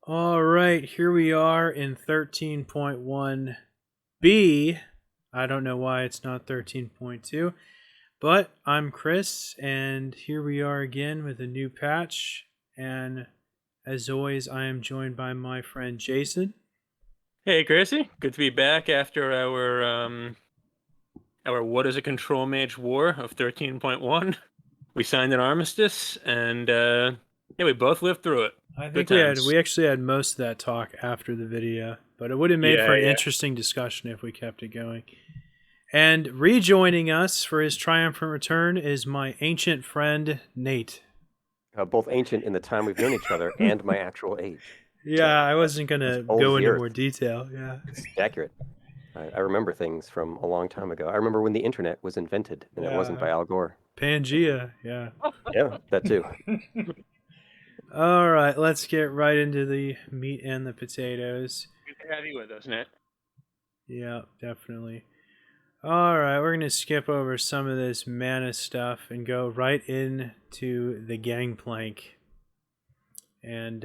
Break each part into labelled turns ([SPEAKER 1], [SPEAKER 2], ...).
[SPEAKER 1] All right, here we are in 13.1b. I don't know why it's not 13.2, but I'm Chris, and here we are again with a new patch. And as always, I am joined by my friend Jason.
[SPEAKER 2] Hey, Gracie. Good to be back after our What is a Control Mage War of 13.1. We signed an armistice, and yeah, we both lived through it.
[SPEAKER 1] I
[SPEAKER 2] Good
[SPEAKER 1] think
[SPEAKER 2] times.
[SPEAKER 1] we actually had most of that talk after the video, but it would have made for
[SPEAKER 2] Yeah,
[SPEAKER 1] an
[SPEAKER 2] yeah.
[SPEAKER 1] interesting discussion if we kept it going. And rejoining us for his triumphant return is my ancient friend Nate.
[SPEAKER 3] Both ancient in the time we've known each other and my actual age.
[SPEAKER 1] Yeah,
[SPEAKER 3] So
[SPEAKER 1] I wasn't
[SPEAKER 3] as
[SPEAKER 1] gonna
[SPEAKER 3] old as
[SPEAKER 1] go
[SPEAKER 3] the
[SPEAKER 1] into more
[SPEAKER 3] earth.
[SPEAKER 1] detail. Yeah.
[SPEAKER 3] It's accurate. I remember things from a long time ago. I remember when the internet was invented, and it wasn't
[SPEAKER 1] Yeah.
[SPEAKER 3] by Al Gore.
[SPEAKER 1] Pangea. Yeah.
[SPEAKER 3] Yeah, that too.
[SPEAKER 1] All right, let's get right into the meat and the potatoes.
[SPEAKER 2] Good to have you with us, Nat.
[SPEAKER 1] Yeah, definitely. All right, we're gonna skip over some of this mana stuff and go right into the gangplank. And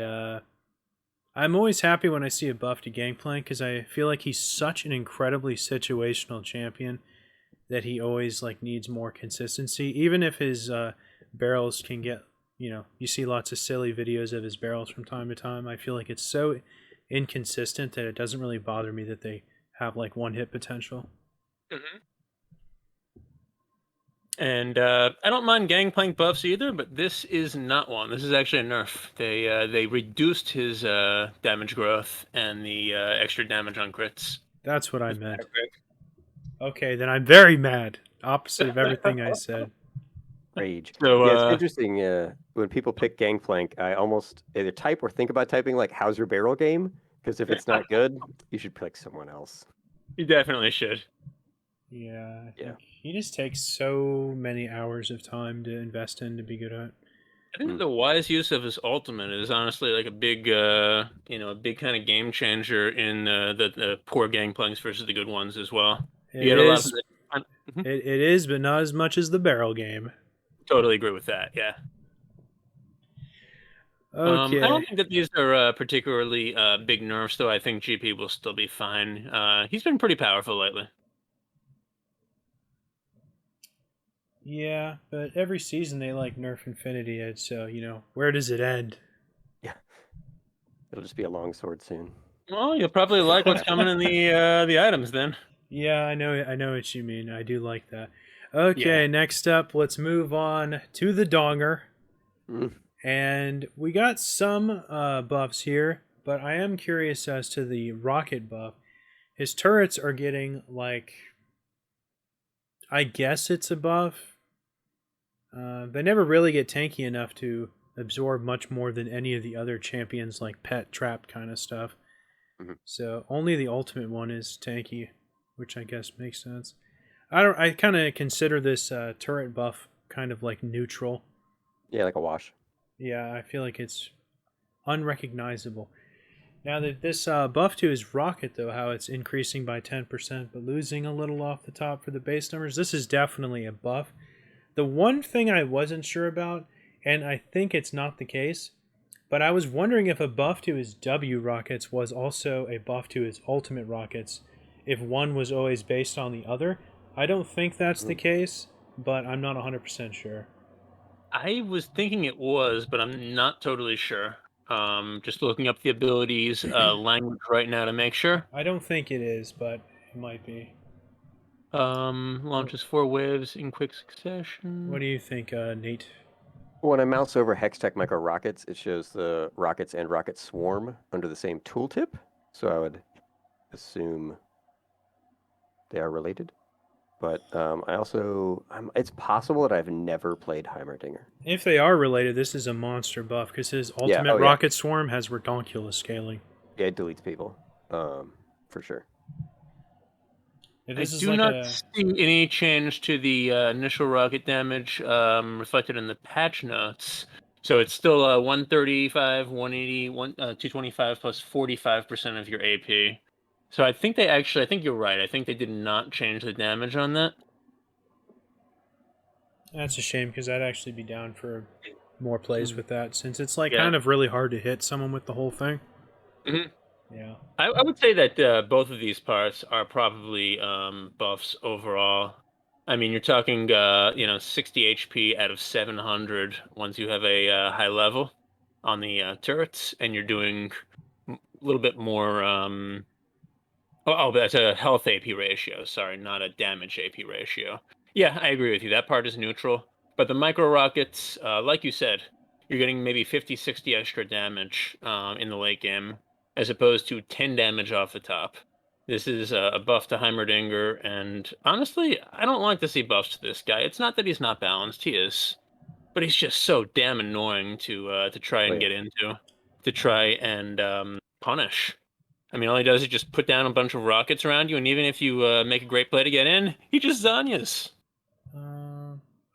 [SPEAKER 1] I'm always happy when I see a buff to gangplank because I feel like he's such an incredibly situational champion that he always like needs more consistency. Even if his barrels can get, you see lots of silly videos of his barrels from time to time. I feel like it's so inconsistent that it doesn't really bother me that they have like one hit potential.
[SPEAKER 2] Hmm. And I don't mind Gangplank buffs either, but this is not one. This is actually a nerf. They reduced his damage growth and the extra damage on crits.
[SPEAKER 1] That's what I
[SPEAKER 2] With
[SPEAKER 1] meant.
[SPEAKER 2] Maverick.
[SPEAKER 1] Okay, then I'm very mad. Opposite of everything I said.
[SPEAKER 3] Rage.
[SPEAKER 2] So
[SPEAKER 3] Yeah, it's interesting. When people pick Gangplank, I almost either type or think about typing like, "How's your barrel game?" Because if it's not good, you should pick someone else.
[SPEAKER 2] you definitely should.
[SPEAKER 1] Yeah, I
[SPEAKER 3] Yeah.
[SPEAKER 1] think he just takes so many hours of time to invest in to be good at.
[SPEAKER 2] I think
[SPEAKER 3] Mm.
[SPEAKER 2] the wise use of his ultimate is honestly like a big, a big kind of game changer in the poor gangplanks versus the good ones as well. You
[SPEAKER 1] It
[SPEAKER 2] get a lot of
[SPEAKER 1] is,
[SPEAKER 2] the. Mhm.
[SPEAKER 1] it is, but not as much as the barrel game.
[SPEAKER 2] Totally agree with that. Yeah. I don't
[SPEAKER 1] Okay.
[SPEAKER 2] think that these are particularly big nerfs, though. I think GP will still be fine. He's been pretty powerful lately.
[SPEAKER 1] Yeah, but every season they like nerf Infinity Edge, so where does it end?
[SPEAKER 3] Yeah. It'll just be a long sword soon.
[SPEAKER 2] Well, you'll probably
[SPEAKER 3] If it
[SPEAKER 2] like
[SPEAKER 3] ever
[SPEAKER 2] what's coming
[SPEAKER 3] happens.
[SPEAKER 2] in the items then.
[SPEAKER 1] Yeah, I know what you mean. I do like that.
[SPEAKER 2] Yeah.
[SPEAKER 1] Okay, next up, let's move on to the Donger.
[SPEAKER 3] Mm.
[SPEAKER 1] And we got some buffs here, but I am curious as to the rocket buff. His turrets are getting like, I guess it's a buff. They never really get tanky enough to absorb much more than any of the other champions, like pet trap kind of stuff.
[SPEAKER 3] Mhm.
[SPEAKER 1] So only the ultimate one is tanky, which I guess makes sense. I don't. I kind of consider this turret buff kind of like neutral.
[SPEAKER 3] Yeah, like a wash.
[SPEAKER 1] Yeah, I feel like it's unrecognizable. Now that this buff to his rocket, though, how it's increasing by 10% but losing a little off the top for the base numbers, this is definitely a buff. The one thing I wasn't sure about, and I think it's not the case, but I was wondering if a buff to his W rockets was also a buff to his ultimate rockets, if one was always based on the other. I don't think that's the
[SPEAKER 3] Mm.
[SPEAKER 1] case, but I'm not 100% sure.
[SPEAKER 2] I was thinking it was, but I'm not totally sure. Just looking up the abilities language right now to make sure.
[SPEAKER 1] I don't think it is, but it might be.
[SPEAKER 2] Launches 4 waves in quick
[SPEAKER 1] What
[SPEAKER 2] succession.
[SPEAKER 1] do you think, Nate?
[SPEAKER 3] When I mouse over Hextech Micro Rockets, it shows the rockets and rocket swarm under the same tooltip. So I would assume they are related. But I also, it's possible that I've never played Heimerdinger.
[SPEAKER 1] If they are related, this is a monster buff because his
[SPEAKER 3] Yeah.
[SPEAKER 1] ultimate
[SPEAKER 3] Oh yeah.
[SPEAKER 1] rocket swarm has redonkulous scaling.
[SPEAKER 3] Yeah, it deletes people. For sure.
[SPEAKER 1] If
[SPEAKER 2] I
[SPEAKER 1] this is
[SPEAKER 2] do
[SPEAKER 1] like
[SPEAKER 2] not
[SPEAKER 1] a
[SPEAKER 2] see any change to the initial rocket damage reflected in the patch notes. So it's still 135, 180, 225 plus 45% of your AP. So I think you're right. I think they did not change the damage on that.
[SPEAKER 1] that's a shame because I'd actually be down for more plays with that since it's like
[SPEAKER 2] Yeah.
[SPEAKER 1] kind of really hard to hit someone with the whole thing.
[SPEAKER 2] Mhm.
[SPEAKER 1] Yeah.
[SPEAKER 2] I would say that both of these parts are probably buffs overall. I mean, you're talking 60 HP out of 700 once you have a high level on the turrets, and you're doing a little bit more. That's a health AP ratio. Sorry, not a damage AP ratio. Yeah, I agree with you. That part is neutral. But the micro rockets, like you said, you're getting maybe 50, 60 extra damage in the late game, as opposed to 10 damage off the top. This is a buff to Heimerdinger, and honestly, I don't like to see buffs to this guy. It's not that he's not balanced, he is, but he's just so damn annoying to try
[SPEAKER 3] Oh
[SPEAKER 2] and
[SPEAKER 3] yeah.
[SPEAKER 2] get into, to try and punish. I mean, all he does is just put down a bunch of rockets around you, and even if you make a great play to get in, he just Zanyas.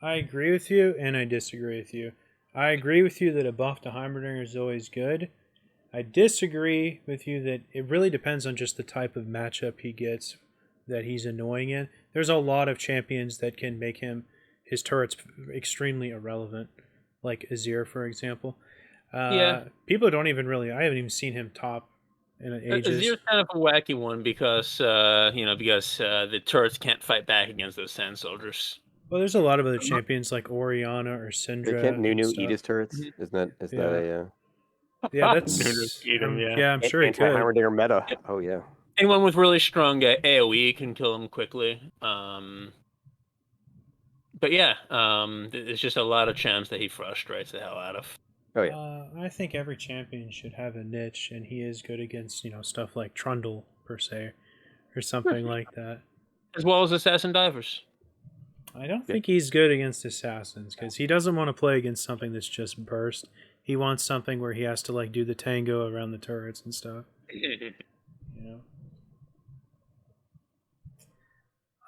[SPEAKER 1] I agree with you, and I disagree with you. I agree with you that a buff to Heimerdinger is always good. I disagree with you that it really depends on just the type of matchup he gets that he's annoying in. There's a lot of champions that can make his turrets extremely irrelevant, like Azir, for example.
[SPEAKER 2] Yeah,
[SPEAKER 1] People don't even really. I haven't even seen him top in ages.
[SPEAKER 2] Azir's kind of a wacky one because the turrets can't fight back against those sand soldiers.
[SPEAKER 1] Well, there's a lot of other champions like Oriana or
[SPEAKER 3] They can't
[SPEAKER 1] Syndra and
[SPEAKER 3] Nunu eat
[SPEAKER 1] stuff.
[SPEAKER 3] his turrets?
[SPEAKER 2] Mhm.
[SPEAKER 3] Isn't that
[SPEAKER 1] Yeah,
[SPEAKER 3] a
[SPEAKER 1] yeah,
[SPEAKER 2] Nunu
[SPEAKER 1] that's.
[SPEAKER 2] eat 'em, yeah.
[SPEAKER 1] I'm sure he
[SPEAKER 3] anti
[SPEAKER 1] could.
[SPEAKER 3] Heimerdinger meta?
[SPEAKER 2] Yep.
[SPEAKER 3] Oh yeah.
[SPEAKER 2] Anyone with really strong AOE can kill him quickly. But yeah, there's just a lot of champs that he frustrates the hell out of.
[SPEAKER 3] Oh yeah.
[SPEAKER 1] I think every champion should have a niche, and he is good against stuff like Trundle per se, or something like that.
[SPEAKER 2] As well as Assassin Divers.
[SPEAKER 1] I don't
[SPEAKER 3] Yeah.
[SPEAKER 1] think he's good against assassins because he doesn't want to play against something that's just burst. He wants something where he has to like do the tango around the turrets and stuff. You know.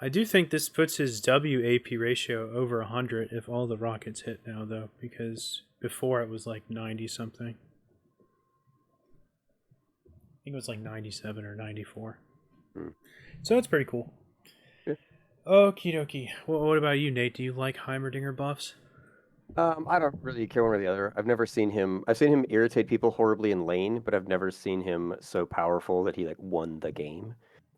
[SPEAKER 1] I do think this puts his WAP ratio over 100 if all the rockets hit now, though, because before it was like 90 something. I think it was like 97 or 94.
[SPEAKER 3] Hmm.
[SPEAKER 1] So it's pretty cool.
[SPEAKER 3] Yeah.
[SPEAKER 1] Okie dokie. What about you, Nate? Do you like Heimerdinger buffs?
[SPEAKER 3] I don't really care one or the other. I've never seen him. I've seen him irritate people horribly in lane, but I've never seen him so powerful that he like won the game.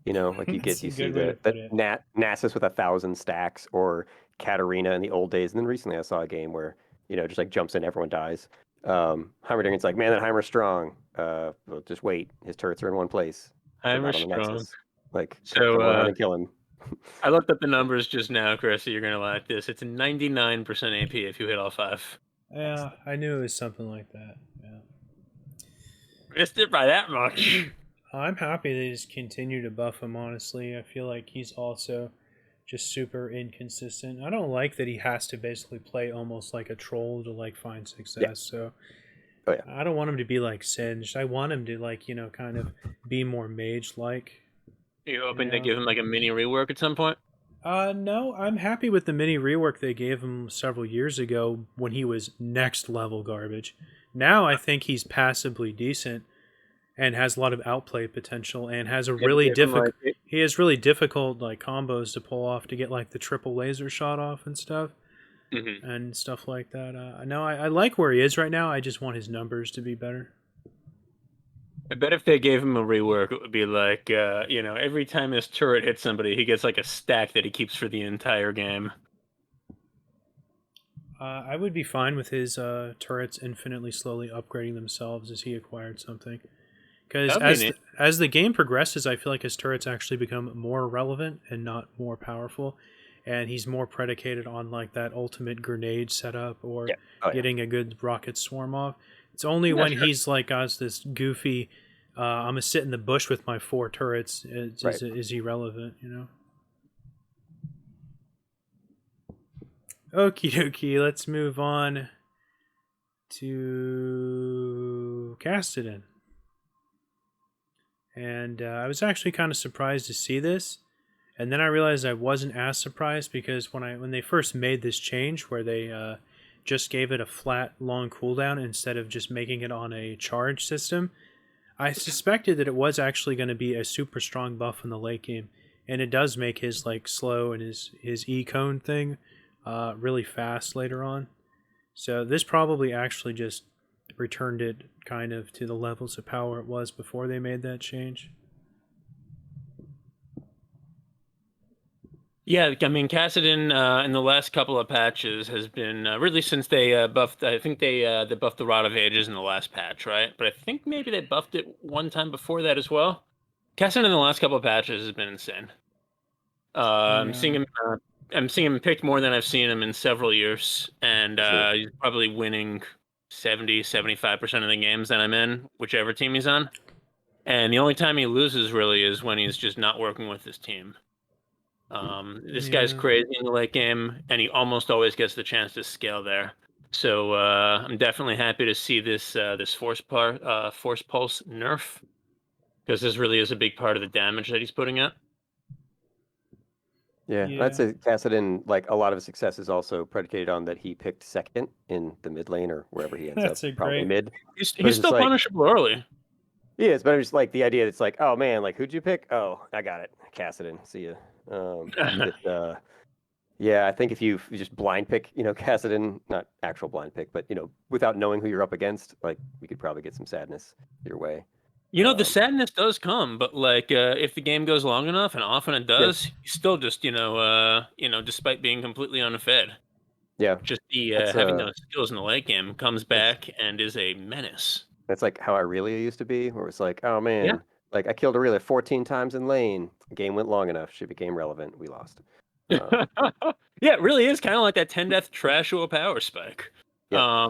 [SPEAKER 3] Like
[SPEAKER 1] That's a
[SPEAKER 3] you see
[SPEAKER 1] good way to put it.
[SPEAKER 3] Nasus with 1,000 stacks or Katarina in the old days, and then recently I saw a game where just like jumps in, everyone dies. Heimerdinger's like, man, that Heimer's strong. Well, just wait, his turrets are in one place, but
[SPEAKER 2] I'm
[SPEAKER 3] not on the
[SPEAKER 2] strong.
[SPEAKER 3] Nexus. Like,
[SPEAKER 2] So
[SPEAKER 3] come around and kill him.
[SPEAKER 2] I looked up the numbers just now, Chris. So you're gonna like this. It's a 99% AP if you hit all five.
[SPEAKER 1] Yeah, I knew it was something like that. Yeah.
[SPEAKER 2] Missed it by that much.
[SPEAKER 1] I'm happy they just continue to buff him, honestly. I feel like he's also just super inconsistent. I don't like that he has to basically play almost like a troll to like find success.
[SPEAKER 3] Yeah.
[SPEAKER 1] So
[SPEAKER 3] Oh yeah.
[SPEAKER 1] I don't want him to be like Singed. I want him to like, kind of be more mage like.
[SPEAKER 2] You hoping to
[SPEAKER 1] Yeah.
[SPEAKER 2] give him like a mini rework at some point?
[SPEAKER 1] No, I'm happy with the mini rework they gave him several years ago when he was next level garbage. Now I think he's passably decent and has a lot of outplay potential and has a really difficult he has really difficult like combos to pull off to get like the triple laser shot off and stuff like that. No, I like where he is right now. I just want his numbers to be better.
[SPEAKER 2] I bet if they gave him a rework, it would be like, every time his turret hits somebody, he gets like a stack that he keeps for the entire game.
[SPEAKER 1] I would be fine with his turrets infinitely slowly upgrading themselves as he acquired something. Because as the game progresses, I feel like his turrets actually become more relevant and not more powerful, and he's more predicated on like that ultimate grenade setup or getting a good rocket swarm off. It's only when he's like got this goofy, I'm gonna sit in the bush with my 4 turrets is he relevant, Okie dokie, let's move on to Castellan. And I was actually kind of surprised to see this, and then I realized I wasn't as surprised because when they first made this change, where they just gave it a flat long cooldown instead of just making it on a charge system, I suspected that it was actually going to be a super strong buff in the late game, and it does make his like slow and his E cone thing really fast later on. So this probably actually just returned it kind of to the levels of power it was before they made that change.
[SPEAKER 2] Yeah, I mean, Kassadin in the last couple of patches has been really since they buffed. I think they buffed the Rod of Ages in the last patch, right? But I think maybe they buffed it one time before that as well. Kassadin in the last couple of patches has been insane. I'm seeing him. I'm seeing him picked more than I've seen him in several years, and
[SPEAKER 3] Sure.
[SPEAKER 2] he's probably winning 75% of the games that I'm in, whichever team he's on. And the only time he loses really is when he's just not working with his team. This guy's
[SPEAKER 1] Yeah.
[SPEAKER 2] crazy in the late game, and he almost always gets the chance to scale there. So I'm definitely happy to see this force pulse nerf, because this really is a big part of the damage that he's putting out.
[SPEAKER 3] Yeah,
[SPEAKER 1] Yeah.
[SPEAKER 3] I'd say Kassadin, like a lot of his success is also predicated on that he picked second in the mid lane or wherever he ends
[SPEAKER 1] That's
[SPEAKER 3] up,
[SPEAKER 1] a
[SPEAKER 3] probably
[SPEAKER 1] great-
[SPEAKER 3] mid.
[SPEAKER 2] He's
[SPEAKER 3] it's
[SPEAKER 2] still
[SPEAKER 3] like-
[SPEAKER 2] punishable early.
[SPEAKER 3] Yeah, it's better just like the idea. It's like, oh man, like who'd you pick? Oh, I got it, Kassadin. See ya. Yeah, I think if you just blind pick, Kassadin, not actual blind pick, but without knowing who you're up against, like we could probably get some sadness your way.
[SPEAKER 2] The sadness does come, but like if the game goes long enough, and often it does, you still just despite being completely unfed,
[SPEAKER 3] Yeah,
[SPEAKER 2] just the
[SPEAKER 3] That's,
[SPEAKER 2] having those skills in the late game comes back and is a menace.
[SPEAKER 3] that's like how Irelia used to be, where it's like, oh man,
[SPEAKER 2] Yeah.
[SPEAKER 3] like I killed Irelia 14 times in lane. Game went long enough. She became relevant. We lost.
[SPEAKER 2] Yeah, it really is kind of like that 10 death Trashua power spike.
[SPEAKER 3] Yep.
[SPEAKER 2] I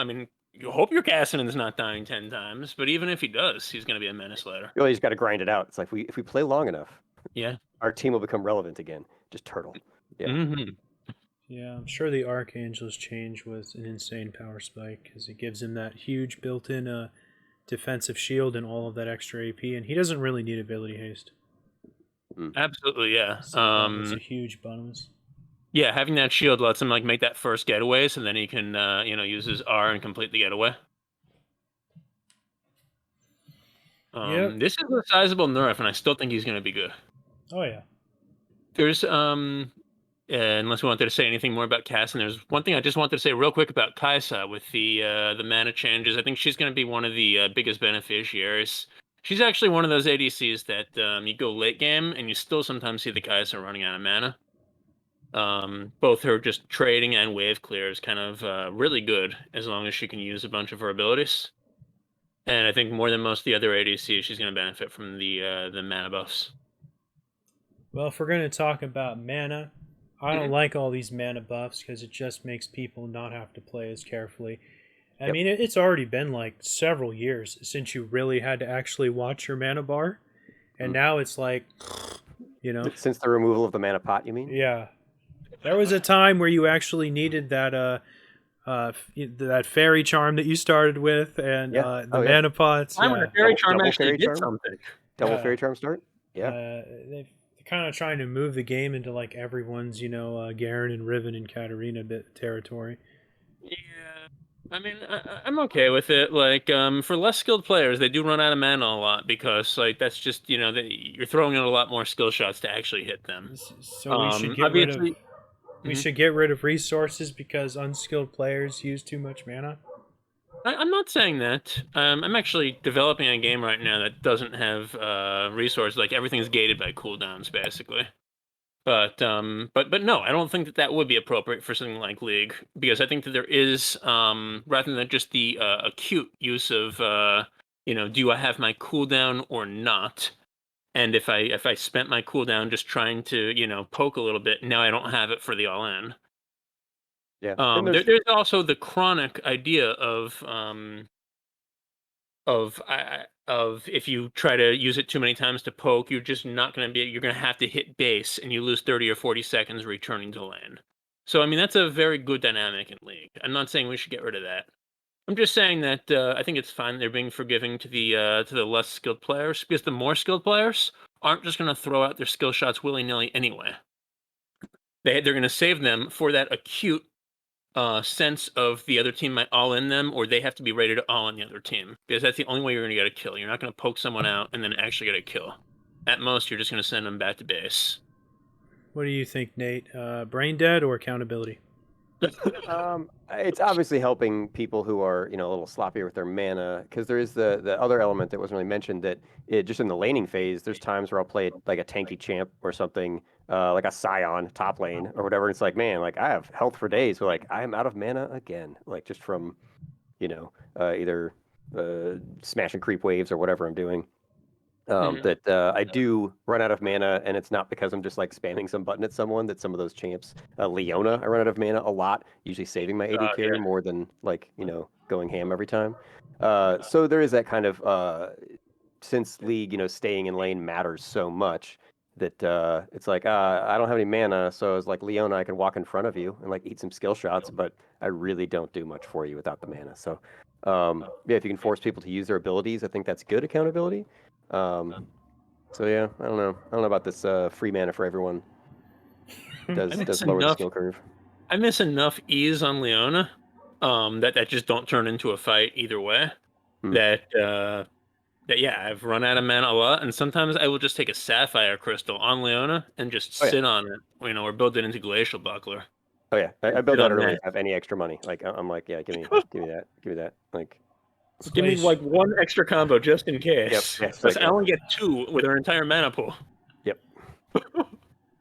[SPEAKER 2] mean, you hope your Kassadin's not dying 10 times, but even if he does, he's going to be a menace later.
[SPEAKER 3] You really just got to grind it out. It's like if we play long enough,
[SPEAKER 2] Yeah.
[SPEAKER 3] our team will become relevant again. Just turtle. Yeah.
[SPEAKER 2] Mm-hmm.
[SPEAKER 1] Yeah, I'm sure the Archangel's change was an insane power spike because it gives him that huge built-in defensive shield and all of that extra AP, and he doesn't really need ability haste.
[SPEAKER 2] Absolutely, yeah.
[SPEAKER 1] So it's a huge bonus.
[SPEAKER 2] Yeah, having that shield lets him like make that first getaway, so then he can use his R and complete the getaway.
[SPEAKER 1] Yep.
[SPEAKER 2] This is a sizable nerf, and I still think he's going to be good.
[SPEAKER 1] Oh yeah.
[SPEAKER 2] There's unless we wanted to say anything more about Cass, and there's one thing I just wanted to say real quick about Kai'Sa with the mana changes. I think she's going to be one of the biggest beneficiaries. She's actually one of those ADCs that you go late game and you still sometimes see the Kai'Sa running out of mana. Both her just trading and wave clear is kind of really good as long as she can use a bunch of her abilities. And I think more than most of the other ADCs, she's going to benefit from the mana buffs.
[SPEAKER 1] Well, if we're going to talk about mana, I don't like all these mana buffs because it just makes people not have to play as carefully. I mean, it's already been like several years since you really had to actually watch your mana bar. And now it's like,
[SPEAKER 3] Since the removal of the mana pot, you mean?
[SPEAKER 1] Yeah. There was a time where you actually needed that that fairy charm that you started with and the mana pots.
[SPEAKER 2] I'm a fairy charm
[SPEAKER 3] Double
[SPEAKER 2] actually
[SPEAKER 3] fairy
[SPEAKER 2] did
[SPEAKER 3] charm?
[SPEAKER 2] something.
[SPEAKER 3] Double fairy charm start? Yeah.
[SPEAKER 1] They're kind of trying to move the game into like everyone's, Garen and Riven and Katarina bit territory.
[SPEAKER 2] Yeah. I mean, I'm okay with it. Like, for less skilled players, they do run out of mana a lot because, like, that's just you're throwing out a lot more skill shots to actually hit them.
[SPEAKER 1] So we should get rid of.
[SPEAKER 2] obviously-
[SPEAKER 1] We should get rid of resources because unskilled players use too much mana.
[SPEAKER 2] I'm not saying that. I'm actually developing a game right now that doesn't have resources. Like everything's gated by cooldowns, basically. But no, I don't think that would be appropriate for something like League because I think that there is rather than just the acute use of do I have my cooldown or not? And if I spent my cooldown just trying to poke a little bit, now I don't have it for the all in.
[SPEAKER 3] Yeah.
[SPEAKER 2] There's also the chronic idea of if you try to use it too many times to poke, you're just not going to be. You're going to have to hit base, and you lose 30 or 40 seconds returning to lane. So I mean that's a very good dynamic in League. I'm not saying we should get rid of that. I'm just saying that I think it's fine they're being forgiving to the less skilled players because the more skilled players aren't just going to throw out their skill shots willy-nilly anyway. They're going to save them for that acute sense of the other team might all in them, or they have to be ready to all in the other team because that's the only way you're going to get a kill. You're not going to poke someone out and then actually get a kill. At most, you're just going to send them back to base.
[SPEAKER 1] What do you think, Nate? Brain dead or accountability?
[SPEAKER 3] It's obviously helping people who are, a little sloppier with their mana, because there is the other element that wasn't really mentioned, that just in the laning phase, there's times where I'll play like a tanky champ or something, like a Scion top lane or whatever. It's like, man, like I have health for days, but like I'm out of mana again, like just from, either smashing creep waves or whatever I'm doing. That I do run out of mana, and it's not because I'm just like spamming some button at someone. That some of those champs, Leona, I run out of mana a lot, usually saving my AD carry
[SPEAKER 2] Yeah.
[SPEAKER 3] more than like going ham every time. So there is that kind of since League, staying in lane matters so much that it's like I don't have any mana, so it's like Leona, I can walk in front of you and like eat some skill shots, but I really don't do much for you without the mana. So yeah, if you can force people to use their abilities, I think that's good accountability. So yeah, I don't know. I don't know about this free mana for everyone. Does lower the skill curve.
[SPEAKER 2] I miss enough ease on Leona, that just don't turn into a fight either way. That yeah, I've run out of mana a lot, and sometimes I will just take a sapphire crystal on Leona and just sit on it, or build it into glacial buckler.
[SPEAKER 3] Oh yeah, I build
[SPEAKER 2] sit
[SPEAKER 3] that
[SPEAKER 2] on
[SPEAKER 3] early
[SPEAKER 2] that.
[SPEAKER 3] if I have any extra money. Like I'm like, yeah, give me that. Like
[SPEAKER 2] Give me like one extra combo just in case.
[SPEAKER 3] Yep.
[SPEAKER 2] Because I only get 2 with our entire mana pool.
[SPEAKER 3] Yep.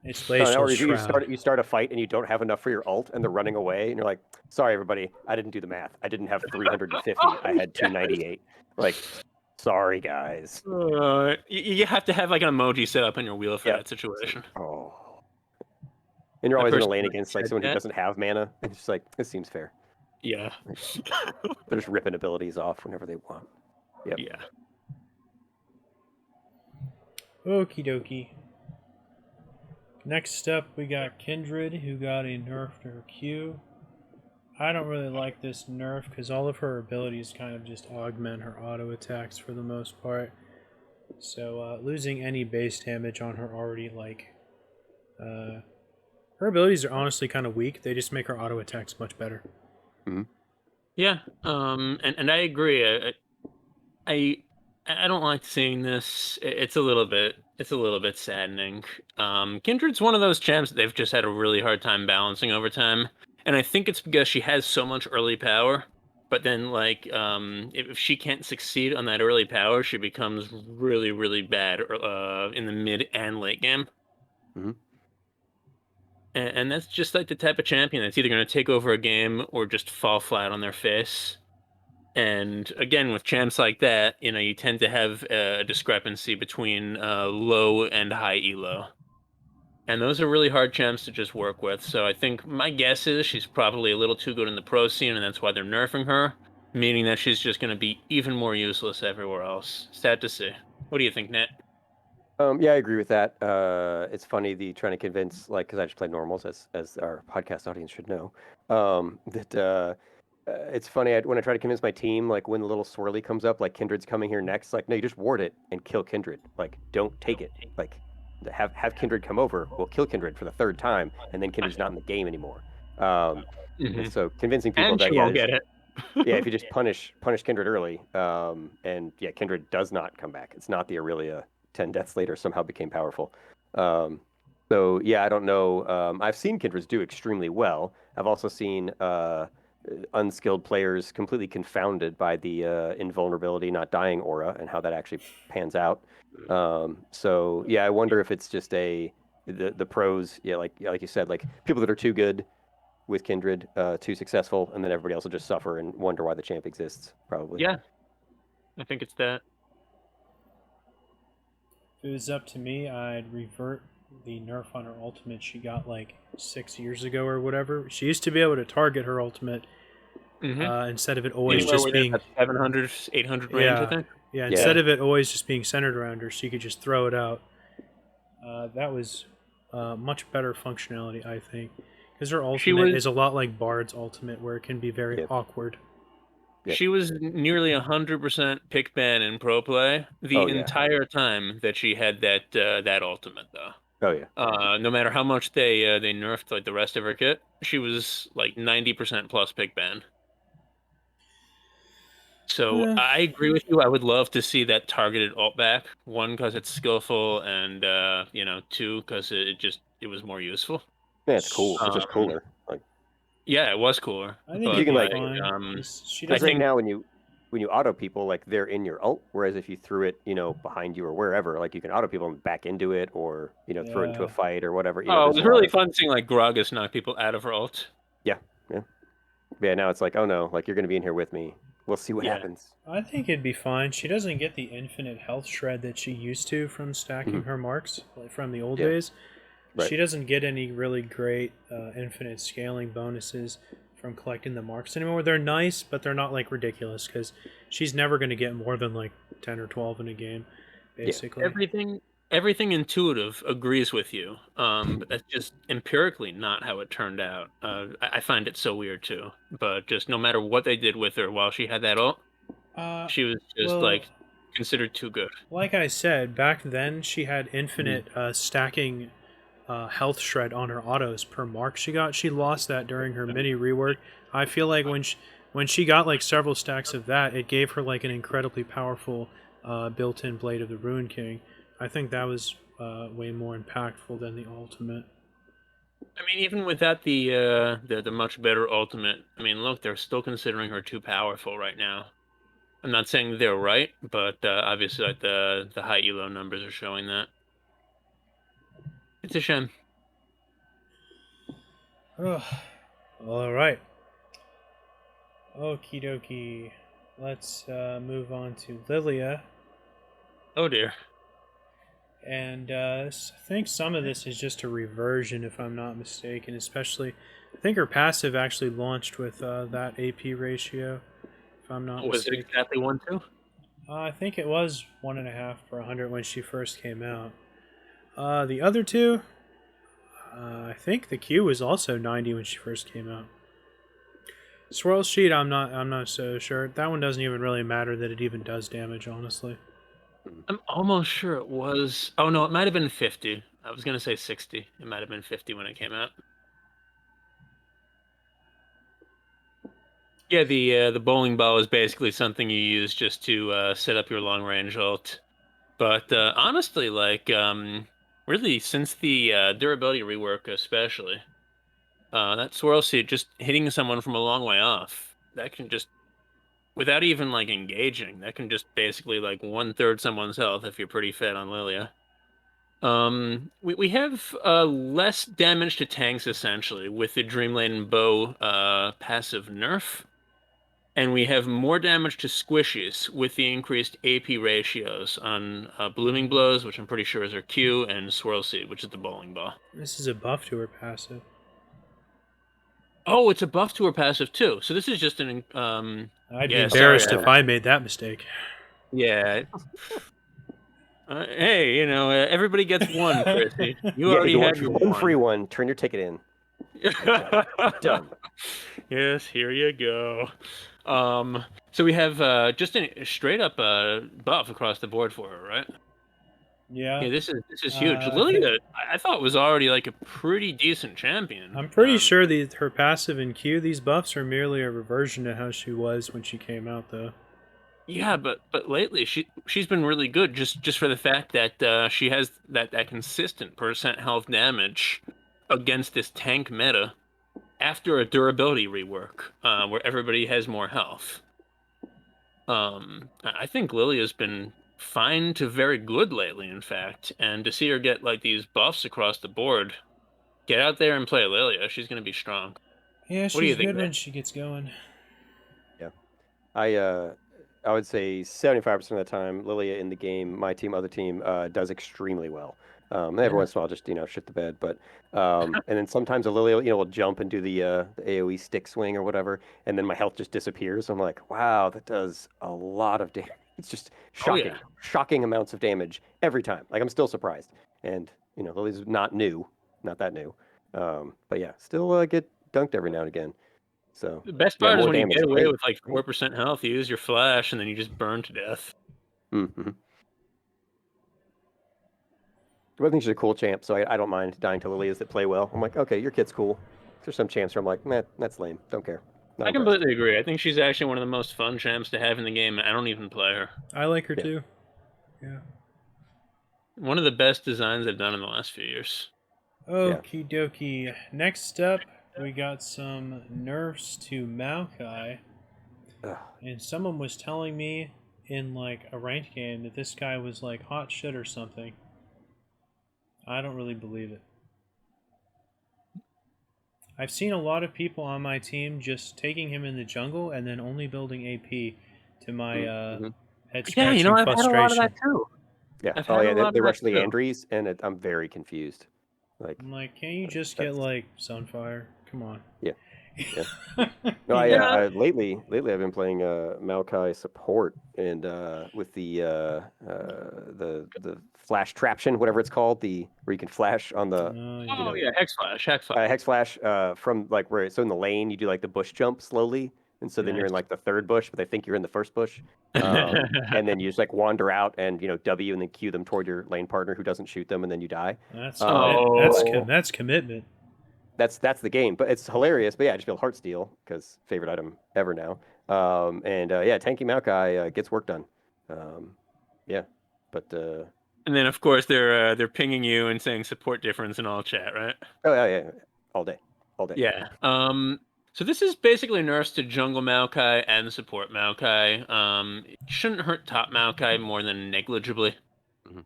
[SPEAKER 1] It's glacial
[SPEAKER 3] or
[SPEAKER 1] shroud.
[SPEAKER 3] you start a fight and you don't have enough for your ult and they're running away and you're like, sorry everybody, I didn't do the math. I didn't have 350. I had 298. Like, sorry guys.
[SPEAKER 2] You have to have like an emoji set up in your wheel for that situation.
[SPEAKER 3] Oh. And you're always in a lane against like someone who doesn't have mana. It's just like, this seems fair.
[SPEAKER 2] Yeah.
[SPEAKER 3] They're just ripping abilities off whenever they want. Yep.
[SPEAKER 2] Yeah.
[SPEAKER 1] Okie dokie. Next up, we got Kindred, who got a nerf to her Q. I don't really like this nerf because all of her abilities kind of just augment her auto attacks for the most part. So losing any base damage on her already, her abilities are honestly kind of weak. They just make her auto attacks much better.
[SPEAKER 3] Mm-hmm.
[SPEAKER 2] Yeah, and I agree. I don't like seeing this. It's a little bit saddening. Kindred's one of those champs that they've just had a really hard time balancing over time, and I think it's because she has so much early power. But then, if she can't succeed on that early power, she becomes really, really bad in the mid and late game.
[SPEAKER 3] Mm-hmm.
[SPEAKER 2] And that's just like the type of champion that's either going to take over a game or just fall flat on their face. And again, with champs like that, you tend to have a discrepancy between low and high elo. And those are really hard champs to just work with. So I think my guess is she's probably a little too good in the pro scene, and that's why they're nerfing her, meaning that she's just going to be even more useless everywhere else. Sad to see. What do you think, Nat?
[SPEAKER 3] Yeah, I agree with that. It's funny trying to convince, like, because I just play normals, as our podcast audience should know, that it's funny when I try to convince my team, like when the little swirly comes up, like Kindred's coming here next, like no, you just ward it and kill Kindred. Like don't take it. Like have Kindred come over, we'll kill Kindred for the 3rd time, and then Kindred's not in the game anymore. And so convincing people
[SPEAKER 2] and
[SPEAKER 3] that
[SPEAKER 2] she won't get it.
[SPEAKER 3] Yeah, if you just punish Kindred early, and yeah, Kindred does not come back. It's not the Aurelia 10 deaths later somehow became powerful. So yeah, I don't know. I've seen Kindreds do extremely well. I've also seen unskilled players completely confounded by the invulnerability, not dying aura, and how that actually pans out. So yeah, I wonder if it's just the pros. Yeah, like you said, like people that are too good with Kindred, too successful, and then everybody else will just suffer and wonder why the champ exists. Probably.
[SPEAKER 2] Yeah, I think it's that.
[SPEAKER 1] If it was up to me, I'd revert the nerf on her ultimate she got like 6 years ago or whatever. She used to be able to target her ultimate instead of it always just being
[SPEAKER 2] 700, 800 range, I think.
[SPEAKER 1] Yeah, instead of it always just being centered around her, she could just throw it out. That was much better functionality, I think. Because her ultimate is a lot like Bard's ultimate, where it can be very awkward.
[SPEAKER 2] Yeah. She was nearly 100% pick ban in pro play the entire time that she had that ultimate, though.
[SPEAKER 3] Oh yeah.
[SPEAKER 2] No matter how much they nerfed like the rest of her kit, she was like 90% plus pick ban. So I agree with you. I would love to see that targeted ult back. 1, because it's skillful, and 2, because it was more useful.
[SPEAKER 3] Yeah, it's cool. It's just cooler. Like,
[SPEAKER 2] Yeah, it was cooler.
[SPEAKER 1] I think
[SPEAKER 2] But
[SPEAKER 3] you
[SPEAKER 1] it'd
[SPEAKER 3] can,
[SPEAKER 1] be
[SPEAKER 3] like,
[SPEAKER 1] fine.
[SPEAKER 2] um,
[SPEAKER 1] 'Cause she
[SPEAKER 2] I
[SPEAKER 3] Because
[SPEAKER 1] doesn't.
[SPEAKER 3] right
[SPEAKER 2] think
[SPEAKER 3] now, when you auto people, like they're in your ult. Whereas if you threw it, behind you or wherever, like you can auto people and back into it, or throw it into a
[SPEAKER 1] Yeah.
[SPEAKER 3] fight or whatever.
[SPEAKER 2] oh, it
[SPEAKER 3] There's
[SPEAKER 2] was
[SPEAKER 3] a lot
[SPEAKER 2] really
[SPEAKER 3] of
[SPEAKER 2] fun seeing like Gragas knock people out of her ult.
[SPEAKER 3] yeah, yeah, yeah. Now it's like, oh no, like you're gonna be in here with me. We'll see what
[SPEAKER 2] Yeah.
[SPEAKER 3] happens.
[SPEAKER 1] I think it'd be fine. She doesn't get the infinite health shred that she used to from stacking
[SPEAKER 3] Mhm.
[SPEAKER 1] her marks, like from the old
[SPEAKER 3] Yeah.
[SPEAKER 1] days.
[SPEAKER 3] Right.
[SPEAKER 1] She doesn't get any really great infinite scaling bonuses from collecting the marks anymore. They're nice, but they're not like ridiculous because she's never going to get more than like 10 or 12 in a game,
[SPEAKER 3] Yeah.
[SPEAKER 1] basically.
[SPEAKER 2] Everything intuitive agrees with you. But that's just empirically not how it turned out. I find it so weird too. But just no matter what they did with her while she had that ult,
[SPEAKER 1] Uh,
[SPEAKER 2] she was just
[SPEAKER 1] well,
[SPEAKER 2] like considered too good.
[SPEAKER 1] like I said, back then she had infinite
[SPEAKER 3] Mm-hmm.
[SPEAKER 1] stacking health shred on her autos per mark she got. She lost that during her mini rework. I feel like when she got like several stacks of that, it gave her like an incredibly powerful built-in Blade of the Ruin King. I think that was way more impactful than the ultimate.
[SPEAKER 2] I mean, even without the much better ultimate, I mean, look, they're still considering her too powerful right now. I'm not saying they're right, but obviously, like the high elo numbers are showing that. It's a shame.
[SPEAKER 1] Oh, all right. Okie dokie. Let's move on to Lilia.
[SPEAKER 2] Oh dear.
[SPEAKER 1] And I think some of this is just a reversion, if I'm not mistaken. Especially, I think her passive actually launched with that AP ratio, if I'm not
[SPEAKER 2] Was it
[SPEAKER 1] mistaken.
[SPEAKER 2] exactly 1-2?
[SPEAKER 1] I think it was 1.5 per 100 when she first came out. The other two, I think the Q was also 90 when she first came out. Swirl Sheet, I'm not so sure. That one doesn't even really matter that it even does damage, honestly.
[SPEAKER 2] I'm almost sure it was. Oh no, it might have been 50. I was gonna say 60. It might have been 50 when it came out. Yeah, the bowling ball is basically something you use just to set up your long range ult. But honestly, like really since the durability rework, especially that swirl seed just hitting someone from a long way off, that can just without even like engaging, that can just basically like 1/3 someone's health if you're pretty fed on Lilia. We have less damage to tanks essentially with the Dreamlane Bow passive nerf, and we have more damage to squishies with the increased AP ratios on Blooming Blows, which I'm pretty sure is her Q, and Swirl Seed, which is the bowling ball.
[SPEAKER 1] This is a buff to her passive.
[SPEAKER 2] Oh, it's a buff to her passive too. So this is just an
[SPEAKER 1] I'd be
[SPEAKER 2] yeah. Sorry,
[SPEAKER 1] embarrassed if I made that mistake.
[SPEAKER 2] yeah. Hey, everybody gets one, Chrissy. You
[SPEAKER 3] Yeah,
[SPEAKER 2] already
[SPEAKER 3] you
[SPEAKER 2] had
[SPEAKER 3] want
[SPEAKER 2] your
[SPEAKER 3] one free
[SPEAKER 2] one.
[SPEAKER 3] one. Turn your ticket in. Done.
[SPEAKER 2] Yes, here you go. So we have just a straight up buff across the board for her, right?
[SPEAKER 1] Yeah.
[SPEAKER 2] Yeah, this is huge.
[SPEAKER 1] I think
[SPEAKER 2] Lilia, I thought was already like a pretty decent champion.
[SPEAKER 1] I'm pretty sure her passive and Q, these buffs are merely a reversion to how she was when she came out, though.
[SPEAKER 2] Yeah, but lately she's been really good just for the fact that she has that consistent percent health damage against this tank meta after a durability rework, where everybody has more health. I think Lilia's been fine to very good lately, in fact, and to see her get like these buffs across the board, get out there and play Lilia. She's gonna be strong.
[SPEAKER 1] Yeah,
[SPEAKER 2] What do you
[SPEAKER 1] she's
[SPEAKER 2] think,
[SPEAKER 1] good
[SPEAKER 2] man?
[SPEAKER 1] when she gets going.
[SPEAKER 3] Yeah. I would say 75% of the time, Lilia in the game, my team, other team, does extremely well. Every once in a while, just shit the bed. But and then sometimes a Lilia, will jump and do the AOE stick swing or whatever, and then my health just disappears. I'm like, wow, that does a lot of damage. It's just
[SPEAKER 2] Oh yeah.
[SPEAKER 3] shocking amounts of damage every time. Like I'm still surprised. And Lilia's not new, not that new. But yeah, still get dunked every now and again. So
[SPEAKER 2] The best
[SPEAKER 3] yeah,
[SPEAKER 2] part is
[SPEAKER 3] more
[SPEAKER 2] when you
[SPEAKER 3] damage.
[SPEAKER 2] get away
[SPEAKER 3] Great.
[SPEAKER 2] with like
[SPEAKER 3] Great.
[SPEAKER 2] 4% health, you use your flash, and then you just burn to death.
[SPEAKER 3] Mm-hmm. I think she's a cool champ, so I don't mind dying to Lilias that play well. I'm like, okay, your kit's cool. There's some champs where I'm like, man, that's lame. Don't care. Not
[SPEAKER 2] I
[SPEAKER 3] impressed.
[SPEAKER 2] completely agree. I think she's actually one of the most fun champs to have in the game, and I don't even play her.
[SPEAKER 1] I like her
[SPEAKER 3] Yeah.
[SPEAKER 1] too. Yeah.
[SPEAKER 2] One of the best designs they've done in the last few years.
[SPEAKER 1] Okie dokie. Next up, we got some nerfs to Maokai,
[SPEAKER 3] Ugh.
[SPEAKER 1] and someone was telling me in like a ranked game that this guy was like hot shit or something. I don't really believe it. I've seen a lot of people on my team just taking him in the jungle and then only building AP to my
[SPEAKER 3] Mhm.
[SPEAKER 1] head
[SPEAKER 2] Yeah,
[SPEAKER 1] scratching
[SPEAKER 2] I've had a lot of
[SPEAKER 1] frustration.
[SPEAKER 2] that too.
[SPEAKER 3] Yeah.
[SPEAKER 2] I've
[SPEAKER 3] Oh
[SPEAKER 2] had
[SPEAKER 3] yeah,
[SPEAKER 2] a lot
[SPEAKER 3] they
[SPEAKER 2] of
[SPEAKER 3] rush
[SPEAKER 2] that too.
[SPEAKER 3] Leandries, and I'm very confused. Like
[SPEAKER 1] I'm like, can't you just get
[SPEAKER 3] that's
[SPEAKER 1] like Sunfire? Come on.
[SPEAKER 3] yeah. Yeah. No,
[SPEAKER 1] You
[SPEAKER 3] I,
[SPEAKER 1] know?
[SPEAKER 3] I lately I've been playing Maokai support and with the flash traption, whatever it's called, the where you can flash on the
[SPEAKER 1] Oh,
[SPEAKER 3] you
[SPEAKER 2] Oh
[SPEAKER 3] know
[SPEAKER 2] yeah, Hex Flash.
[SPEAKER 3] hex flash from like where so in the lane you do like the bush jump slowly, and so then you're in
[SPEAKER 1] Nice.
[SPEAKER 3] like the third bush, but they think you're in the first bush, and then you just like wander out and W and then cue them toward your lane partner who doesn't shoot them, and then you die.
[SPEAKER 1] That's
[SPEAKER 2] Oh.
[SPEAKER 1] that's commitment.
[SPEAKER 3] That's the game, but it's hilarious. But yeah, I just feel Heartsteel because favorite item ever now. And yeah, Tanky Maokai gets work done. Yeah, but
[SPEAKER 2] And then of course they're pinging you and saying support difference in all chat, right?
[SPEAKER 3] oh yeah, all day, all day.
[SPEAKER 2] Yeah. So this is basically nerfs to jungle Maokai and support Maokai. It shouldn't hurt top Maokai more than negligibly.
[SPEAKER 3] Mhm.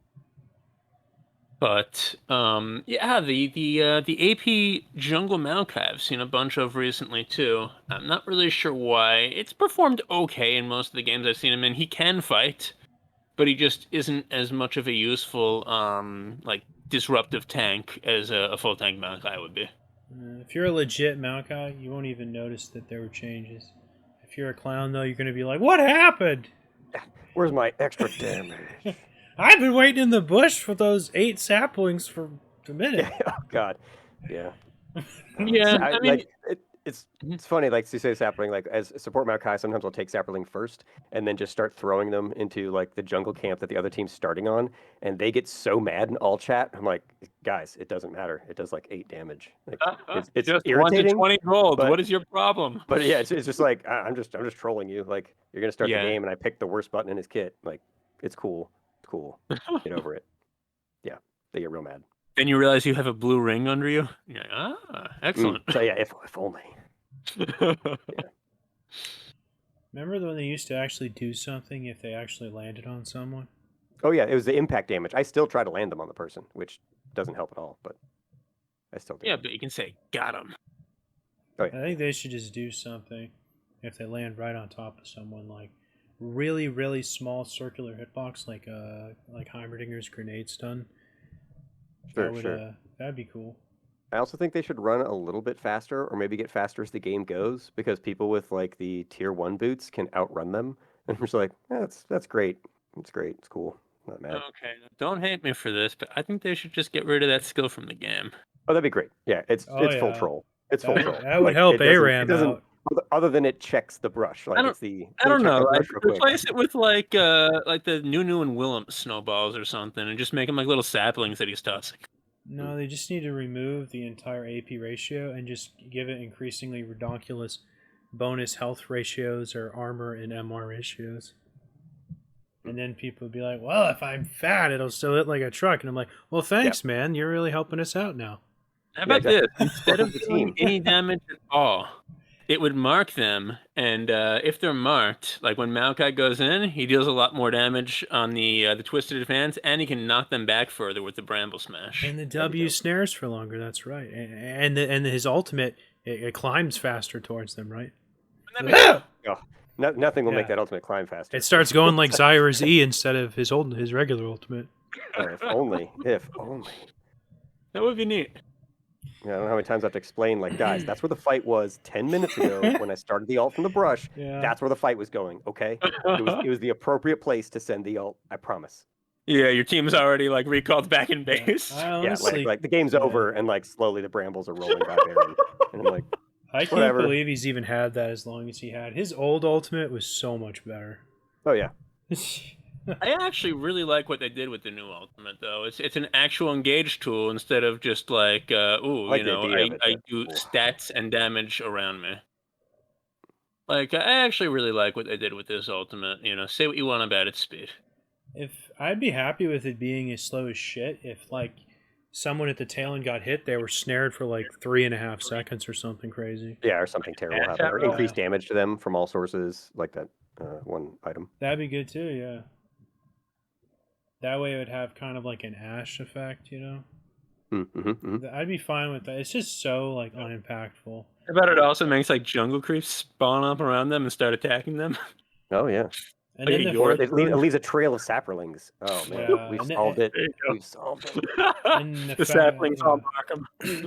[SPEAKER 2] But yeah, the AP jungle Maokai I've seen a bunch of recently too. I'm not really sure why. It's performed okay in most of the games I've seen him in. He can fight, but he just isn't as much of a useful like disruptive tank as a full tank Maokai would be.
[SPEAKER 1] If you're a legit Maokai, you won't even notice that there were changes. If you're a clown, though, you're going to be like, what happened?
[SPEAKER 3] Where's my extra damage?
[SPEAKER 1] I've been waiting in the bush for those 8 saplings for a minute.
[SPEAKER 3] Oh God, yeah.
[SPEAKER 2] Yeah,
[SPEAKER 3] I
[SPEAKER 2] I mean,
[SPEAKER 3] like it's funny, like you say sapling, like as support Maokai, sometimes I'll take sapling first and then just start throwing them into like the jungle camp that the other team's starting on, and they get so mad in all chat. I'm like, guys, it doesn't matter. It does like 8 damage. Like it's
[SPEAKER 2] just 1 to
[SPEAKER 3] irritating,
[SPEAKER 2] 20 gold.
[SPEAKER 3] but
[SPEAKER 2] What is your problem?
[SPEAKER 3] yeah, it's just like I'm just trolling you. Like you're gonna start the
[SPEAKER 2] Yeah.
[SPEAKER 3] game and I picked the worst button in his kit. Like it's cool, it's cool. Get over it. Yeah, they get real mad.
[SPEAKER 2] Then you realize you have a blue ring under you. You're like, excellent.
[SPEAKER 3] So yeah, if only.
[SPEAKER 1] Remember when they used to actually do something if they actually landed on someone?
[SPEAKER 3] Oh yeah, it was the impact damage. I still try to land them on the person, which doesn't help at all, but I still do.
[SPEAKER 2] Yeah, but you can say, got him.
[SPEAKER 1] I think they should just do something if they land right on top of someone, like really, really small circular hitbox, like Heimerdinger's grenade stun.
[SPEAKER 3] Sure.
[SPEAKER 1] That'd be cool.
[SPEAKER 3] I also think they should run a little bit faster, or maybe get faster as the game goes, because people with like the tier 1 boots can outrun them. And we're just like, that's great. It's great. It's cool. Not mad.
[SPEAKER 2] Okay, don't hate me for this, but I think they should just get rid of that skill from the game.
[SPEAKER 3] Oh, that'd be great. Yeah, it's full troll. It's full troll.
[SPEAKER 1] That would help ARAM out.
[SPEAKER 3] Other than it checks the brush, like it's the.
[SPEAKER 2] I don't know. Like,
[SPEAKER 3] real quick.
[SPEAKER 2] replace it with like the Nunu and Willem snowballs or something, and just make them like little saplings that he's tossing.
[SPEAKER 1] No, they just need to remove the entire AP ratio and just give it increasingly redonkulous bonus health ratios or armor and MR ratios. And then people would be like, well, if I'm fat, it'll still hit like a truck. And I'm like, well, thanks, man. You're really helping us out now.
[SPEAKER 2] How about
[SPEAKER 3] exactly.
[SPEAKER 2] this? Instead of doing any damage at all, it would mark them. And if they're marked, like when Maokai goes in, he deals a lot more damage on the Twisted Advance, and he can knock them back further with the Bramble Smash.
[SPEAKER 1] And the W snares for longer, that's right. And his ultimate, it climbs faster towards them, right?
[SPEAKER 3] Nothing will make that ultimate climb faster.
[SPEAKER 1] It starts going like Zyra's E instead of his regular ultimate.
[SPEAKER 3] If only.
[SPEAKER 2] That would be neat.
[SPEAKER 3] Yeah, I don't know how many times I have to explain, like, guys, that's where the fight was 10 minutes ago when I started the ult from the brush.
[SPEAKER 1] Yeah.
[SPEAKER 3] That's where the fight was going, okay? It was the appropriate place to send the ult, I promise.
[SPEAKER 2] Yeah, your team's already like recalled back in base.
[SPEAKER 1] Honestly,
[SPEAKER 3] like the game's over and like slowly the brambles are rolling by Baron. And I'm like,
[SPEAKER 1] I can't
[SPEAKER 3] whatever.
[SPEAKER 1] believe he's even had that as long as he had. His old ultimate was so much better.
[SPEAKER 3] Oh yeah.
[SPEAKER 2] I actually really like what they did with the new ultimate, though. It's an actual engage tool instead of just like, I do stats and damage around me. Like, I actually really like what they did with this ultimate. Say what you want about its speed.
[SPEAKER 1] If I'd be happy with it being as slow as shit, if like someone at the tail end got hit, they were snared for like 3.5 seconds or something crazy.
[SPEAKER 3] Yeah, or something terrible
[SPEAKER 2] Dash
[SPEAKER 3] happened, or
[SPEAKER 2] arrow?
[SPEAKER 3] increased damage to them from all sources, like that one item.
[SPEAKER 1] That'd be good too, yeah. That way it would have kind of like an Ash effect, you know? I'd be fine with that. It's just so like unimpactful.
[SPEAKER 2] How about it also makes like jungle creeps spawn up around them and start attacking them?
[SPEAKER 3] Oh yeah.
[SPEAKER 1] And
[SPEAKER 2] Like
[SPEAKER 1] then
[SPEAKER 2] a
[SPEAKER 1] the
[SPEAKER 3] Or
[SPEAKER 2] York
[SPEAKER 3] it leaves a trail of saplings. Oh man,
[SPEAKER 1] Yeah,
[SPEAKER 3] we've
[SPEAKER 1] and then-
[SPEAKER 3] solved it.
[SPEAKER 2] There you go.
[SPEAKER 3] We've solved it.
[SPEAKER 1] And
[SPEAKER 2] the saplings all mark them.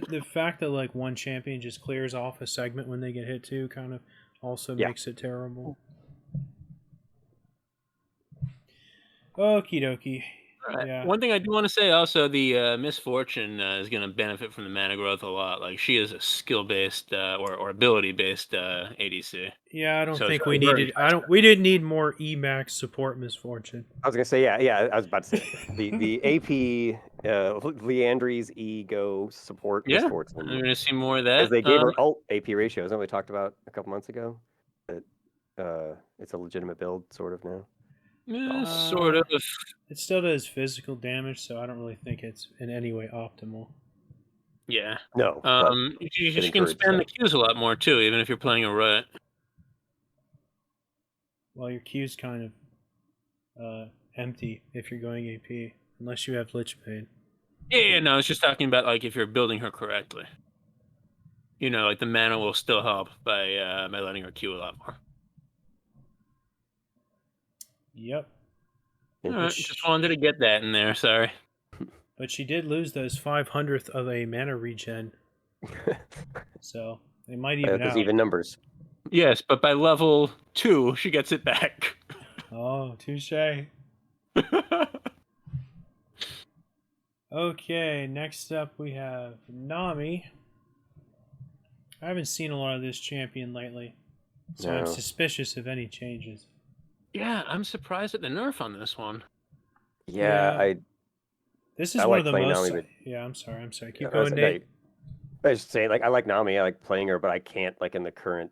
[SPEAKER 1] the fact that like one champion just clears off a segment when they get hit too kind of also
[SPEAKER 3] Yeah.
[SPEAKER 1] makes it terrible. Okie dokie.
[SPEAKER 2] Right.
[SPEAKER 1] Yeah.
[SPEAKER 2] One thing I do want to say also, the Misfortune is going to benefit from the mana growth a lot. Like she is a skill-based or ability-based ADC.
[SPEAKER 1] Yeah, I don't
[SPEAKER 2] So
[SPEAKER 1] think
[SPEAKER 2] it's
[SPEAKER 1] we
[SPEAKER 2] very
[SPEAKER 1] needed. I don't. We didn't need more Emax support Misfortune.
[SPEAKER 3] I was gonna say yeah. I was about to say the AP Leandri's ego support
[SPEAKER 2] Yeah,
[SPEAKER 3] Misfortune.
[SPEAKER 2] I'm going to see more of that.
[SPEAKER 3] Because they gave her alt AP ratios, that we talked about a couple months ago. That it's a legitimate build, sort of now.
[SPEAKER 2] Sort of.
[SPEAKER 1] It still does physical damage, so I don't really think it's in any way optimal.
[SPEAKER 3] Yeah.
[SPEAKER 2] Yeah.
[SPEAKER 3] No. But
[SPEAKER 2] You
[SPEAKER 3] it
[SPEAKER 2] can
[SPEAKER 3] encouraged
[SPEAKER 2] spam the
[SPEAKER 3] that.
[SPEAKER 2] Qs a lot more too, even if you're playing a Rut.
[SPEAKER 1] Well, your Q's kind of empty if you're going AP, unless you have Lich Bane.
[SPEAKER 2] Yeah, no, I was just talking about like if you're building her correctly. You know, like the mana will still help by letting her Q a lot more.
[SPEAKER 1] Yep.
[SPEAKER 2] All right, just wanted to get that in there. Sorry.
[SPEAKER 1] But she did lose those 500th of a mana regen, so they might even
[SPEAKER 3] There's
[SPEAKER 1] out.
[SPEAKER 3] even numbers.
[SPEAKER 2] Yes, but by level 2, she gets it back.
[SPEAKER 1] Oh, touche. Okay, next up we have Nami. I haven't seen a lot of this champion lately, so I'm
[SPEAKER 3] No.
[SPEAKER 1] suspicious of any changes.
[SPEAKER 2] Yeah, I'm surprised at the nerf on this one.
[SPEAKER 3] Yeah,
[SPEAKER 1] This is
[SPEAKER 3] I
[SPEAKER 1] one
[SPEAKER 3] like
[SPEAKER 1] of the
[SPEAKER 3] playing
[SPEAKER 1] most.
[SPEAKER 3] Nami, but-
[SPEAKER 1] Yeah, I'm sorry. Keep
[SPEAKER 3] I
[SPEAKER 1] going,
[SPEAKER 3] was,
[SPEAKER 1] Nate.
[SPEAKER 3] I was just saying, like, I like Nami, I like playing her, but I can't, like, in the current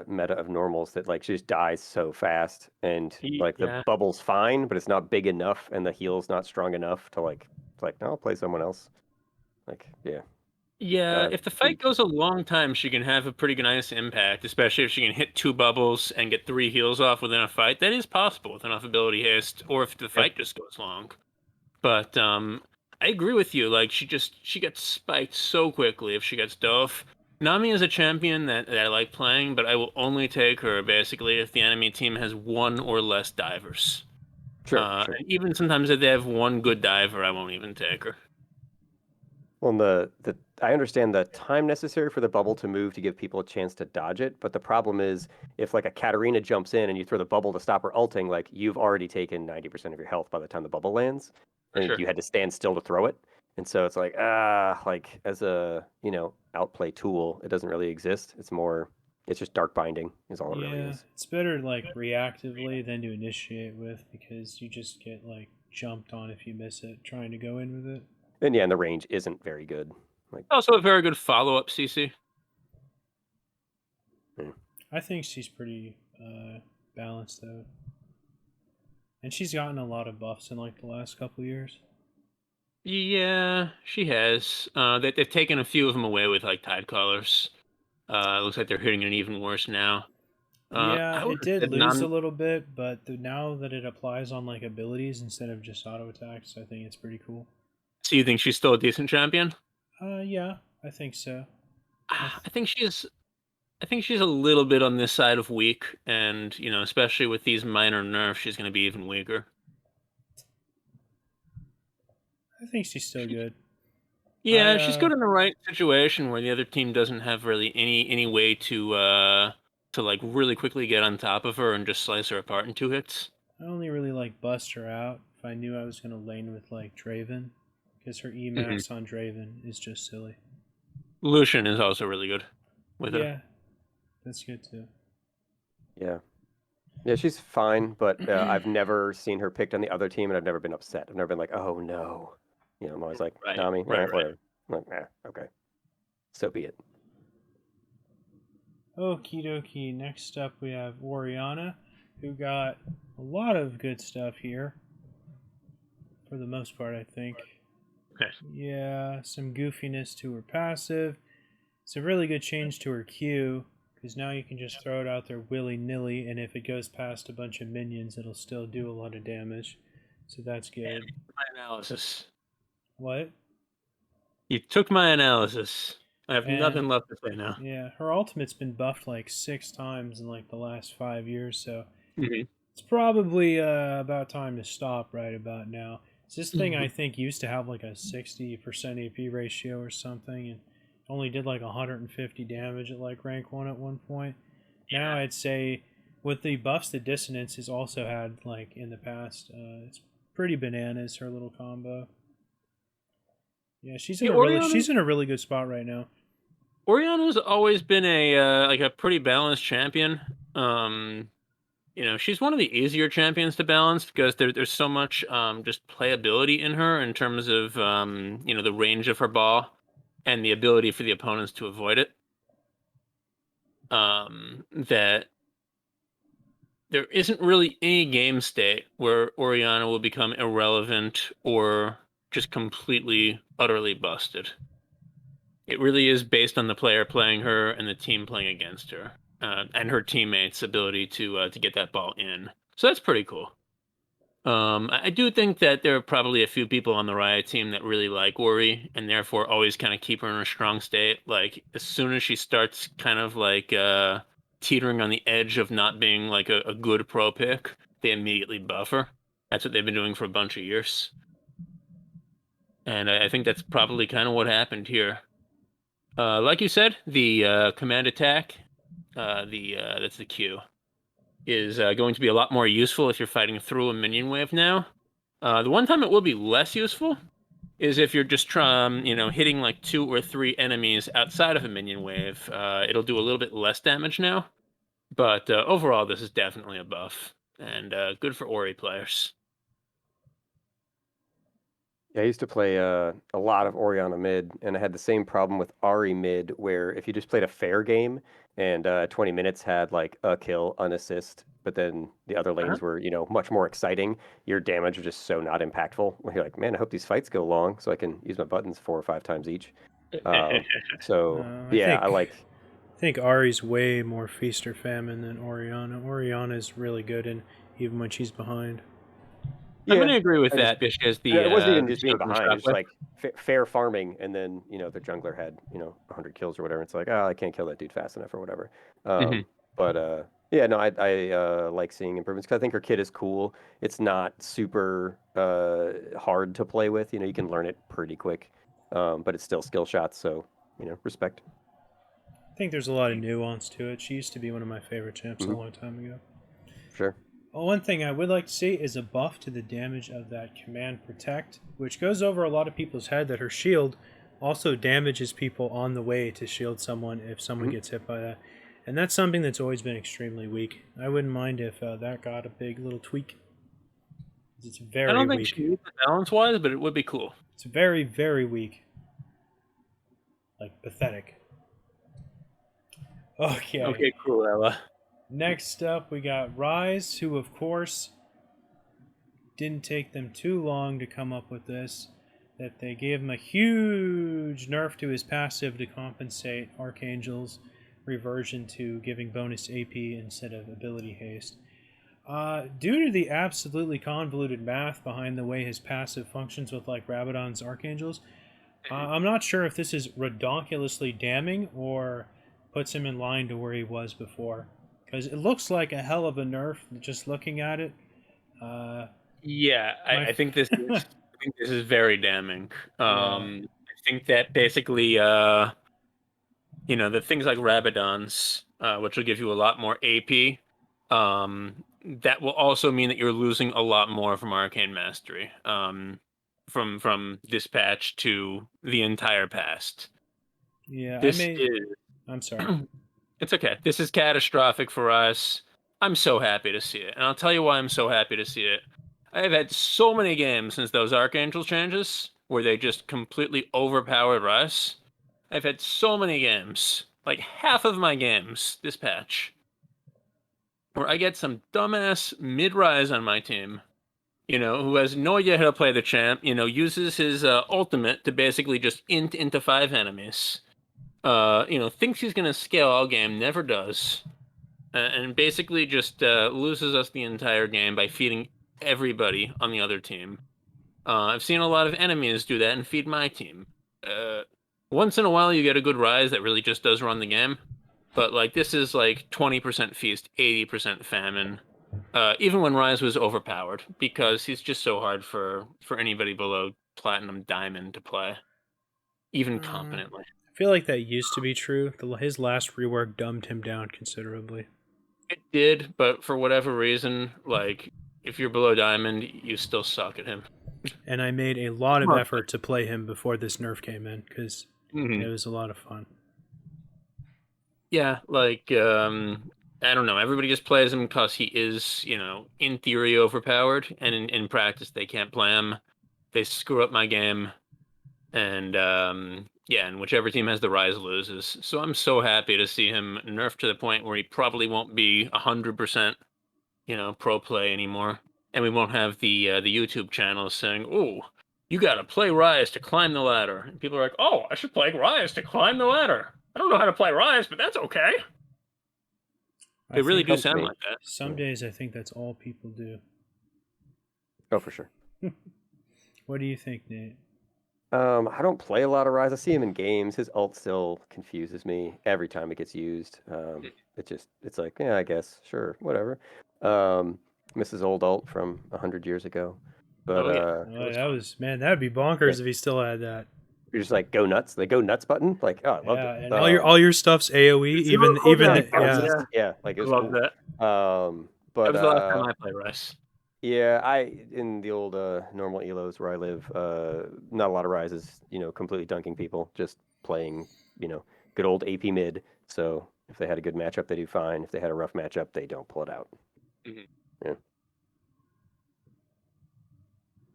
[SPEAKER 3] meta of normals, that like she just dies so fast, and like the
[SPEAKER 2] Yeah.
[SPEAKER 3] bubble's fine, but it's not big enough, and the heal's not strong enough to like, it's like, no, I'll play someone else. Like, yeah.
[SPEAKER 2] Yeah, if the fight goes a long time, she can have a pretty nice impact, especially if she can hit 2 bubbles and get 3 heals off within a fight. That is possible with enough ability haste, or if the fight just goes long. But I agree with you. Like she gets spiked so quickly if she gets dove. Nami is a champion that I like playing, but I will only take her basically if the enemy team has 1 or less divers.
[SPEAKER 3] Sure.
[SPEAKER 2] And even sometimes if they have 1 good diver, I won't even take her.
[SPEAKER 3] Well, I understand the time necessary for the bubble to move to give people a chance to dodge it, but the problem is if like a Katarina jumps in and you throw the bubble to stop her ulting, like you've already taken 90% of your health by the time the bubble lands, and
[SPEAKER 2] Sure.
[SPEAKER 3] you had to stand still to throw it. And so it's like, like as a, outplay tool, it doesn't really exist. It's just dark binding is all it really
[SPEAKER 1] Yeah,
[SPEAKER 3] is.
[SPEAKER 1] it's better like reactively than to initiate with, because you just get like jumped on if you miss it trying to go in with it.
[SPEAKER 3] And yeah, and the range isn't very good. Like,
[SPEAKER 2] Also a very good follow-up CC.
[SPEAKER 1] I think she's pretty balanced though, and she's gotten a lot of buffs in like the last couple of years.
[SPEAKER 2] Yeah, she has. They've taken a few of them away with like tide collars. It looks like they're hitting it even worse now.
[SPEAKER 1] Yeah,
[SPEAKER 2] I
[SPEAKER 1] it
[SPEAKER 2] would've
[SPEAKER 1] did
[SPEAKER 2] said
[SPEAKER 1] lose a little bit, but now that it applies on like abilities instead of just auto attacks, I think it's pretty cool.
[SPEAKER 2] So you think she's still a decent champion?
[SPEAKER 1] Yeah, I think so.
[SPEAKER 2] I think she's a little bit on this side of weak, and especially with these minor nerfs, she's going to be even weaker.
[SPEAKER 1] I think she's still good.
[SPEAKER 2] Yeah, she's good in the right situation where the other team doesn't have really any way to like really quickly get on top of her and just slice her apart in 2 hits.
[SPEAKER 1] I only really like bust her out if I knew I was gonna lane with like Draven, because her Emax on Draven is just silly.
[SPEAKER 2] Lucian is also really good with her.
[SPEAKER 1] Yeah, that's good too.
[SPEAKER 3] yeah. Yeah, she's fine, but I've never seen her picked on the other team, and I've never been upset. I've never been like, oh no. I'm always like,
[SPEAKER 2] Right,
[SPEAKER 3] Nami,
[SPEAKER 2] right.
[SPEAKER 3] whatever. I'm like, okay. So be it.
[SPEAKER 1] Okie dokie. Next up we have Oriana, who got a lot of good stuff here. For the most part, I think.
[SPEAKER 2] Okay.
[SPEAKER 1] Yeah, some goofiness to her passive. It's a really good change to her Q, because now you can just throw it out there willy-nilly, and if it goes past a bunch of minions, it'll still do a lot of damage. So that's good.
[SPEAKER 2] My analysis.
[SPEAKER 1] What?
[SPEAKER 2] You took my analysis. I have
[SPEAKER 1] And
[SPEAKER 2] nothing left to say now.
[SPEAKER 1] yeah, her ultimate's been buffed like 6 times in like the last 5 years, so
[SPEAKER 2] Mhm.
[SPEAKER 1] it's probably about time to stop right about now. This thing I think used to have like a 60% AP ratio or something, and only did like 150 damage at like rank 1 at one point. Now I'd say with the buffs that Dissonance has also had like in the past, it's pretty bananas, her little combo. Yeah,
[SPEAKER 2] Yeah,
[SPEAKER 1] she's in a really good spot right now.
[SPEAKER 2] Oriana's always been a like a pretty balanced champion. She's one of the easier champions to balance because there's so much just playability in her in terms of the range of her ball and the ability for the opponents to avoid it. That there isn't really any game state where Oriana will become irrelevant or just completely, utterly busted. It really is based on the player playing her and the team playing against her, and her teammates' ability to get that ball in. So that's pretty cool. I do think that there are probably a few people on the Riot team that really like Ori and therefore always kind of keep her in a strong state. Like as soon as she starts kind of like teetering on the edge of not being like a good pro pick, they immediately buff her. That's what they've been doing for a bunch of years. And I think that's probably kind of what happened here. Like you said, the command attack, that's the Q, is going to be a lot more useful if you're fighting through a minion wave now. The one time it will be less useful is if you're just hitting like 2 or 3 enemies outside of a minion wave. It'll do a little bit less damage now, but overall, this is definitely a buff and good for Ori players.
[SPEAKER 3] Yeah, I used to play a lot of Oriana mid, and I had the same problem with Ari mid, where if you just played a fair game and 20 minutes had like a kill, an assist, but then the other
[SPEAKER 2] Uh-huh.
[SPEAKER 3] lanes were, much more exciting, your damage was just so not impactful. You're like, man, I hope these fights go long so I can use my buttons 4 or 5 times each. So
[SPEAKER 1] I
[SPEAKER 3] yeah, I
[SPEAKER 1] think
[SPEAKER 3] like.
[SPEAKER 1] I think Ari's way more feast or famine than Oriana. Oriana's really good, and even when she's behind.
[SPEAKER 2] I'm going
[SPEAKER 3] Yeah,
[SPEAKER 2] to agree with
[SPEAKER 3] I just
[SPEAKER 2] that because
[SPEAKER 3] and it wasn't even
[SPEAKER 2] the
[SPEAKER 3] just being
[SPEAKER 2] shield and
[SPEAKER 3] behind. It was
[SPEAKER 2] shockwave.
[SPEAKER 3] like fair farming, and then the jungler had 100 kills or whatever. It's like, oh, I can't kill that dude fast enough or whatever.
[SPEAKER 2] Mhm.
[SPEAKER 3] But yeah, no, I like seeing improvements because I think her kit is cool. It's not super hard to play with. You can learn it pretty quick, but it's still skill shots. So respect.
[SPEAKER 1] I think there's a lot of nuance to it. She used to be one of my favorite champs a
[SPEAKER 3] Hmm.
[SPEAKER 1] long time ago.
[SPEAKER 3] Sure.
[SPEAKER 1] Well, one thing I would like to see is a buff to the damage of that Command Protect, which goes over a lot of people's head that her shield also damages people on the way to shield someone if someone
[SPEAKER 3] Hmm.
[SPEAKER 1] gets hit by that. And that's something that's always been extremely weak. I wouldn't mind if that got a big little tweak. It's
[SPEAKER 2] I
[SPEAKER 1] very
[SPEAKER 2] don't think
[SPEAKER 1] weak.
[SPEAKER 2] she needs it balance-wise, but it would be cool.
[SPEAKER 1] It's very, very weak. Like, pathetic. Okay.
[SPEAKER 2] Okay, cool, Ella.
[SPEAKER 1] Next up, we got Rise, who, of course, didn't take them too long to come up with this. That they gave him a huge nerf to his passive to compensate Archangel's reversion to giving bonus AP instead of ability haste. Due to the absolutely convoluted math behind the way his passive functions with like Rabadon's Archangels, I'm not sure if this is redonkulously damning or puts him in line to where he was before. Because it looks like a hell of a nerf just looking at it. Uh,
[SPEAKER 2] Yeah,
[SPEAKER 1] my
[SPEAKER 2] I think this is I think this is very damning.
[SPEAKER 1] yeah,
[SPEAKER 2] I think that basically the things like Rabadons, which will give you a lot more AP, that will also mean that you're losing a lot more from Arcane Mastery. From Dispatch to the entire past.
[SPEAKER 1] yeah.
[SPEAKER 2] This is
[SPEAKER 1] I'm sorry.
[SPEAKER 2] it's okay. This is catastrophic for us. I'm so happy to see it. And I'll tell you why I'm so happy to see it. I've had so many games since those Archangel changes where they just completely overpowered us. I've had so many games, like half of my games this patch, where I get some dumbass mid-rise on my team, who has no idea how to play the champ, uses his ultimate to basically just int into 5 enemies. Thinks he's going to scale all game, never does. And basically just loses us the entire game by feeding everybody on the other team. I've seen a lot of enemies do that and feed my team. Once in a while, you get a good Rise that really just does run the game. But like this is like 20% Feast, 80% Famine. Even when Rise was overpowered, because he's just so hard for anybody below Platinum Diamond to play, even competently.
[SPEAKER 1] I feel like that used to be true. His last rework dumbed him down considerably.
[SPEAKER 2] It did, but for whatever reason, like if you're below Diamond, you still suck at him.
[SPEAKER 1] And I made a lot of effort to play him before this nerf came in because it was a lot of fun.
[SPEAKER 2] Yeah, like I don't know. Everybody just plays him because he is, in theory overpowered, and in practice they can't play him. They screw up my game, and and whichever team has the Rise loses. So I'm so happy to see him nerfed to the point where he probably won't be 100%, pro play anymore, and we won't have the YouTube channels saying, "Oh, you got to play Rise to climb the ladder," and people are like, "Oh, I should play Rise to climb the ladder. I don't know how to play Rise, but that's okay." They really do sound like that.
[SPEAKER 1] Some days I think that's all people do.
[SPEAKER 3] Oh, for sure.
[SPEAKER 1] What do you think, Nate?
[SPEAKER 3] I don't play a lot of Rise. I see him in games. His ult still confuses me every time it gets used. It's like, yeah, I guess, sure, whatever. Misses old ult from 100 years ago. But
[SPEAKER 1] that would be bonkers if he still had that.
[SPEAKER 3] You're just like go nuts. They go nuts button. Like, oh, I love it.
[SPEAKER 1] And all your stuff's AOE, even
[SPEAKER 3] like it was
[SPEAKER 2] love
[SPEAKER 3] cool.
[SPEAKER 2] that.
[SPEAKER 3] But
[SPEAKER 2] that was the last time I played Rise.
[SPEAKER 3] Yeah, in the old normal elos where I live, not a lot of Rises. Completely dunking people, just playing, good old AP mid. So if they had a good matchup, they do fine. If they had a rough matchup, they don't pull it out.
[SPEAKER 2] Mm-hmm.
[SPEAKER 3] Yeah.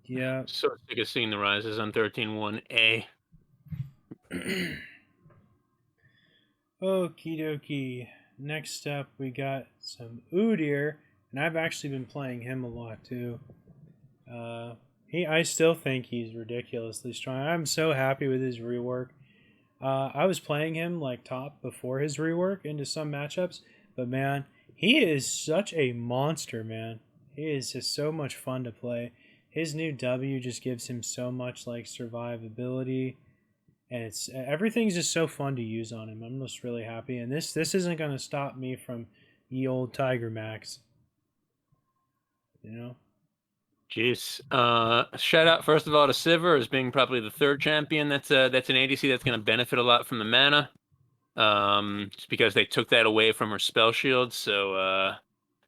[SPEAKER 1] Yeah.
[SPEAKER 2] So sick of seeing the Rises on 13.1A.
[SPEAKER 1] Okie dokie. Next up, we got some Udyr, and I've actually been playing him a lot too. I still think he's ridiculously strong. I'm so happy with his rework. I was playing him like top before his rework into some matchups, but man, he is such a monster, man. He is just so much fun to play. His new W just gives him so much like survivability, and everything's just so fun to use on him. I'm just really happy, and this isn't going to stop me from ye old Tiger Max.
[SPEAKER 2] Jeez. Shout out first of all to Sivir as being probably the third champion that's an ADC that's going to benefit a lot from the mana. Just because they took that away from her spell shield, so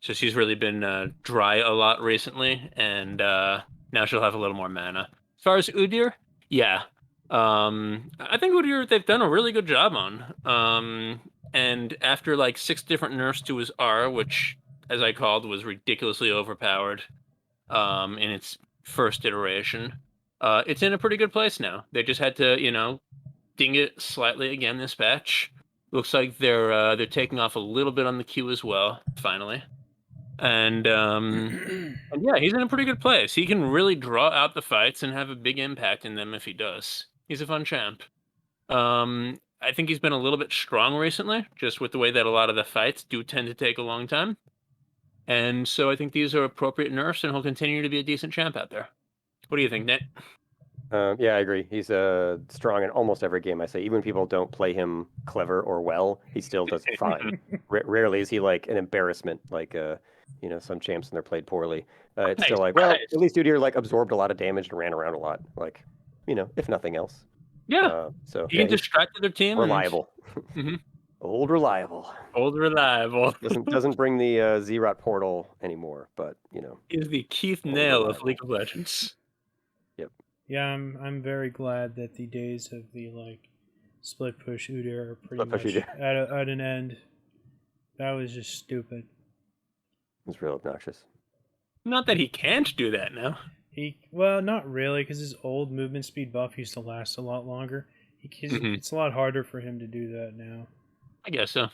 [SPEAKER 2] she's really been dry a lot recently, and now she'll have a little more mana. As far as Udyr, yeah. I think Udyr they've done a really good job on. And after like 6 different nerfs to his R, which as I called was ridiculously overpowered in its first iteration, it's in a pretty good place now. They just had to, ding it slightly again this patch. Looks like they're taking off a little bit on the Q as well, finally. And yeah, he's in a pretty good place. He can really draw out the fights and have a big impact in them if he does. He's a fun champ. I think he's been a little bit strong recently, just with the way that a lot of the fights do tend to take a long time. And so I think these are appropriate nerfs, and he'll continue to be a decent champ out there. What do you think, Nate?
[SPEAKER 3] Yeah, I agree. He's strong in almost every game I say. Even when people don't play him clever or well, he still does fine. Rarely is he like an embarrassment, like some champs when they're played poorly. It's still like, well, at least Udyr like absorbed a lot of damage and ran around a lot, like if nothing else.
[SPEAKER 2] Yeah. So he can distract their team.
[SPEAKER 3] Reliable. Old reliable.
[SPEAKER 2] Old reliable.
[SPEAKER 3] doesn't bring the Xerath portal anymore, but
[SPEAKER 2] he's the Keith Nail of League of Legends.
[SPEAKER 3] Yep.
[SPEAKER 1] Yeah, I'm very glad that the days of the like split push Udyr are pretty much at an end. That was just stupid.
[SPEAKER 3] It's real obnoxious.
[SPEAKER 2] Not that he can't do that now.
[SPEAKER 1] Not really, because his old movement speed buff used to last a lot longer. It's a lot harder for him to do that now.
[SPEAKER 2] I guess so.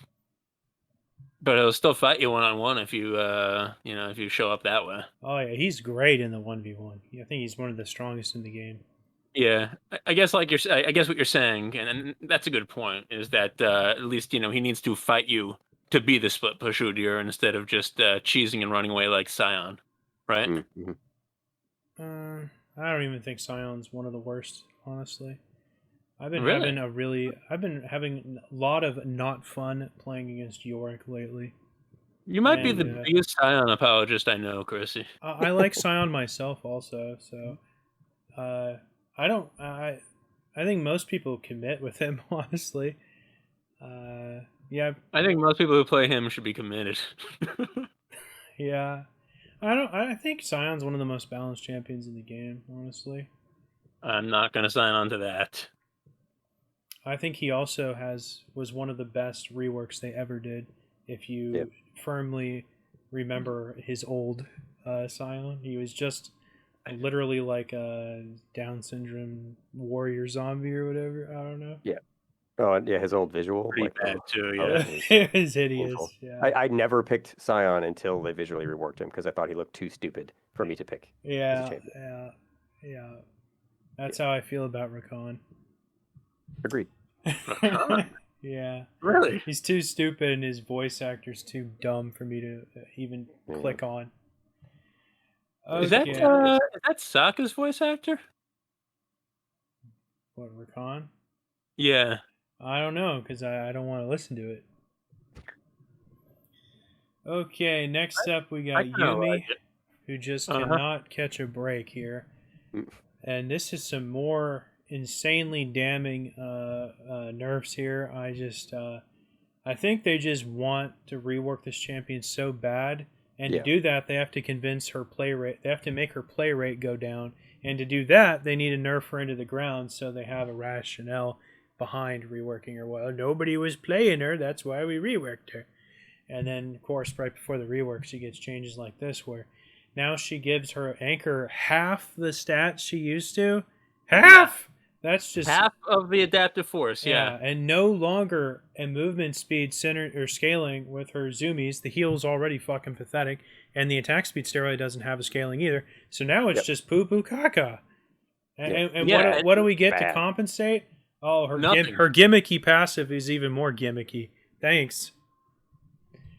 [SPEAKER 2] But he'll still fight you one-on-one if you, if you show up that way.
[SPEAKER 1] Oh yeah, he's great in the 1v1. I think he's one of the strongest in the game.
[SPEAKER 2] Yeah, I guess I guess what you're saying, and that's a good point, is that at least he needs to fight you to be the split push Udyr instead of just cheesing and running away like Scion, right?
[SPEAKER 3] Mm-hmm.
[SPEAKER 1] I don't even think Scion's one of the worst, honestly. I've been
[SPEAKER 2] Really?
[SPEAKER 1] having a lot of not fun playing against Yorick lately.
[SPEAKER 2] You might be the
[SPEAKER 1] And,
[SPEAKER 2] biggest Scion apologist I know, Chrissy.
[SPEAKER 1] I like Scion myself also, so I don't I think most people commit with him, honestly. Yeah,
[SPEAKER 2] I think most people who play him should be committed.
[SPEAKER 1] yeah. I think Scion's one of the most balanced champions in the game, honestly.
[SPEAKER 2] I'm not gonna sign on to that.
[SPEAKER 1] I think he also was one of the best reworks they ever did. If you
[SPEAKER 3] Yep.
[SPEAKER 1] firmly remember his old Scion, he was just literally like a Down syndrome warrior zombie or whatever. I don't know.
[SPEAKER 3] Yeah. Oh, and yeah, his old visual.
[SPEAKER 2] Pretty
[SPEAKER 3] Like,
[SPEAKER 2] bad too,
[SPEAKER 3] oh,
[SPEAKER 2] yeah.
[SPEAKER 1] It was hideous.
[SPEAKER 3] painful.
[SPEAKER 1] Yeah.
[SPEAKER 3] I never picked Scion until they visually reworked him because I thought he looked too stupid for me to pick as a
[SPEAKER 1] Yeah,
[SPEAKER 3] champion.
[SPEAKER 1] yeah. That's how I feel about Rakan.
[SPEAKER 3] Agreed.
[SPEAKER 1] Yeah.
[SPEAKER 2] Really?
[SPEAKER 1] He's too stupid and his voice actor's too dumb for me to even
[SPEAKER 3] Yeah.
[SPEAKER 1] click on.
[SPEAKER 2] Is that
[SPEAKER 1] Okay.
[SPEAKER 2] Sokka's voice actor?
[SPEAKER 1] What, Rakan?
[SPEAKER 2] Yeah.
[SPEAKER 1] I don't know because I don't want to listen to it. Okay, next up we got
[SPEAKER 2] kinda
[SPEAKER 1] Yumi,
[SPEAKER 2] like it.
[SPEAKER 1] who just
[SPEAKER 2] Uh-huh.
[SPEAKER 1] cannot catch a break here.
[SPEAKER 3] Mm.
[SPEAKER 1] And this is some more insanely damning nerfs here. I think they just want to rework this champion so bad, and
[SPEAKER 3] Yeah.
[SPEAKER 1] to do that, they have to convince her play rate. They have to make her play rate go down, and to do that, they need to nerf her into the ground. So they have a rationale behind reworking her. Well, nobody was playing her, that's why we reworked her. And then, of course, right before the rework, she gets changes like this, where now she gives her anchor half the stats she used to. Half. That's just
[SPEAKER 2] Half of the adaptive force, yeah.
[SPEAKER 1] and no longer a movement speed center or scaling with her zoomies. The heal's already fucking pathetic, and the attack speed steroid doesn't have a scaling either. So now it's
[SPEAKER 3] Yep.
[SPEAKER 1] just poo poo caca. And
[SPEAKER 2] Yeah,
[SPEAKER 1] what do we get to
[SPEAKER 3] bad.
[SPEAKER 1] compensate? Oh,
[SPEAKER 2] Nothing.
[SPEAKER 1] her gimmicky passive is even more gimmicky. Thanks.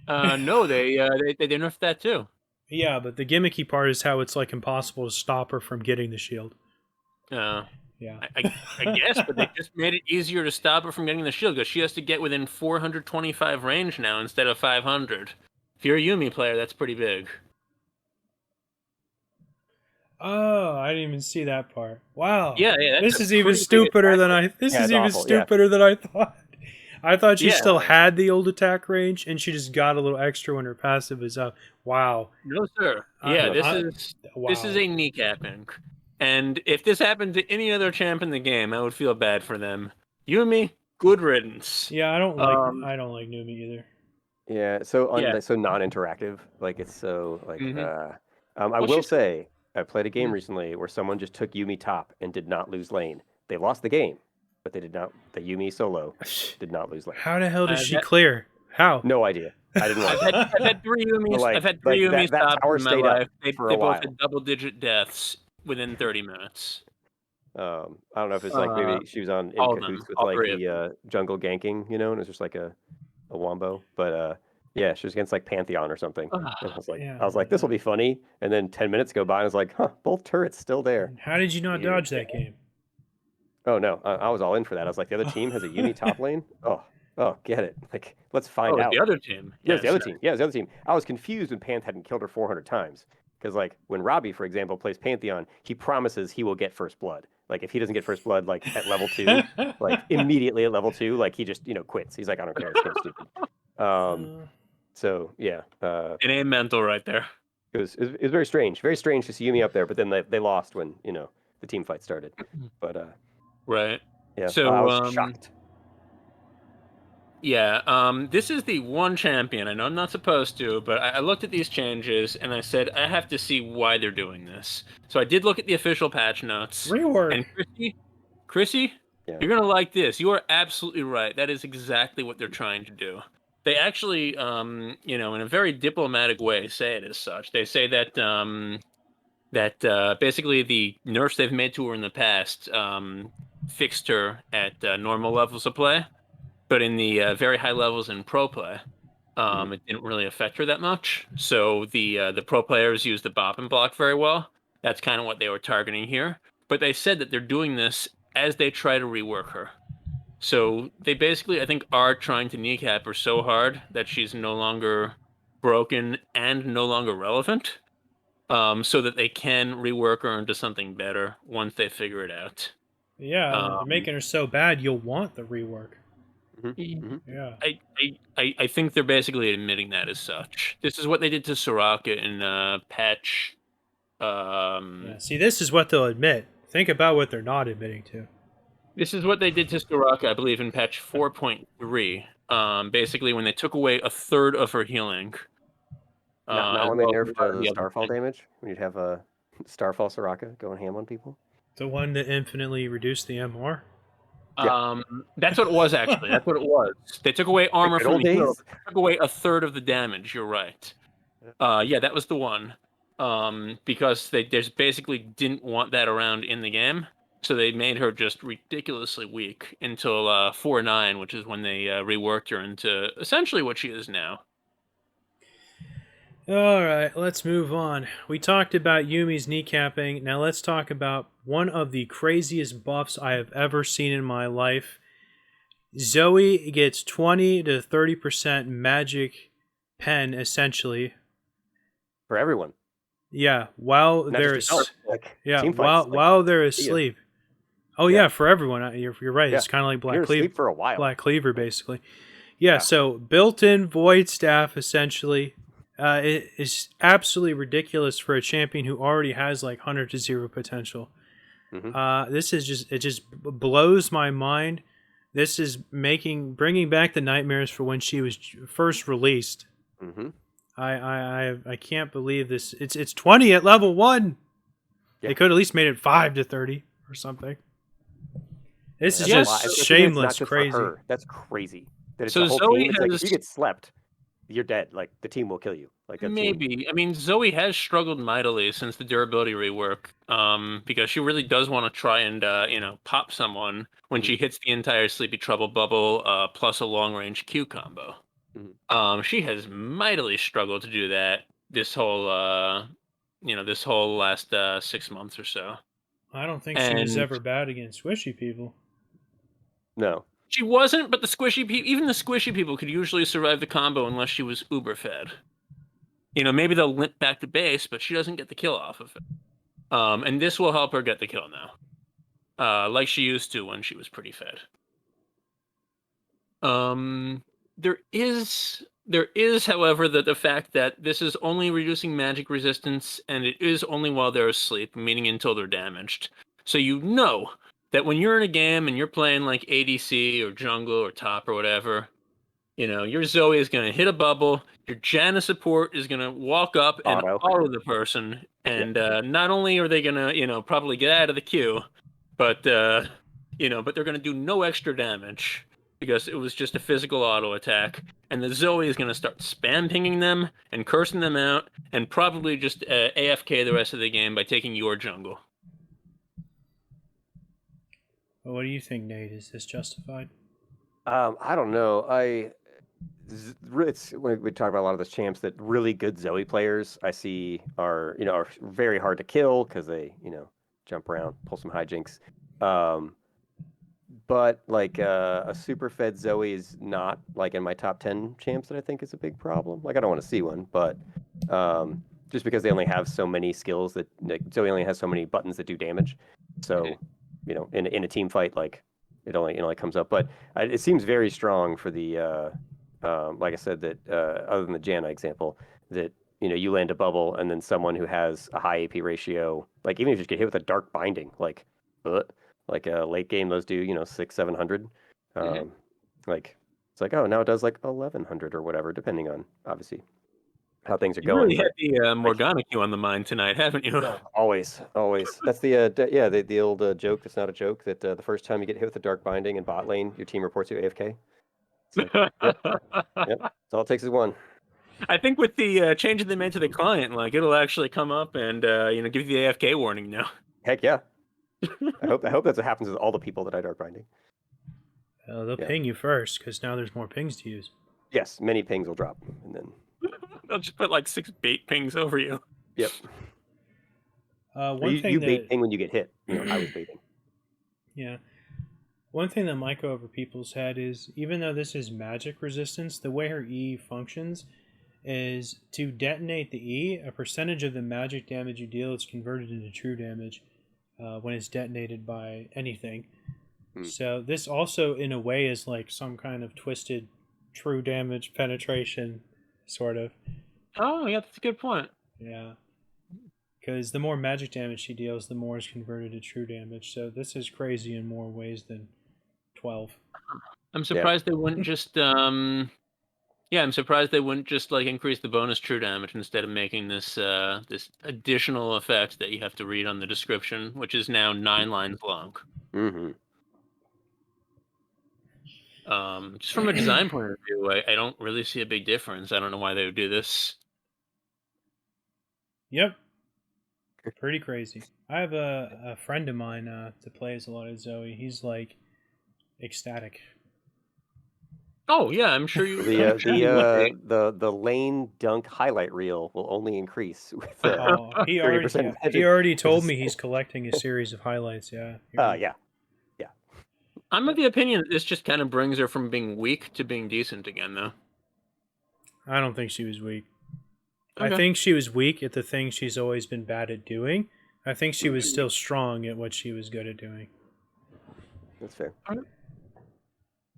[SPEAKER 2] No, they nerfed that too.
[SPEAKER 1] Yeah, but the gimmicky part is how it's like impossible to stop her from getting the shield.
[SPEAKER 2] Yeah.
[SPEAKER 1] Yeah.
[SPEAKER 2] I guess, but they just made it easier to stop her from getting the shield because she has to get within 425 range now instead of 500. If you're a Yumi player, that's pretty big.
[SPEAKER 1] Oh, I didn't even see that part. Wow.
[SPEAKER 2] Yeah, that's
[SPEAKER 1] This
[SPEAKER 2] a
[SPEAKER 1] is even
[SPEAKER 2] pretty big
[SPEAKER 1] stupider
[SPEAKER 2] attack
[SPEAKER 1] than
[SPEAKER 2] range.
[SPEAKER 1] This
[SPEAKER 3] Yeah,
[SPEAKER 1] is
[SPEAKER 3] it's
[SPEAKER 1] even
[SPEAKER 3] awful, yeah.
[SPEAKER 1] stupider than I thought. I thought she
[SPEAKER 2] Yeah.
[SPEAKER 1] still had the old attack range, and she just got a little extra when her passive is up. Wow.
[SPEAKER 2] No, sir.
[SPEAKER 1] I-
[SPEAKER 2] Yeah,
[SPEAKER 1] I-
[SPEAKER 2] this
[SPEAKER 1] Wow.
[SPEAKER 2] is a kneecapping. And if this happened to any other champ in the game, I would feel bad for them. Yumi, good riddance.
[SPEAKER 1] Yeah, I don't like Numi either.
[SPEAKER 3] Yeah, so
[SPEAKER 2] Yeah.
[SPEAKER 3] so non-interactive. Like it's so like.
[SPEAKER 2] Mhm.
[SPEAKER 3] I
[SPEAKER 2] Well,
[SPEAKER 3] will
[SPEAKER 2] she's-
[SPEAKER 3] say I played a game
[SPEAKER 2] Mhm.
[SPEAKER 3] recently where someone just took Yumi top and did not lose lane. They lost the game, but they did not. The Yumi solo did not lose lane.
[SPEAKER 1] How the hell does she
[SPEAKER 2] that-
[SPEAKER 1] clear? How?
[SPEAKER 3] No idea. I didn't watch.
[SPEAKER 2] I've had three Yumis.
[SPEAKER 3] Like-
[SPEAKER 2] I've had three
[SPEAKER 3] like that-
[SPEAKER 2] Yumis
[SPEAKER 3] that
[SPEAKER 2] stopped
[SPEAKER 3] tower
[SPEAKER 2] in my
[SPEAKER 3] stayed up
[SPEAKER 2] life. They
[SPEAKER 3] for a
[SPEAKER 2] both
[SPEAKER 3] while.
[SPEAKER 2] had double-digit deaths within 30 minutes.
[SPEAKER 3] I don't know if it's like maybe she was in
[SPEAKER 2] all of them,
[SPEAKER 3] cahoots with
[SPEAKER 2] all
[SPEAKER 3] like
[SPEAKER 2] three of
[SPEAKER 3] the jungle ganking, and it was just like a wombo. But yeah, she was against like Pantheon or something. And I was like,
[SPEAKER 1] Yeah.
[SPEAKER 3] this will be funny. And then 10 minutes go by, and I was like, huh, both turrets still there.
[SPEAKER 1] How did you not
[SPEAKER 3] Weird.
[SPEAKER 1] dodge that game?
[SPEAKER 3] Oh no, I was all in for that. I was like, the other team has a Yumi top lane. Oh, get it. Like, let's find out.
[SPEAKER 2] The other team.
[SPEAKER 3] Yeah, it's the
[SPEAKER 2] Yes.
[SPEAKER 3] other team. Yeah, it's the other team. I was confused when Panth hadn't killed her 400 times. Because, like, when Robbie, for example, plays Pantheon, he promises he will get first blood. Like, if he doesn't get first blood, like, at level 2, like, immediately at level 2, like, he just, quits. He's like, I don't care. It's kind of stupid. So, yeah.
[SPEAKER 2] It ain't mental right there.
[SPEAKER 3] It was very strange. Very strange to see Yumi up there, but then they lost when, the team fight started. But,
[SPEAKER 2] Right.
[SPEAKER 3] yeah,
[SPEAKER 2] So,
[SPEAKER 3] I was shocked.
[SPEAKER 2] Yeah, this is the one champion. I know I'm not supposed to, but I looked at these changes and I said I have to see why they're doing this. So I did look at the official patch notes.
[SPEAKER 1] Rework.
[SPEAKER 2] And Chrissy,
[SPEAKER 3] Yeah.
[SPEAKER 2] you're gonna like this. You are absolutely right. That is exactly what they're trying to do. They actually, in a very diplomatic way, say it as such. They say that basically the nerfs they've made to her in the past fixed her at normal levels of play, but in the very high levels in pro play, it didn't really affect her that much. So the pro players use the bop and block very well. That's kind of what they were targeting here. But they said that they're doing this as they try to rework her. So they basically, I think, are trying to kneecap her so hard that she's no longer broken and no longer relevant, so that they can rework her into something better once they figure it out.
[SPEAKER 1] Yeah, they're
[SPEAKER 2] Um,
[SPEAKER 1] making her so bad you'll want the rework.
[SPEAKER 3] Mm-hmm.
[SPEAKER 1] Yeah.
[SPEAKER 2] I think they're basically admitting that as such. This is what they did to Soraka in patch.
[SPEAKER 1] Yeah. See, this is what they'll admit. Think about what they're not admitting to.
[SPEAKER 2] This is what they did to Soraka, I believe, in patch 4.3. Basically, when they took away a third of her healing.
[SPEAKER 3] Not
[SPEAKER 2] As
[SPEAKER 3] when they
[SPEAKER 2] well as a
[SPEAKER 3] nerfed
[SPEAKER 2] lot of
[SPEAKER 3] the
[SPEAKER 2] the other
[SPEAKER 3] Starfall
[SPEAKER 2] things.
[SPEAKER 3] damage. When you'd have a Starfall Soraka going ham on people.
[SPEAKER 1] The one that infinitely reduced the MR.
[SPEAKER 2] That's what it was actually. That's what it was. They took away armor
[SPEAKER 3] good
[SPEAKER 2] from
[SPEAKER 3] old
[SPEAKER 2] the hero.
[SPEAKER 3] days.
[SPEAKER 2] They took away a third of the damage. You're right. Yeah, that was the one. Because they just basically didn't want that around in the game, so they made her just ridiculously weak until 4.9, which is when they reworked her into essentially what she is now.
[SPEAKER 1] All right, let's move on. We talked about Yumi's kneecapping. Now let's talk about one of the craziest buffs I have ever seen in my life. Zoe gets 20 to 30% magic pen, essentially.
[SPEAKER 3] For everyone.
[SPEAKER 1] Yeah, while
[SPEAKER 3] Not
[SPEAKER 1] they're
[SPEAKER 3] just yourself, like
[SPEAKER 1] yeah
[SPEAKER 3] team
[SPEAKER 1] while
[SPEAKER 3] fights, like,
[SPEAKER 1] while they're
[SPEAKER 3] see ya.
[SPEAKER 1] asleep. Oh
[SPEAKER 3] Yeah.
[SPEAKER 1] yeah, for everyone. You're right.
[SPEAKER 3] Yeah.
[SPEAKER 1] It's kind of like
[SPEAKER 3] You're asleep for a while.
[SPEAKER 1] Black Cleaver, basically. Yeah.
[SPEAKER 3] Yeah.
[SPEAKER 1] So built-in Void Staff, essentially. It is absolutely ridiculous for a champion who already has like 100 to 0 potential. This is just blows my mind. This is bringing back the nightmares for when she was first released.
[SPEAKER 3] Mm-hmm.
[SPEAKER 1] I can't believe this. It's 20 at level 1.
[SPEAKER 3] Yeah.
[SPEAKER 1] They could at least made it 5 to 30 or something. This is
[SPEAKER 3] That's a lot,
[SPEAKER 1] just
[SPEAKER 3] especially when it's not
[SPEAKER 1] shameless,
[SPEAKER 3] just for
[SPEAKER 1] crazy.
[SPEAKER 3] her. That's crazy. That it's
[SPEAKER 2] So
[SPEAKER 3] the whole
[SPEAKER 2] Zoe
[SPEAKER 3] team. It's like if
[SPEAKER 2] has-
[SPEAKER 3] you get slept, you're dead. Like the team will kill you. Like that's
[SPEAKER 2] Maybe. I mean, Zoe has struggled mightily since the durability rework, because she really does want to try and pop someone when she hits the entire Sleepy Trouble bubble plus a long range Q combo. She has mightily struggled to do that this whole last 6 months or so.
[SPEAKER 1] I don't think she was
[SPEAKER 2] And-
[SPEAKER 1] ever bad against squishy people.
[SPEAKER 3] No.
[SPEAKER 2] She wasn't, but even the squishy people could usually survive the combo unless she was uber fed. Maybe they'll limp back to base, but she doesn't get the kill off of it. And this will help her get the kill now, like she used to when she was pretty fed. There is, however, the fact that this is only reducing magic resistance, and it is only while they're asleep, meaning until they're damaged. So that when you're in a game and you're playing like ADC or jungle or top or whatever, your Zoe is going to hit a bubble. Your Janna support is going to walk up and auto the person. And not only are they going to, probably get out of the queue, but they're going to do no extra damage because it was just a physical auto attack. And the Zoe is going to start spam pinging them and cursing them out and probably just AFK the rest of the game by taking your jungle.
[SPEAKER 1] Well, what do you think, Nate? Is this justified?
[SPEAKER 3] I don't know. It's when we talk about a lot of those champs that really good Zoe players I see are very hard to kill because they jump around, pull some hijinks. But like a super fed Zoe is not like in my top 10 champs that I think is a big problem. Like I don't want to see one, but just because they only have so many skills that Zoe only has so many buttons that do damage. So in a team fight, like it only comes up. But it seems very strong for the like I said, that other than the Janna example, that you land a bubble and then someone who has a high AP ratio, like even if you just get hit with a dark binding, like a late game, those do 600-700. Like it's like, oh, now it does like 1100 or whatever, depending on obviously how things are going.
[SPEAKER 2] You really had the Morgana Q on the mind tonight, haven't you?
[SPEAKER 3] Always. That's the old joke that's not a joke, that the first time you get hit with a dark binding in bot lane, your team reports you AFK. Yep. That's all it takes is one.
[SPEAKER 2] I think with the changes they made to the client, like it'll actually come up and give you the AFK warning now.
[SPEAKER 3] Heck yeah. I hope that's what happens with all the people that I dark binding.
[SPEAKER 1] They'll
[SPEAKER 3] Yeah.
[SPEAKER 1] ping you first because now there's more pings to use.
[SPEAKER 3] Yes, many pings will drop, and then
[SPEAKER 2] They'll just put like 6 bait pings over you.
[SPEAKER 3] yep.
[SPEAKER 1] One thing
[SPEAKER 3] you
[SPEAKER 1] that
[SPEAKER 3] bait ping when you get hit. I was baiting.
[SPEAKER 1] yeah, one thing that might go over people's head is even though this is magic resistance, the way her E functions is to detonate the E, a percentage of the magic damage you deal is converted into true damage when it's detonated by anything. So this also, in a way, is like some kind of twisted true damage penetration, sort of.
[SPEAKER 2] Oh, yeah, that's a good point.
[SPEAKER 1] Yeah. Because the more magic damage she deals, the more is converted to true damage. So this is crazy in more ways than 12.
[SPEAKER 2] I'm surprised they wouldn't just I'm surprised they wouldn't just like increase the bonus true damage instead of making this this additional effect that you have to read on the description, which is now 9 lines long.
[SPEAKER 3] Mm-hmm.
[SPEAKER 2] Just from a design point of view, I don't really see a big difference. I don't know why they would do this.
[SPEAKER 1] Yep. Pretty crazy. I have a friend of mine that plays a lot of Zoe. He's like ecstatic.
[SPEAKER 2] Oh yeah, I'm sure you.
[SPEAKER 3] The lane dunk highlight reel will only increase with
[SPEAKER 1] He
[SPEAKER 3] 30%
[SPEAKER 1] already told me he's collecting a series of highlights. Yeah.
[SPEAKER 3] Yeah.
[SPEAKER 2] I'm of the opinion that this just kind of brings her from being weak to being decent again, though.
[SPEAKER 1] I don't think she was weak.
[SPEAKER 2] Okay.
[SPEAKER 1] I think she was weak at the thing she's always been bad at doing. I think she was still strong at what she was good at doing.
[SPEAKER 3] That's fair.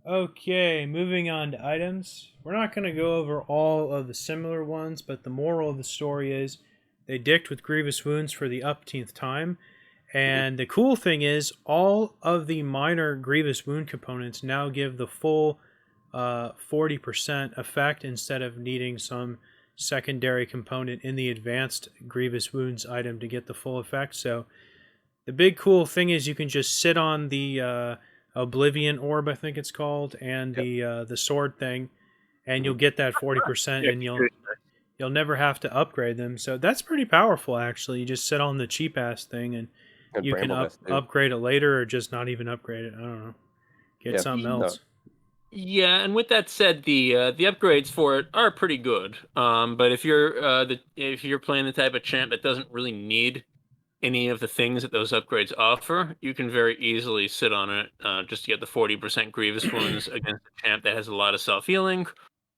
[SPEAKER 1] Okay, moving on to items. We're not going to go over all of the similar ones, but the moral of the story is they dicked with Grievous Wounds for the upteenth time. And the cool thing is all of the minor Grievous Wound components now give the full 40% effect instead of needing some secondary component in the advanced Grievous Wounds item to get the full effect. So the big cool thing is you can just sit on the Oblivion Orb, I think it's called, and the sword thing, and you'll get that 40%, and you'll never have to upgrade them. So that's pretty powerful, actually. You just sit on the cheap ass thing, and you can upgrade it later, or just not even upgrade it. I don't know, get something else.
[SPEAKER 2] Yeah, and with that said, the upgrades for it are pretty good. But if you're playing the type of champ that doesn't really need any of the things that those upgrades offer, you can very easily sit on it just to get the 40% Grievous Wounds against a champ that has a lot of self-healing,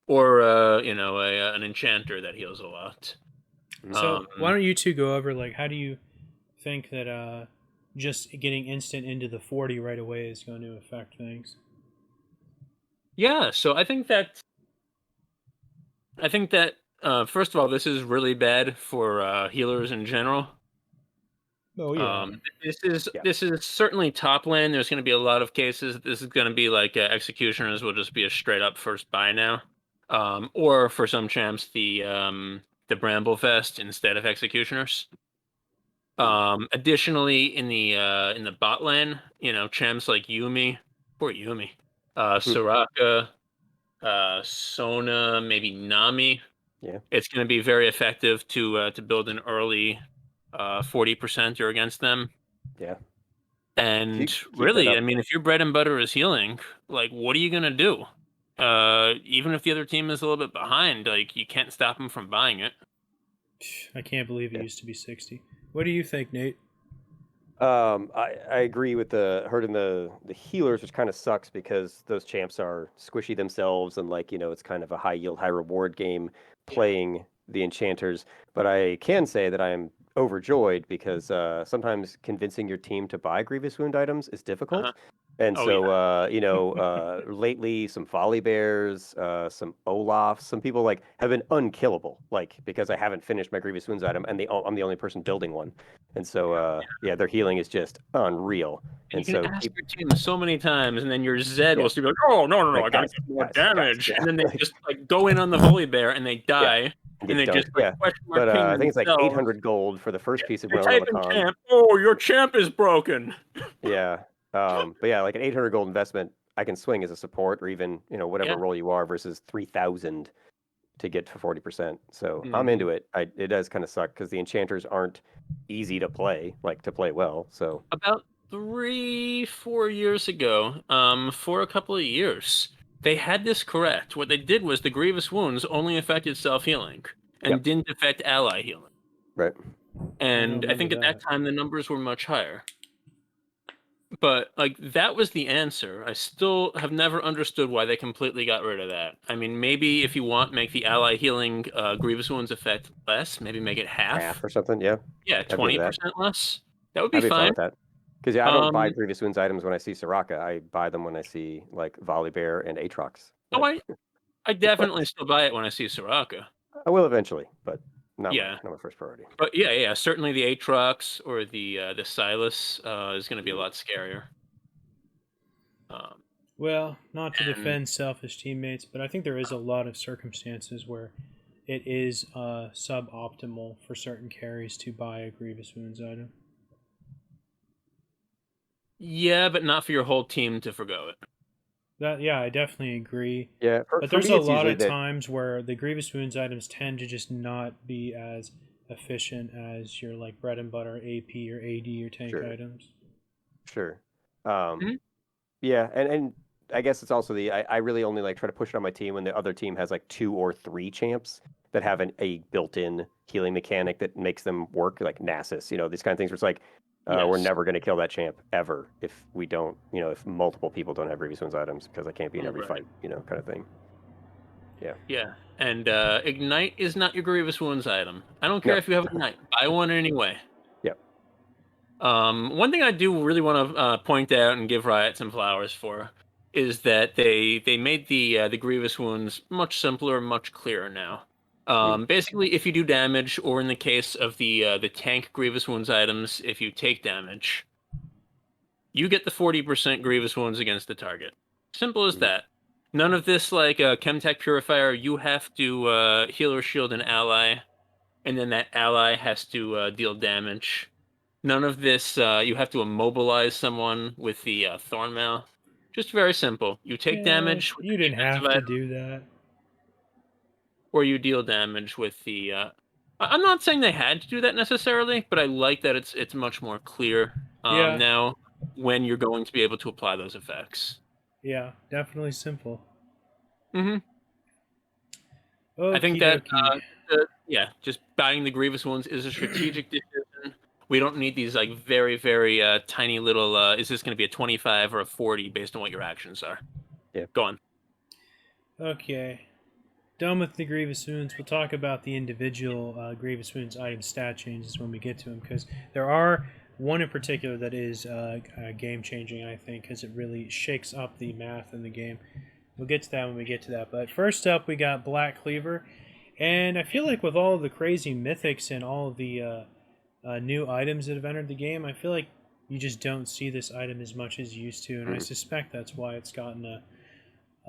[SPEAKER 2] or an enchanter that heals a lot.
[SPEAKER 1] So why don't you two go over, like, how do you think that just getting instant into the 40 right away is going to affect things?
[SPEAKER 2] Yeah, so I think that first of all, this is really bad for healers in general.
[SPEAKER 1] Oh yeah.
[SPEAKER 2] This is certainly top lane. There's going to be a lot of cases. This is going to be like executioners will just be a straight up first buy now, or for some champs the Bramblefest instead of executioners. Additionally, in the bot lane, champs like Yuumi, poor Yuumi, Soraka, Sona, maybe Nami.
[SPEAKER 3] Yeah,
[SPEAKER 2] it's going to be very effective to build an early 40% or against them.
[SPEAKER 3] Yeah.
[SPEAKER 2] And really, I mean, if your bread and butter is healing, like, what are you going to do? Even if the other team is a little bit behind, like, you can't stop them from buying it.
[SPEAKER 1] I can't believe it used to be 60. What do you think, Nate?
[SPEAKER 3] I agree with hurting the healers, which kind of sucks because those champs are squishy themselves, and it's kind of a high yield, high reward game playing the enchanters. But I can say that I am overjoyed because sometimes convincing your team to buy Grievous Wound items is difficult. And lately some Volibears, some Olafs, some people have been unkillable, because I haven't finished my Grievous Wounds item and I'm the only person building one. And so, their healing is just unreal.
[SPEAKER 2] And you can ask your team so many times, and then your Zed will still be like, "Oh no, I gotta get more damage," and then they just go in on the Volibear and they die. And they just
[SPEAKER 3] but I think it's 800 gold for the first piece of
[SPEAKER 2] champ. Oh, your champ is broken.
[SPEAKER 3] Yeah. But yeah, like an 800 gold investment I can swing as a support or even whatever
[SPEAKER 2] Yeah.
[SPEAKER 3] role you are versus 3,000 to get to 40%. So I'm
[SPEAKER 2] Mhm.
[SPEAKER 3] into it. It does kind of suck because the enchanters aren't easy to play, like to play well. So
[SPEAKER 2] About 3, 4 years ago, for a couple of years, they had this correct. What they did was the grievous wounds only affected self healing and
[SPEAKER 3] yep,
[SPEAKER 2] didn't affect ally healing.
[SPEAKER 3] right.
[SPEAKER 2] And I
[SPEAKER 1] remember
[SPEAKER 2] think at that
[SPEAKER 1] that.
[SPEAKER 2] time the numbers were much higher. But like that was the answer. I still have never understood why they completely got rid of that. I mean, maybe if you want, make the ally healing grievous wounds effect less. Maybe make it
[SPEAKER 3] Half
[SPEAKER 2] half.
[SPEAKER 3] or something. Yeah,
[SPEAKER 2] Yeah,
[SPEAKER 3] I'd be into that.
[SPEAKER 2] 20% less. That would be
[SPEAKER 3] I'd be fine
[SPEAKER 2] fine.
[SPEAKER 3] with that. Because I don't buy
[SPEAKER 2] Um,
[SPEAKER 3] Grievous Wounds items when I see Soraka. I buy them when I see like Volibear and Aatrox.
[SPEAKER 2] oh,
[SPEAKER 3] Like,
[SPEAKER 2] I definitely still buy it when I see Soraka.
[SPEAKER 3] I will eventually, but
[SPEAKER 2] Yeah,
[SPEAKER 3] not my first priority.
[SPEAKER 2] but yeah, certainly the Aatrox or the Silas is going to be a lot scarier. Um,
[SPEAKER 1] Well, not to
[SPEAKER 2] and
[SPEAKER 1] defend selfish teammates, but I think there is a lot of circumstances where it is suboptimal for certain carries to buy a Grievous Wounds item.
[SPEAKER 2] yeah, but not for your whole team to forgo it.
[SPEAKER 1] Yeah, I definitely agree.
[SPEAKER 3] Yeah,
[SPEAKER 1] But
[SPEAKER 3] for
[SPEAKER 1] there's
[SPEAKER 3] me,
[SPEAKER 1] a
[SPEAKER 3] it's
[SPEAKER 1] lot
[SPEAKER 3] usually
[SPEAKER 1] of
[SPEAKER 3] that.
[SPEAKER 1] times where the Grievous Wounds items tend to just not be as efficient as your like bread and butter AP or AD or tank
[SPEAKER 3] Sure,
[SPEAKER 1] items.
[SPEAKER 3] sure. Um,
[SPEAKER 2] Mhm.
[SPEAKER 3] yeah, and I guess it's also I really only like try to push it on my team when the other team has like 2 or 3 champs that have a built-in healing mechanic that makes them work, like Nasus, these kind of things where it's like we're
[SPEAKER 2] Yes,
[SPEAKER 3] never going to kill that champ ever if we don't, if multiple people don't have Grievous Wounds items because I can't be in every
[SPEAKER 2] right.
[SPEAKER 3] fight, kind of thing. Yeah.
[SPEAKER 2] Yeah, and Ignite is not your Grievous Wounds item. I don't care
[SPEAKER 3] No.
[SPEAKER 2] if you have Ignite. Buy one anyway.
[SPEAKER 3] Yep.
[SPEAKER 2] One thing I do really want to point out and give Riot some flowers for is that they made the Grievous Wounds much simpler, much clearer now.
[SPEAKER 3] Mm.
[SPEAKER 2] Basically, if you do damage, or in the case of the tank Grievous Wounds items, if you take damage, you get the 40% Grievous Wounds against the target. Simple as
[SPEAKER 3] Mm.
[SPEAKER 2] that. None of this like Chemtech Purifier. You have to heal or shield an ally, and then that ally has to deal damage. None of this, you have to immobilize someone with the Thornmail. Just very simple. You take
[SPEAKER 1] Yeah,
[SPEAKER 2] damage with
[SPEAKER 1] you
[SPEAKER 2] the
[SPEAKER 1] didn't
[SPEAKER 2] defensive
[SPEAKER 1] have to
[SPEAKER 2] item,
[SPEAKER 1] do that.
[SPEAKER 2] or you deal damage with the. I'm not saying they had to do that necessarily, but I like that it's much more clear
[SPEAKER 1] Yeah,
[SPEAKER 2] now when you're going to be able to apply those effects.
[SPEAKER 1] yeah, definitely simple.
[SPEAKER 2] Hmm I think
[SPEAKER 1] Okie
[SPEAKER 2] that
[SPEAKER 1] dokie.
[SPEAKER 2] yeah, just buying the Grievous Wounds is a strategic decision. We don't need these like very very tiny little. Is this going to be a 25 or a 40 based on what your actions are?
[SPEAKER 3] Yeah.
[SPEAKER 2] Go on.
[SPEAKER 1] Okay. Done with the Grievous Wounds. We'll talk about the individual Grievous Wounds item stat changes when we get to them, because there are one in particular that is game changing, I think, because it really shakes up the math in the game. We'll get to that when we get to that. But first up, we got Black Cleaver. And I feel like with all of the crazy mythics and all of the new items that have entered the game, I feel like you just don't see this item as much as you used to. And I suspect that's why it's gotten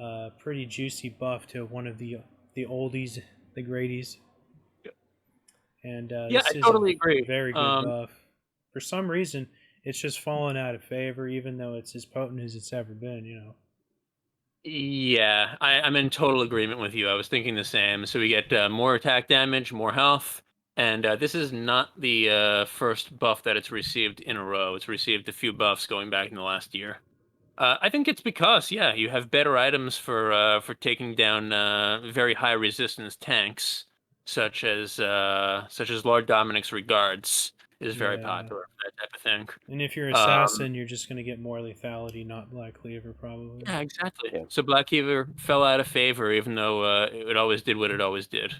[SPEAKER 1] a pretty juicy buff to one of the oldies, the Grady's. And
[SPEAKER 2] Yeah,
[SPEAKER 1] this
[SPEAKER 2] I
[SPEAKER 1] is
[SPEAKER 2] totally
[SPEAKER 1] a
[SPEAKER 2] agree.
[SPEAKER 1] very good buff. For some reason, it's just fallen out of favor, even though it's as potent as it's ever been.
[SPEAKER 2] Yeah, I'm in total agreement with you. I was thinking the same. So we get more attack damage, more health, and this is not the first buff that it's received in a row. It's received a few buffs going back in the last year. I think it's because yeah, you have better items for taking down very high resistance tanks, such as Lord Dominic's Regards is very
[SPEAKER 1] Yeah.
[SPEAKER 2] popular for that type of thing.
[SPEAKER 1] And if you're
[SPEAKER 2] Um,
[SPEAKER 1] assassin, you're just going to get more lethality, not Black Cleaver, probably.
[SPEAKER 2] yeah, exactly.
[SPEAKER 3] Yeah.
[SPEAKER 2] So Black Cleaver fell out of favor, even though it always did what it always did.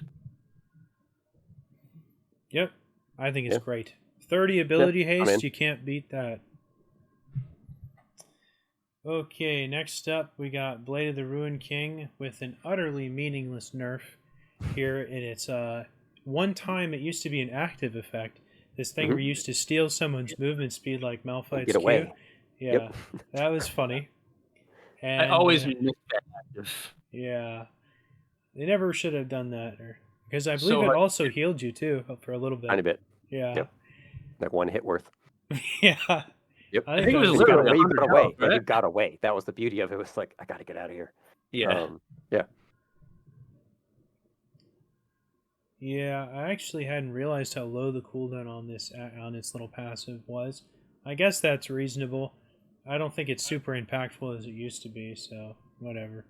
[SPEAKER 1] Yep. I think it's
[SPEAKER 3] Yeah.
[SPEAKER 1] great. 30
[SPEAKER 3] Yeah.
[SPEAKER 1] ability
[SPEAKER 3] I'm in.
[SPEAKER 1] haste, you can't beat that. Okay, next up we got Blade of the Ruined King with an utterly meaningless nerf here, and it's one time it used to be an active effect. This thing where you used to steal someone's movement speed like Malphite's
[SPEAKER 3] Get
[SPEAKER 1] Q.
[SPEAKER 3] away.
[SPEAKER 1] Yeah,
[SPEAKER 3] Yep.
[SPEAKER 1] that was funny.
[SPEAKER 2] I
[SPEAKER 1] And
[SPEAKER 2] always missed that active.
[SPEAKER 1] yeah, they never should have done that, because I believe
[SPEAKER 2] So
[SPEAKER 1] it
[SPEAKER 2] hard.
[SPEAKER 1] also healed you too for a little bit.
[SPEAKER 3] Tiny bit.
[SPEAKER 1] Yeah,
[SPEAKER 3] Yep. Like one hit worth.
[SPEAKER 1] yeah.
[SPEAKER 3] Yep.
[SPEAKER 1] I
[SPEAKER 2] I think it was
[SPEAKER 3] You
[SPEAKER 2] literally
[SPEAKER 3] got
[SPEAKER 2] 100
[SPEAKER 3] away.
[SPEAKER 2] health,
[SPEAKER 3] Yeah, you
[SPEAKER 2] right?
[SPEAKER 3] got away. That was the beauty of it. It was like, I got to get out of here.
[SPEAKER 2] Yeah.
[SPEAKER 3] Yeah.
[SPEAKER 1] Yeah, I actually hadn't realized how low the cooldown on its little passive was. I guess that's reasonable. I don't think it's super impactful as it used to be, so whatever.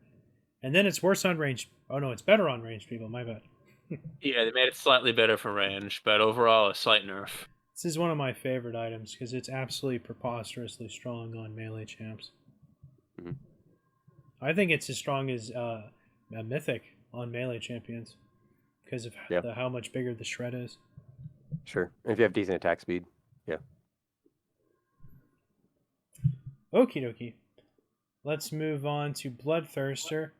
[SPEAKER 1] And then it's worse on range. Oh no, it's better on range people. My bad.
[SPEAKER 2] Yeah, they made it slightly better for range, but overall a slight nerf.
[SPEAKER 1] This is one of my favorite items because it's absolutely preposterously strong on melee champs.
[SPEAKER 3] Mhm.
[SPEAKER 1] I think it's as strong as a mythic on melee champions because of
[SPEAKER 3] Yeah.
[SPEAKER 1] how much bigger the shred is.
[SPEAKER 3] Sure. And if you have decent attack speed. Yeah.
[SPEAKER 1] Okie dokie. Let's move on to Bloodthirster.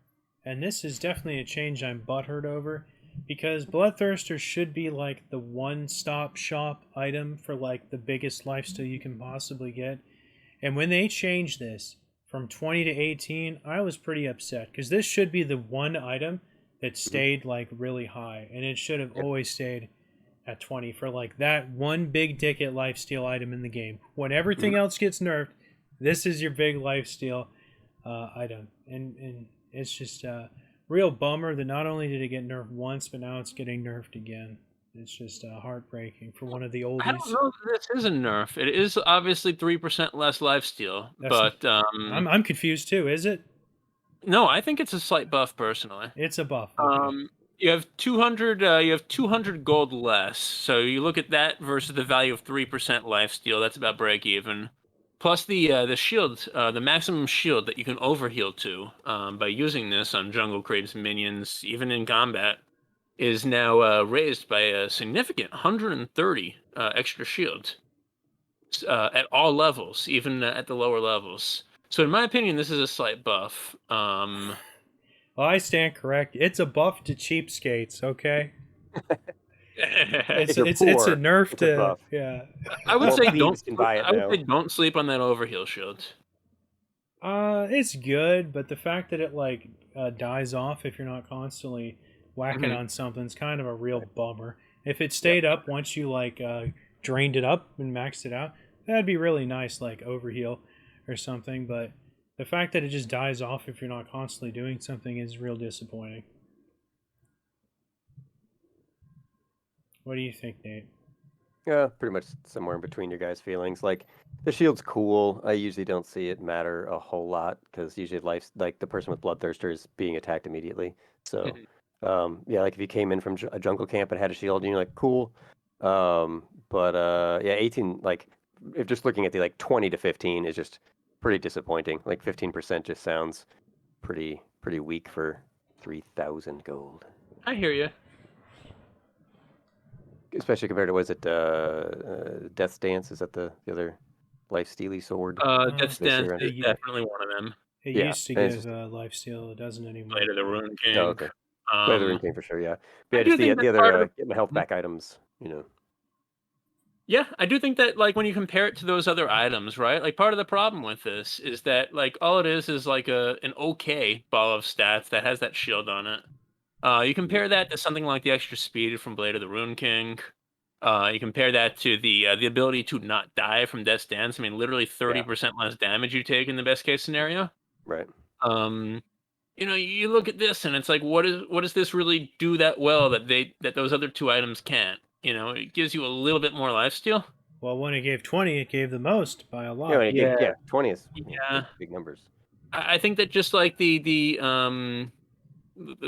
[SPEAKER 1] And this is definitely a change I'm butthurt over because Bloodthirster should be like the one-stop shop item for like the biggest lifesteal you can possibly get. And when they changed this from 20 to 18, I was pretty upset because this should be the one item that stayed like really high, and it should have always stayed at 20 for like that one big ticket lifesteal item in the game. When everything else gets nerfed, this is your big lifesteal item, and it's just a real bummer that not only did it get nerfed once, but now it's getting nerfed again. It's just heartbreaking for one of the
[SPEAKER 2] I don't
[SPEAKER 1] oldies.
[SPEAKER 2] know if this is a nerf. It is obviously 3% less lifesteal,
[SPEAKER 1] That's-
[SPEAKER 2] but
[SPEAKER 1] I'm confused too. Is it?
[SPEAKER 2] no, I think it's a slight buff personally.
[SPEAKER 1] It's a buff. Okay.
[SPEAKER 2] You have 200. You have 200 gold less. So you look at that versus the value of 3% lifesteal. That's about break even. Plus the shield, the maximum shield that you can overheal to by using this on jungle creeps, minions, even in combat, is now raised by a significant 130 extra shield at all levels, even at the lower levels. So in my opinion, this is a slight buff.
[SPEAKER 1] Well, I stand correct. It's a buff to cheapskates. Okay. It's
[SPEAKER 3] you're
[SPEAKER 1] it's
[SPEAKER 3] poor,
[SPEAKER 1] a nerf
[SPEAKER 3] it's a
[SPEAKER 1] to
[SPEAKER 3] buff.
[SPEAKER 2] I
[SPEAKER 3] Well,
[SPEAKER 2] would say
[SPEAKER 3] thieves can buy it now.
[SPEAKER 2] don't sleep on that overheal shield.
[SPEAKER 1] It's good, but the fact that it like dies off if you're not constantly whacking
[SPEAKER 2] Mhm.
[SPEAKER 1] on something's kind of a real bummer. If it stayed up once you like drained it up and maxed it out, that'd be really nice, like overheal or something. But the fact that it just dies off if you're not constantly doing something is real disappointing. What do you think, Nate?
[SPEAKER 3] Yeah, pretty much somewhere in between your guys' feelings. Like the shield's cool. I usually don't see it matter a whole lot because usually life's like the person with Bloodthirster is being attacked immediately. So, yeah, like if you came in from a jungle camp and had a shield, and you're like, cool. But yeah, 18. Like if just looking at the like 20 to 15 is just pretty disappointing. Like 15% just sounds pretty weak for 3,000 gold.
[SPEAKER 2] I hear you.
[SPEAKER 3] Especially compared to, was it Death's Dance? Is that the other life steely sword?
[SPEAKER 2] Death's
[SPEAKER 3] They say
[SPEAKER 2] Dance
[SPEAKER 3] around
[SPEAKER 2] is
[SPEAKER 1] it.
[SPEAKER 2] definitely one of them.
[SPEAKER 1] It
[SPEAKER 3] Yeah,
[SPEAKER 1] used to
[SPEAKER 3] and it's
[SPEAKER 1] give
[SPEAKER 3] just-
[SPEAKER 1] lifesteal. It doesn't anymore.
[SPEAKER 2] Blade of the Rune King.
[SPEAKER 3] Oh, okay. Blade of the Rune
[SPEAKER 2] Um,
[SPEAKER 3] King for sure, yeah.
[SPEAKER 2] I
[SPEAKER 3] But yeah,
[SPEAKER 2] do
[SPEAKER 3] just
[SPEAKER 2] think
[SPEAKER 3] the
[SPEAKER 2] that part
[SPEAKER 3] other
[SPEAKER 2] of
[SPEAKER 3] get my health back items, you know.
[SPEAKER 2] Yeah, I do think that like when you compare it to those other items, right? Like part of the problem with this is that like all it is like an okay ball of stats that has that shield on it. You compare that to something like the extra speed from Blade of the Rune King. You compare that to the ability to not die from Death's Dance. I mean, literally 30% less damage you take in the best case scenario.
[SPEAKER 3] Right.
[SPEAKER 2] You know, you look at this and it's like, what does this really do that well that those other two items can't? You know, it gives you a little bit more lifesteal.
[SPEAKER 1] Well, when it gave 20, it gave the most by a lot.
[SPEAKER 3] Yeah, when it
[SPEAKER 2] Yeah.
[SPEAKER 3] gave, 20 is
[SPEAKER 2] Yeah.
[SPEAKER 3] big numbers.
[SPEAKER 2] I think that just like the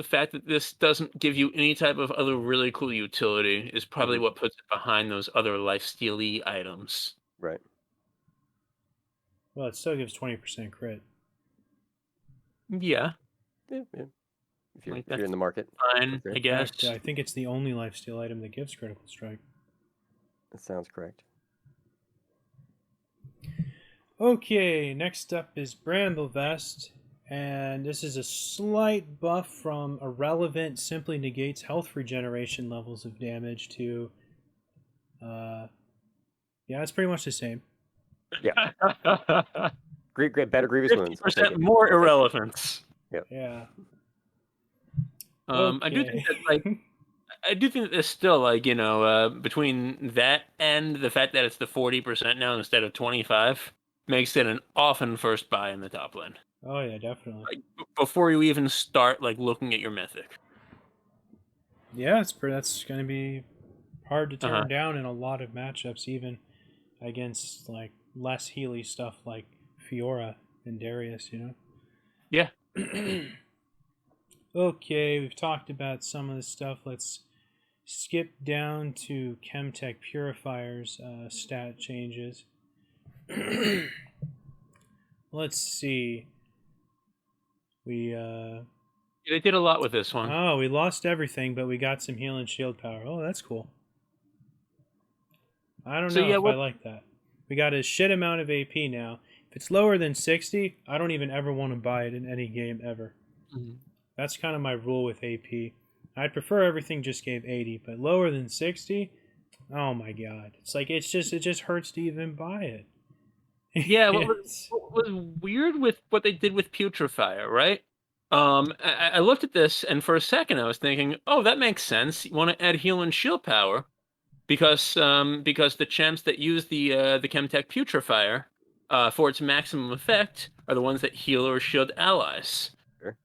[SPEAKER 2] fact that this doesn't give you any type of other really cool utility is probably what puts it behind those other lifesteal-y items.
[SPEAKER 3] Right.
[SPEAKER 1] Well, it still gives 20% crit.
[SPEAKER 2] Yeah,
[SPEAKER 3] Yeah. If you're,
[SPEAKER 2] Like,
[SPEAKER 3] if you're in the market,
[SPEAKER 2] fine,
[SPEAKER 3] Sure.
[SPEAKER 2] I
[SPEAKER 1] In
[SPEAKER 2] guess.
[SPEAKER 1] fact, I think it's the only lifesteal item that gives critical strike.
[SPEAKER 3] that sounds correct.
[SPEAKER 1] Okay, next up is Bramble Vest, and this is a slight buff from irrelevant, simply negates health regeneration levels of damage to, yeah, it's pretty much the same.
[SPEAKER 3] Great, better Grievous Wounds. I'll take
[SPEAKER 2] 50%
[SPEAKER 3] it.
[SPEAKER 2] more irrelevance.
[SPEAKER 1] Yeah.
[SPEAKER 2] I do think that like I do think that there's still like, you know, between that and the fact that it's the 40% now instead of 25, makes it an often first buy in the top lane.
[SPEAKER 1] Oh yeah, definitely.
[SPEAKER 2] Like, before you even start like looking at your mythic.
[SPEAKER 1] Yeah, that's going to be hard to turn
[SPEAKER 2] Uh-huh.
[SPEAKER 1] down in a lot of matchups, even against like less Healy stuff like Fiora and Darius.
[SPEAKER 2] Yeah.
[SPEAKER 1] Okay, we've talked about some of the stuff. Let's skip down to Chemtech Purifier's stat changes. Let's see. We
[SPEAKER 2] They did a lot with this one.
[SPEAKER 1] we lost everything, but we got some heal and shield power. Oh, that's cool. I don't know if I like that. We got a shit amount of AP now. If it's lower than 60, I don't even ever want to buy it in any game ever.
[SPEAKER 2] Mm-hmm.
[SPEAKER 1] That's kind of my rule with AP. I'd prefer everything just gave 80, but lower than 60, oh my god. It's like it just hurts to even buy it.
[SPEAKER 2] Yeah, what was weird with what they did with Putrefier, right? I looked at this, and for a second I was thinking, oh, that makes sense. You want to add heal and shield power because the champs that use the Chemtech Putrefier for its maximum effect are the ones that heal or shield allies.
[SPEAKER 3] Sure.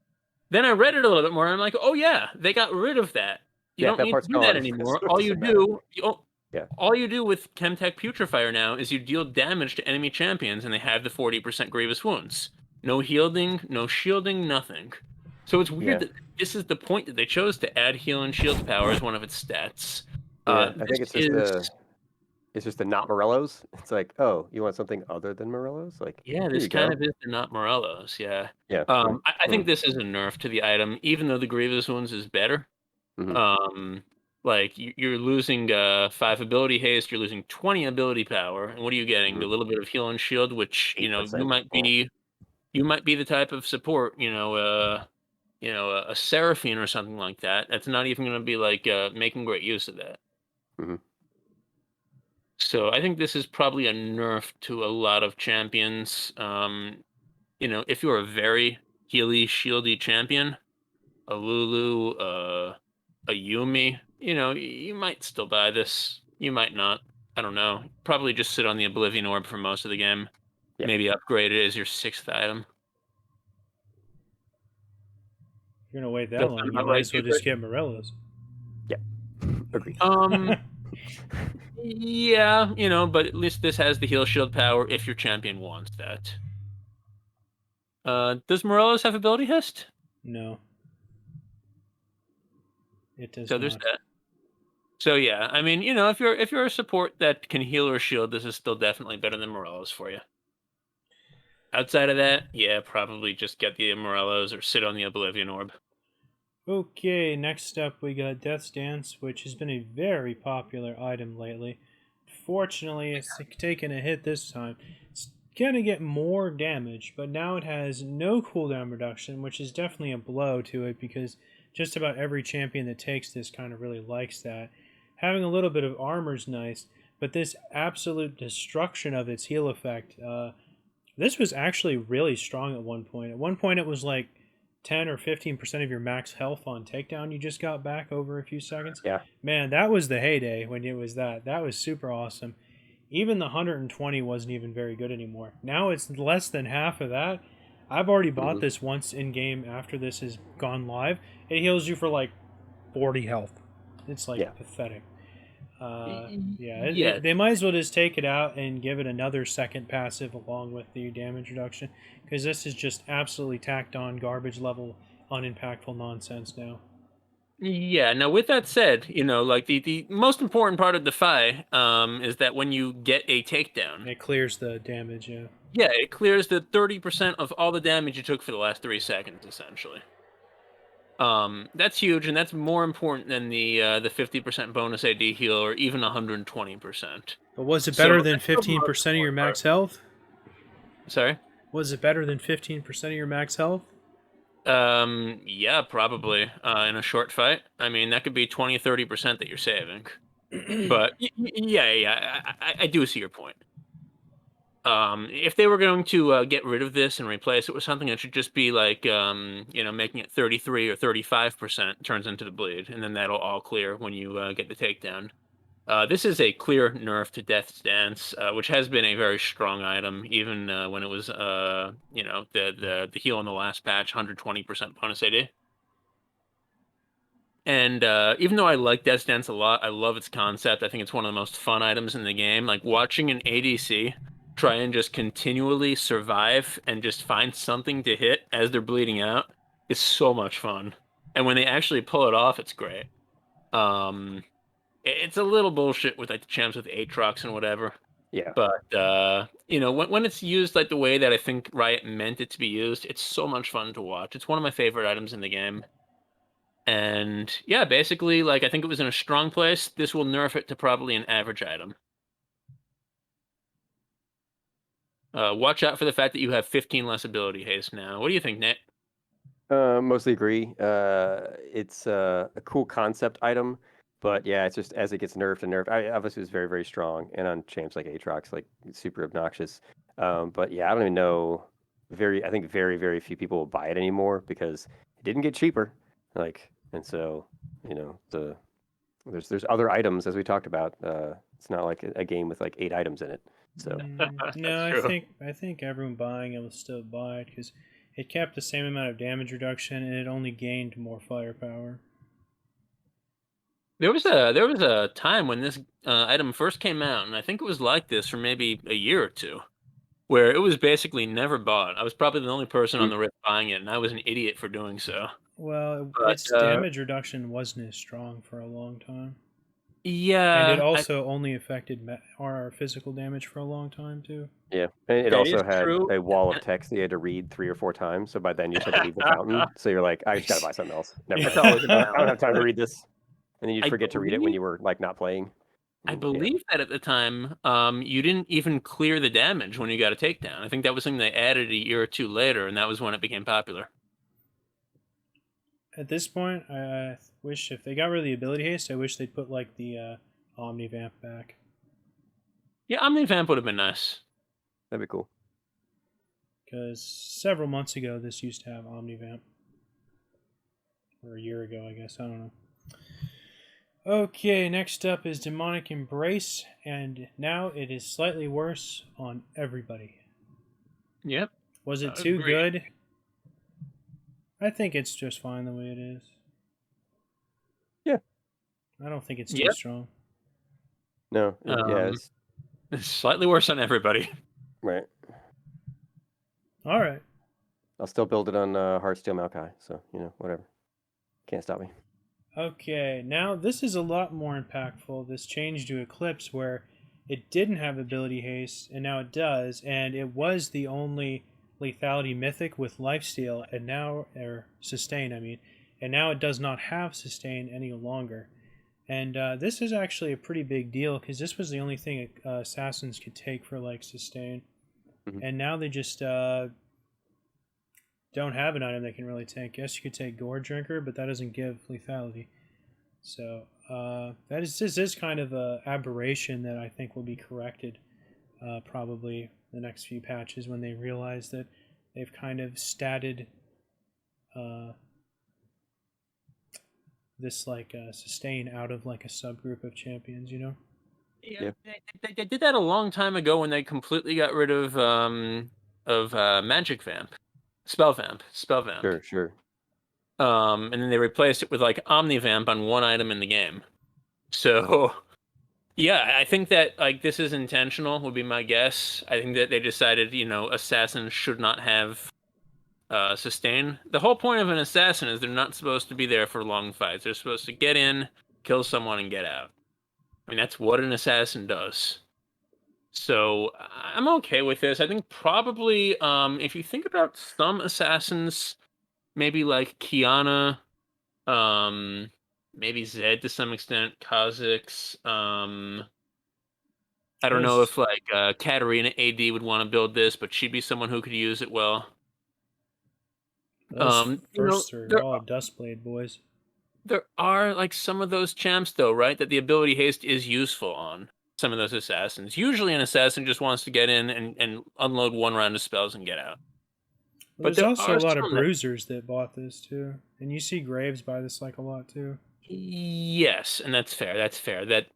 [SPEAKER 2] Then I read it a little bit more, and I'm like, oh yeah, they got rid of that. You don't need to do that anymore. All you do, all you do with Chemtech Putrefier now is you deal damage to enemy champions, and they have the 40% grievous wounds. No healing, no shielding, nothing. So it's weird that this is the point that they chose to add heal and shield power as one of its stats.
[SPEAKER 3] I think it's just the not Morellos. It's like, oh, you want something other than Morellos? Like,
[SPEAKER 2] yeah, this kind of is the not Morellos. Yeah.
[SPEAKER 3] Yeah.
[SPEAKER 2] I think this is a nerf to the item, even though the grievous wounds is better.
[SPEAKER 3] Mm-hmm.
[SPEAKER 2] Like you're losing 5 ability haste, you're losing 20 ability power, and what are you getting?
[SPEAKER 3] Mm-hmm.
[SPEAKER 2] A little bit of heal and shield, which
[SPEAKER 3] 8%.
[SPEAKER 2] you might be the type of support, a Seraphine or something like that. That's not even going to be like making great use of that.
[SPEAKER 3] Mm-hmm.
[SPEAKER 2] So I think this is probably a nerf to a lot of champions. If you're a very healy, shieldy champion, a Lulu, a Yumi, you might still buy this. You might not. I don't know. Probably just sit on the Oblivion Orb for most of the game.
[SPEAKER 3] Yeah.
[SPEAKER 2] Maybe upgrade it as your 6th item.
[SPEAKER 1] If you're gonna wait that long, you might as well just get Morellos.
[SPEAKER 3] Yeah. Agreed.
[SPEAKER 2] Yeah, but at least this has the heal shield power if your champion wants that. Does Morellos have ability haste?
[SPEAKER 1] No. It does
[SPEAKER 2] so
[SPEAKER 1] not.
[SPEAKER 2] There's that. So yeah, I mean, if you're a support that can heal or shield, this is still definitely better than Morellos for you. Outside of that, yeah, probably just get the Morellos or sit on the Oblivion Orb.
[SPEAKER 1] Okay, next up we got Death's Dance, which has been a very popular item lately. Fortunately, it's taken a hit this time. It's gonna get more damage, but now it has no cooldown reduction, which is definitely a blow to it because just about every champion that takes this kind of really likes that. Having a little bit of armor is nice, but this absolute destruction of its heal effect, this was actually really strong at one point. At one point it was like 10 or 15% of your max health on takedown you just got back over a few seconds.
[SPEAKER 3] Yeah.
[SPEAKER 1] Man, that was the heyday when it was that. That was super awesome. Even the 120 wasn't even very good anymore. Now it's less than half of that. I've already bought this once in game after this has gone live. It heals you for like 40 health. It's like pathetic. They might as well just take it out and give it another second passive along with the damage reduction, because this is just absolutely tacked on garbage level, unimpactful nonsense now.
[SPEAKER 2] Yeah, now with that said, like the most important part of Defy is that when you get a takedown,
[SPEAKER 1] it clears the damage, yeah.
[SPEAKER 2] Yeah, it clears the 30% of all the damage you took for the last 3 seconds, essentially. That's huge, and that's more important than the 50% bonus AD heal or even 120%.
[SPEAKER 1] But was it better than 15% of your max health?
[SPEAKER 2] Sorry?
[SPEAKER 1] Was it better than 15% of your max health?
[SPEAKER 2] Yeah, probably. In a short fight. I mean, that could be 20-30% that you're saving. But yeah, I do see your point. If they were going to get rid of this and replace it with something, it should just be like, making it 33 or 35% turns into the bleed, and then that'll all clear when you get the takedown. This is a clear nerf to Death's Dance, which has been a very strong item, even when it was, the heal in the last patch, 120% bonus AD. And even though I like Death's Dance a lot, I love its concept. I think it's one of the most fun items in the game. Like watching an ADC try and just continually survive and just find something to hit as they're bleeding out is so much fun. And when they actually pull it off, it's great. It's a little bullshit with like the champs with Aatrox and whatever.
[SPEAKER 3] Yeah.
[SPEAKER 2] But when it's used like the way that I think Riot meant it to be used, it's so much fun to watch. It's one of my favorite items in the game. And yeah, basically, like I think it was in a strong place. This will nerf it to probably an average item. Watch out for the fact that you have 15 less ability haste now. What do you think, Nate?
[SPEAKER 3] Mostly agree. It's a cool concept item, but yeah, it's just as it gets nerfed and nerfed. Obviously, it's very, very strong, and on champs like Aatrox, like super obnoxious. But yeah, I don't even know. I think very, very few people will buy it anymore because it didn't get cheaper. And so there's other items as we talked about. It's not like a game with like 8 items in it. So
[SPEAKER 1] No,
[SPEAKER 2] true.
[SPEAKER 1] I think everyone buying it will still buy it because it kept the same amount of damage reduction and it only gained more firepower.
[SPEAKER 2] There was a time when this item first came out, and I think it was like this for maybe a year or two, where it was basically never bought. I was probably the only person on the Rift buying it, and I was an idiot for doing so.
[SPEAKER 1] Well,
[SPEAKER 2] But
[SPEAKER 1] its damage reduction wasn't as strong for a long time. And
[SPEAKER 2] yeah,
[SPEAKER 1] it also only affected our physical damage for a long time, too.
[SPEAKER 3] yeah, and it
[SPEAKER 2] that
[SPEAKER 3] also
[SPEAKER 2] is
[SPEAKER 3] had
[SPEAKER 2] true.
[SPEAKER 3] a wall of text that you had to read 3 or 4 times. So by then you just had to leave the fountain. So you're like, I just gotta buy something else. Never
[SPEAKER 2] It's
[SPEAKER 3] mind.
[SPEAKER 2] always
[SPEAKER 3] I don't have time to read this. And then you'd
[SPEAKER 2] I
[SPEAKER 3] forget to read it when
[SPEAKER 2] believe
[SPEAKER 3] you were like not playing.
[SPEAKER 2] I
[SPEAKER 3] Yeah.
[SPEAKER 2] believe that at the time, you didn't even clear the damage when you got a takedown. I think that was something they added a year or two later, and that was when it became popular.
[SPEAKER 1] At this point, I wish if they got rid of the ability haste, I wish they'd put like the Omnivamp back.
[SPEAKER 2] Yeah, Omnivamp would have been nice.
[SPEAKER 3] That'd be cool.
[SPEAKER 1] Because several months ago, this used to have Omnivamp. Or a year ago, I guess. I don't know. Okay, next up is Demonic Embrace, and now it is slightly worse on everybody.
[SPEAKER 2] Yep.
[SPEAKER 1] Was it too
[SPEAKER 2] Agreed.
[SPEAKER 1] good? I think it's just fine the way it is.
[SPEAKER 3] Yeah.
[SPEAKER 1] I don't think it's too
[SPEAKER 2] Yep.
[SPEAKER 1] strong.
[SPEAKER 3] No, yeah,
[SPEAKER 2] It's slightly worse on everybody.
[SPEAKER 3] right.
[SPEAKER 1] All right.
[SPEAKER 3] I'll still build it on Heartsteel Maokai, so whatever. Can't stop me.
[SPEAKER 1] Okay, now this is a lot more impactful. This change to Eclipse where it didn't have ability haste, and now it does, and it was the only lethality mythic with lifesteal, and now, or sustain, I mean, and now it does not have sustain any longer. And this is actually a pretty big deal because this was the only thing assassins could take for like sustain, and now they just don't have an item they can really take. Yes, you could take Gore Drinker, but that doesn't give lethality. So this is kind of a aberration that I think will be corrected probably the next few patches when they realize that they've kind of statted this like sustain out of like a subgroup of champions,
[SPEAKER 2] Yeah. They did that a long time ago when they completely got rid of Magic Vamp, Spell Vamp.
[SPEAKER 3] Sure.
[SPEAKER 2] And then they replaced it with like Omnivamp on one item in the game. So yeah, I think that like this is intentional would be my guess. I think that they decided, assassins should not have sustain. The whole point of an assassin is they're not supposed to be there for long fights. They're supposed to get in, kill someone, and get out. I mean, that's what an assassin does. So I'm okay with this. I think probably if you think about some assassins, maybe like Kiana, maybe Zed to some extent, Kha'Zix. I don't know if like Katarina AD would want to build this, but she'd be someone who could use it well.
[SPEAKER 1] Those first are all Dustblade boys.
[SPEAKER 2] There are like some of those champs though, right? That the ability haste is useful on some of those assassins. Usually an assassin just wants to get in and unload one round of spells and get out.
[SPEAKER 1] But there's also a lot of bruisers that bought this too. And you see Graves buy this like a lot too.
[SPEAKER 2] Yes, and that's fair. That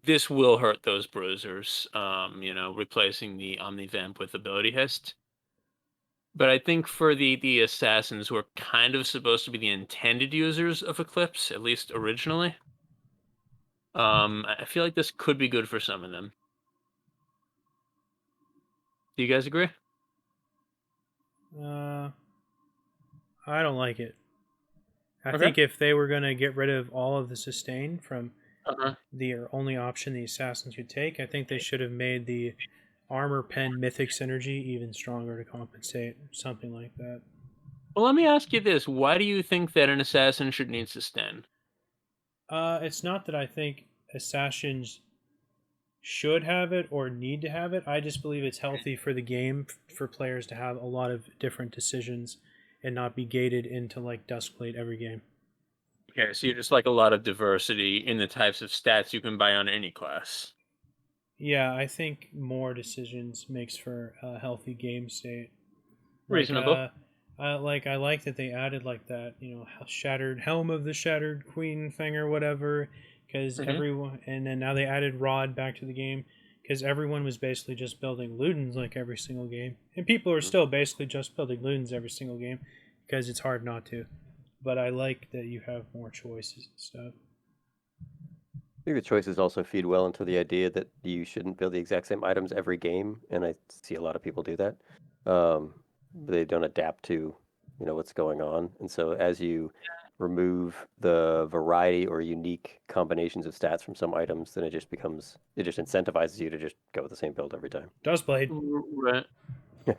[SPEAKER 2] this will hurt those bruisers. Replacing the Omnivamp with ability hist. But I think for the assassins who are kind of supposed to be the intended users of Eclipse, at least originally, I feel like this could be good for some of them. Do you guys agree?
[SPEAKER 1] I don't like it. I
[SPEAKER 2] Okay.
[SPEAKER 1] think if they were going to get rid of all of the sustain from
[SPEAKER 2] Uh-huh.
[SPEAKER 1] the only option the assassins could take, I think they should have made the armor pen mythic synergy even stronger to compensate, something like that.
[SPEAKER 2] Well, let me ask you this: why do you think that an assassin should need sustain?
[SPEAKER 1] It's not that I think assassins should have it or need to have it. I just believe it's healthy for the game for players to have a lot of different decisions and not be gated into like Duskblade every game.
[SPEAKER 2] Okay, so you just like a lot of diversity in the types of stats you can buy on any class.
[SPEAKER 1] Yeah, I think more decisions makes for a healthy game state.
[SPEAKER 2] Reasonable.
[SPEAKER 1] I like that they added like that, shattered helm of the shattered queen thing or whatever, because
[SPEAKER 2] Mhm.
[SPEAKER 1] everyone, and then now they added Rod back to the game, because everyone was basically just building Ludens like every single game, and people are still basically just building Ludens every single game, because it's hard not to. But I like that you have more choices and stuff.
[SPEAKER 3] I think the choices also feed well into the idea that you shouldn't build the exact same items every game, and I see a lot of people do that. They don't adapt to, what's going on, and so as you remove the variety or unique combinations of stats from some items, then it just incentivizes you to just go with the same build every time.
[SPEAKER 1] Duskblade.
[SPEAKER 2] Right.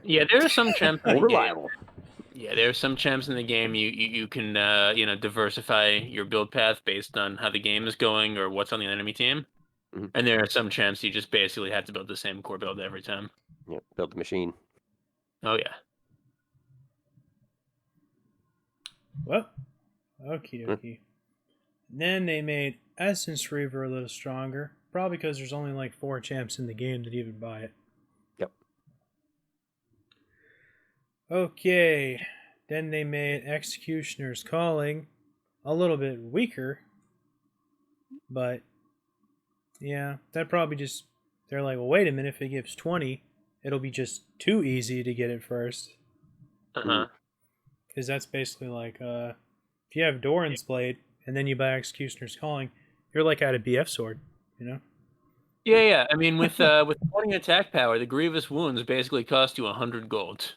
[SPEAKER 2] Yeah, there are some champs in the game.
[SPEAKER 3] Reliable.
[SPEAKER 2] Yeah, there are some champs in the game you can diversify your build path based on how the game is going or what's on the enemy team.
[SPEAKER 3] Mhm.
[SPEAKER 2] And there are some champs you just basically have to build the same core build every time.
[SPEAKER 3] Yeah, build the machine.
[SPEAKER 2] Oh yeah.
[SPEAKER 1] Well, okie dokie. Then they made Essence Reaver a little stronger, probably because there's only like 4 champs in the game that even buy it.
[SPEAKER 3] Yep.
[SPEAKER 1] Okay, then they made Executioner's Calling a little bit weaker, but yeah, that probably just, they're like, well, wait a minute, if it gives 20, it'll be just too easy to get it first.
[SPEAKER 2] Uh-huh.
[SPEAKER 1] Because that's basically like, if you have Doran's Blade and then you buy Executioner's Calling, you're like at a BF sword,
[SPEAKER 2] Yeah. I mean, with 20 attack power, the Grievous Wounds basically cost you 100 gold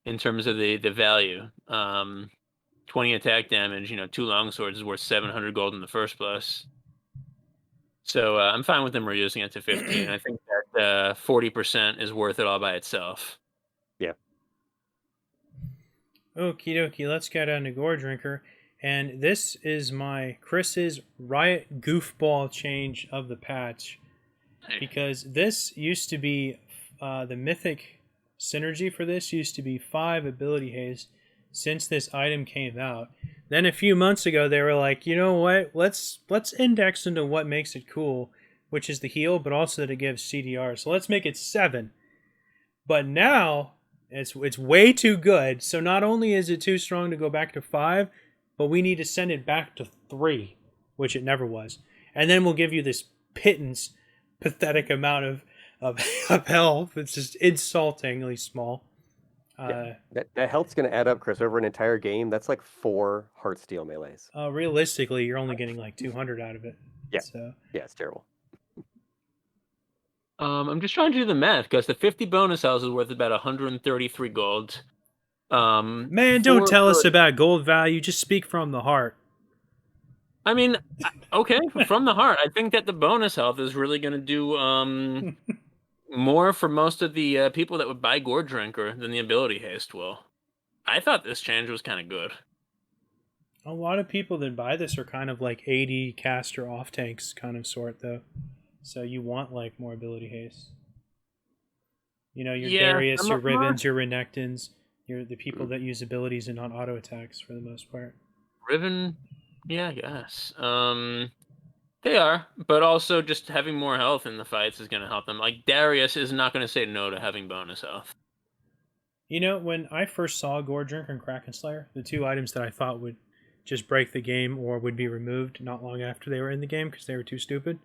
[SPEAKER 2] in terms of the value. 20 attack damage, 2 longswords is worth 700 gold in the first place. So I'm fine with them reducing it to 15. I think that 40% is worth it all by itself.
[SPEAKER 3] Yeah.
[SPEAKER 1] Okie dokie, let's get on to Gore Drinker. And this is my Chris's Riot Goofball change of the patch. Because this used to be, the mythic synergy for this used to be 5 ability haste since this item came out. Then a few months ago they were like, you know what, let's index into what makes it cool, which is the heal, but also that it gives CDR. So let's make it 7. But now it's way too good. So not only is it too strong to go back to 5, but we need to send it back to 3, which it never was. And then we'll give you this pittance, pathetic amount of health. It's just insultingly small.
[SPEAKER 3] Yeah. That health's going to add up, Chris, over an entire game. That's like 4 Heartsteel melees.
[SPEAKER 1] Realistically, you're only getting like 200 out of it.
[SPEAKER 3] Yeah.
[SPEAKER 1] So.
[SPEAKER 3] Yeah, it's terrible.
[SPEAKER 2] I'm just trying to do the math because the 50 bonus health is worth about 133 gold.
[SPEAKER 1] Man, don't tell us about gold value. Just speak from the heart.
[SPEAKER 2] I mean, okay, from the heart. I think that the bonus health is really going to do more for most of the people that would buy Gore Drinker than the ability haste will. I thought this change was kind of good.
[SPEAKER 1] A lot of people that buy this are kind of like AD caster off tanks kind of sort, though. So you want like more ability haste. Your Darius, your Ribbons, your Renekton's, the people that use abilities and not auto attacks for the most part.
[SPEAKER 2] Riven, yeah, I guess. They are, but also just having more health in the fights is going to help them. Like Darius is not going to say no to having bonus health.
[SPEAKER 1] When I first saw Gore Drinker and Kraken Slayer, the 2 items that I thought would just break the game or would be removed not long after they were in the game because they were too stupid,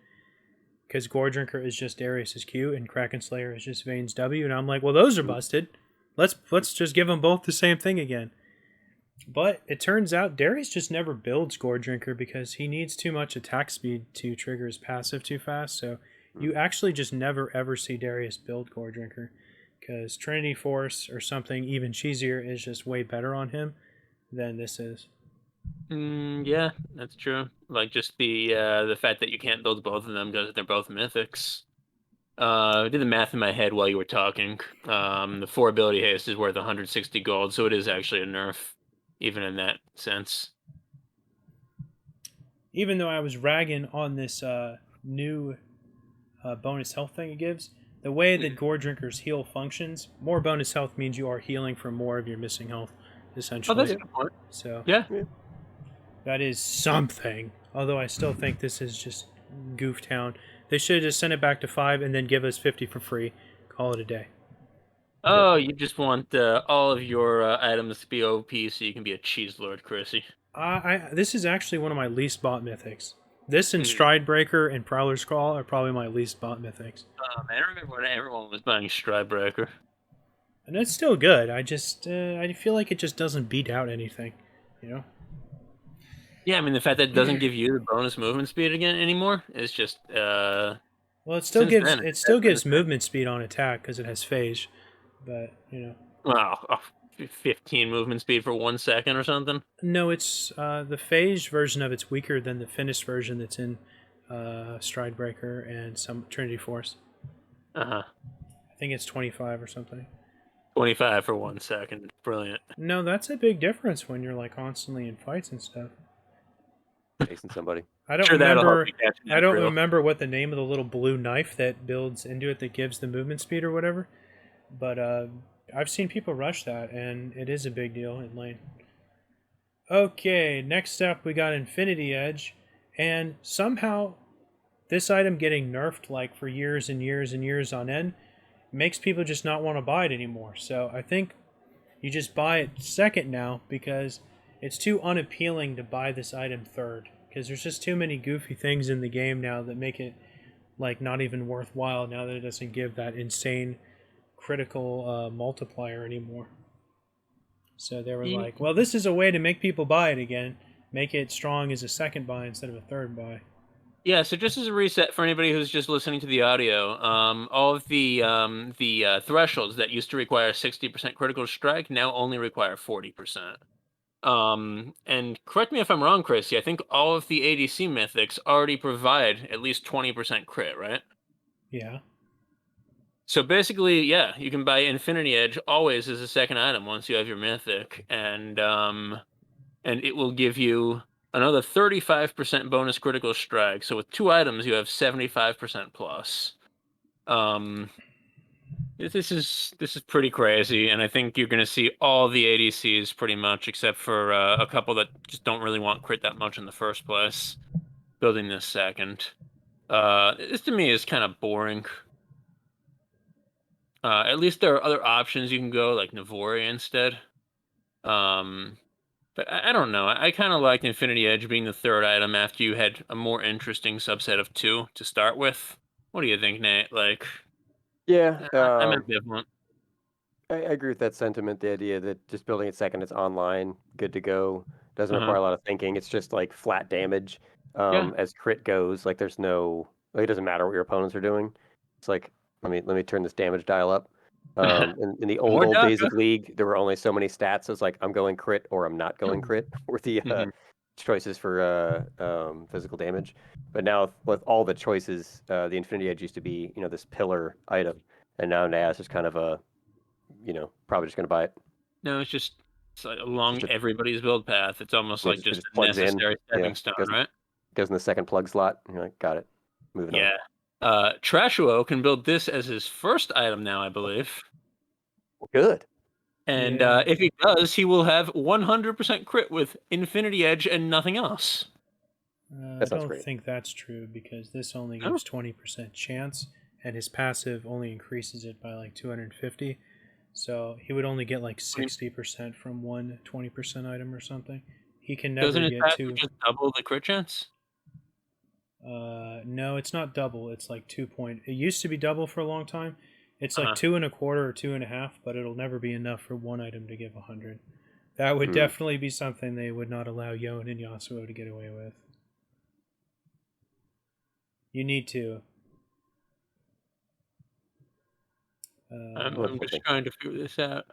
[SPEAKER 1] because Gore Drinker is just Darius's Q and Kraken Slayer is just Vayne's W, and I'm like, well, those are busted. Let's just give them both the same thing again. But it turns out Darius just never builds Gore Drinker because he needs too much attack speed to trigger his passive too fast. So you actually just never ever see Darius build Gore Drinker because Trinity Force or something even cheesier is just way better on him than this is.
[SPEAKER 2] Yeah, that's true. Like just the fact that you can't build both of them because they're both mythics. I did the math in my head while you were talking. The 4 ability haste is worth 160 gold, so it is actually a nerf, even in that sense.
[SPEAKER 1] Even though I was ragging on this new bonus health thing it gives, the way that Gore Drinker's heal functions, more bonus health means you are healing from more of your missing health, essentially.
[SPEAKER 2] Oh, that's a good point.
[SPEAKER 1] So
[SPEAKER 2] Yeah.
[SPEAKER 1] that is something. Although I still think this is just goof town. They should have just sent it back to 5 and then give us 50 for free. Call it a day.
[SPEAKER 2] Oh, you just want all of your items to be OP so you can be a cheese lord, Chrissy.
[SPEAKER 1] This is actually one of my least bought mythics. This and Stridebreaker and Prowler's Call are probably my least bought mythics.
[SPEAKER 2] Man, I remember when everyone was buying Stridebreaker.
[SPEAKER 1] And it's still good. I just I feel like it just doesn't beat out anything, you know?
[SPEAKER 2] Yeah, I mean the fact that it doesn't give you the bonus movement speed again anymore is just
[SPEAKER 1] well, it still gives movement speed on attack because it has phase, but you know.
[SPEAKER 2] Wow, 15 movement speed for 1 second or something.
[SPEAKER 1] No, it's the phase version of it's weaker than the finished version that's in Stridebreaker and some Trinity Force. I think it's 25 or something.
[SPEAKER 2] 25 for 1 second. Brilliant.
[SPEAKER 1] No, that's a big difference when you're like constantly in fights and stuff.
[SPEAKER 3] Chasing somebody.
[SPEAKER 1] I don't remember what the name of the little blue knife that builds into it that gives the movement speed or whatever. But I've seen people rush that, and it is a big deal in lane. Okay, next up we got Infinity Edge, and somehow this item getting nerfed like for years and years and years on end makes people just not want to buy it anymore. So I think you just buy it second now because it's too unappealing to buy this item third because there's just too many goofy things in the game now that make it like not even worthwhile now that it doesn't give that insane critical multiplier anymore. So they were like, well, this is a way to make people buy it again. Make it strong as a second buy instead of a third buy.
[SPEAKER 2] Yeah, so just as a reset for anybody who's just listening to the audio, all of the thresholds that used to require 60% critical strike now only require 40%. And correct me if I'm wrong, Chrissy, I think all of the ADC mythics already provide at least 20% crit, right?
[SPEAKER 1] Yeah.
[SPEAKER 2] So basically, yeah, you can buy Infinity Edge always as a second item once you have your mythic, and it will give you another 35% bonus critical strike. So with 2 items, you have 75% plus. This is pretty crazy, and I think you're going to see all the ADCs pretty much, except for a couple that just don't really want crit that much in the first place, building this second. This to me is kind of boring. At least there are other options you can go, like Navori instead. But I don't know. I kind of liked Infinity Edge being the third item after you had a more interesting subset of 2 to start with. What do you think, Nate? Like,
[SPEAKER 3] Yeah,
[SPEAKER 2] I'm ambivalent.
[SPEAKER 3] I agree with that sentiment. The idea that just building it second, it's online, good to go, doesn't require a lot of thinking. It's just like flat damage. As crit goes, like there's no, like it doesn't matter what your opponents are doing. It's like let me turn this damage dial up. In the old days of League, there were only so many stats. So it's like I'm going crit or I'm not going crit were the choices for physical damage. But now with all the choices, the Infinity Edge used to be this pillar item, and now it's just kind of a probably just gonna buy it.
[SPEAKER 2] No, it's like along everybody's build path. It's almost like just a
[SPEAKER 3] plugs
[SPEAKER 2] necessary stepping stone, right?
[SPEAKER 3] Goes in the second plug slot. And you're like, got it. Moving on.
[SPEAKER 2] Yeah. Trashuo can build this as his first item now, I believe.
[SPEAKER 3] Good.
[SPEAKER 2] And if he does, he will have 100% crit with Infinity Edge and nothing else.
[SPEAKER 1] I don't think that's true because this only gives 20% chance, and his passive only increases it by like 250. So he would only get like 60% from one 20% item or something. He can never
[SPEAKER 2] get 2. Doesn't his passive just double the crit chance?
[SPEAKER 1] No, it's not double. It's like 2 point. It used to be double for a long time. It's like
[SPEAKER 2] Uh-huh.
[SPEAKER 1] 2.25 or 2.5, but it'll never be enough for one item to give 100. That would
[SPEAKER 3] Hmm.
[SPEAKER 1] definitely be something they would not allow Yon and Yasuo to get away with. You need to.
[SPEAKER 2] I'm just trying to figure this out.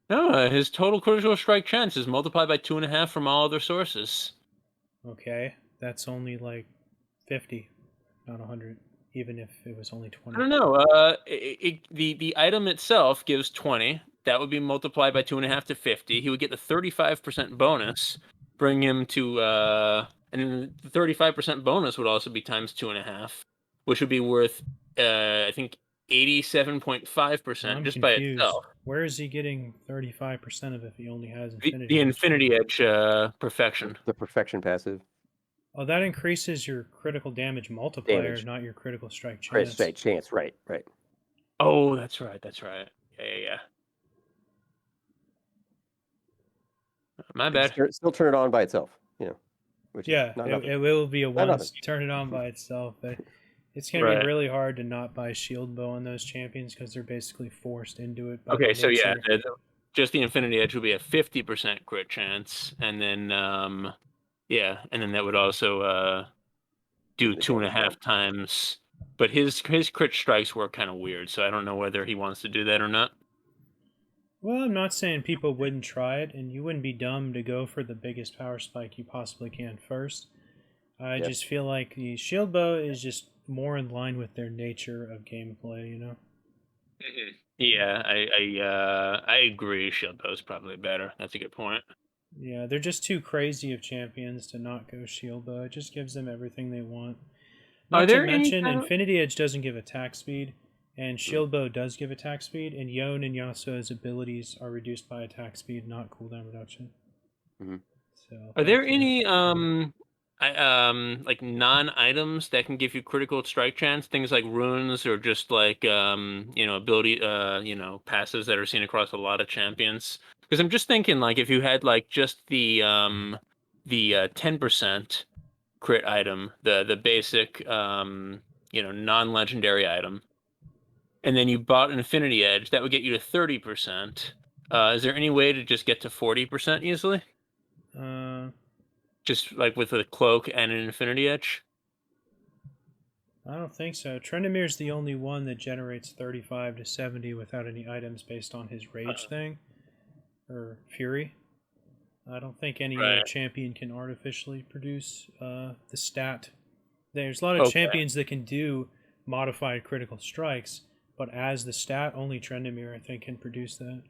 [SPEAKER 2] No, his total critical strike chance is multiplied by 2.5 from all other sources.
[SPEAKER 1] Okay, that's only like 50, not 100, even if it was only 20.
[SPEAKER 2] I don't know. The item itself gives 20. That would be multiplied by 2.5 to 50. He would get the 35% bonus, bring him to and then the 35% bonus would also be times 2.5, which would be worth I think 87.5%
[SPEAKER 1] I'm
[SPEAKER 2] just by
[SPEAKER 1] confused.
[SPEAKER 2] itself.
[SPEAKER 1] Where is he getting 35% of it if he only has
[SPEAKER 2] The
[SPEAKER 1] Infinity Edge?
[SPEAKER 2] Infinity Edge perfection.
[SPEAKER 3] The perfection passive.
[SPEAKER 1] Oh, that increases your critical damage multiplier,
[SPEAKER 3] Damage.
[SPEAKER 1] not your critical strike chance.
[SPEAKER 3] Crit strike chance, right.
[SPEAKER 2] Oh, that's right. That's right. Yeah. My bad.
[SPEAKER 3] Still turn it on by itself, which
[SPEAKER 1] Yeah,
[SPEAKER 3] is not nothing.
[SPEAKER 1] it will be a
[SPEAKER 3] Not
[SPEAKER 1] once,
[SPEAKER 3] nothing.
[SPEAKER 1] turn it on by itself, but it's going to
[SPEAKER 2] Right.
[SPEAKER 1] be really hard to not buy Shield Bow on those champions because they're basically forced into it by
[SPEAKER 2] Okay,
[SPEAKER 1] their
[SPEAKER 2] so yeah,
[SPEAKER 1] nature.
[SPEAKER 2] just the Infinity Edge would be a 50% crit chance, and then and then that would also do
[SPEAKER 3] The
[SPEAKER 2] two and a
[SPEAKER 3] damage
[SPEAKER 2] half times. But his crit strikes were kind of weird, so I don't know whether he wants to do that or not.
[SPEAKER 1] Well, I'm not saying people wouldn't try it, and you wouldn't be dumb to go for the biggest power spike you possibly can first. I
[SPEAKER 3] Yep.
[SPEAKER 1] just feel like the Shield Bow is just more in line with their nature of gameplay, you know?
[SPEAKER 2] Yeah, I agree. Shield Bow is probably better. That's a good point.
[SPEAKER 1] Yeah, they're just too crazy of champions to not go Shield Bow. It just gives them everything they want.
[SPEAKER 2] Are
[SPEAKER 1] Not to
[SPEAKER 2] there any
[SPEAKER 1] mention,
[SPEAKER 2] kind of
[SPEAKER 1] Infinity Edge doesn't give attack speed, and Shield Bow does give attack speed, and Yon and Yasuo's abilities are reduced by attack speed, not cooldown reduction.
[SPEAKER 3] Mhm.
[SPEAKER 1] So,
[SPEAKER 2] Are there
[SPEAKER 1] but,
[SPEAKER 2] any like non-items that can give you critical strike chance? Things like runes or just like ability passives that are seen across a lot of champions. Because I'm just thinking like if you had like just the 10% crit item, the basic non-legendary item, and then you bought an Infinity Edge, that would get you to 30%. Is there any way to just get to 40% easily?
[SPEAKER 1] uh,
[SPEAKER 2] Just like with a cloak and an Infinity Edge?
[SPEAKER 1] I don't think so. Trendemir's the only one that generates 35 to 70 without any items based on his rage thing, or fury. I don't think any other
[SPEAKER 2] Right.
[SPEAKER 1] champion can artificially produce the stat. There's a lot of
[SPEAKER 2] Okay.
[SPEAKER 1] champions that can do modified critical strikes, but as the stat, only Trendemir, I think, can produce that.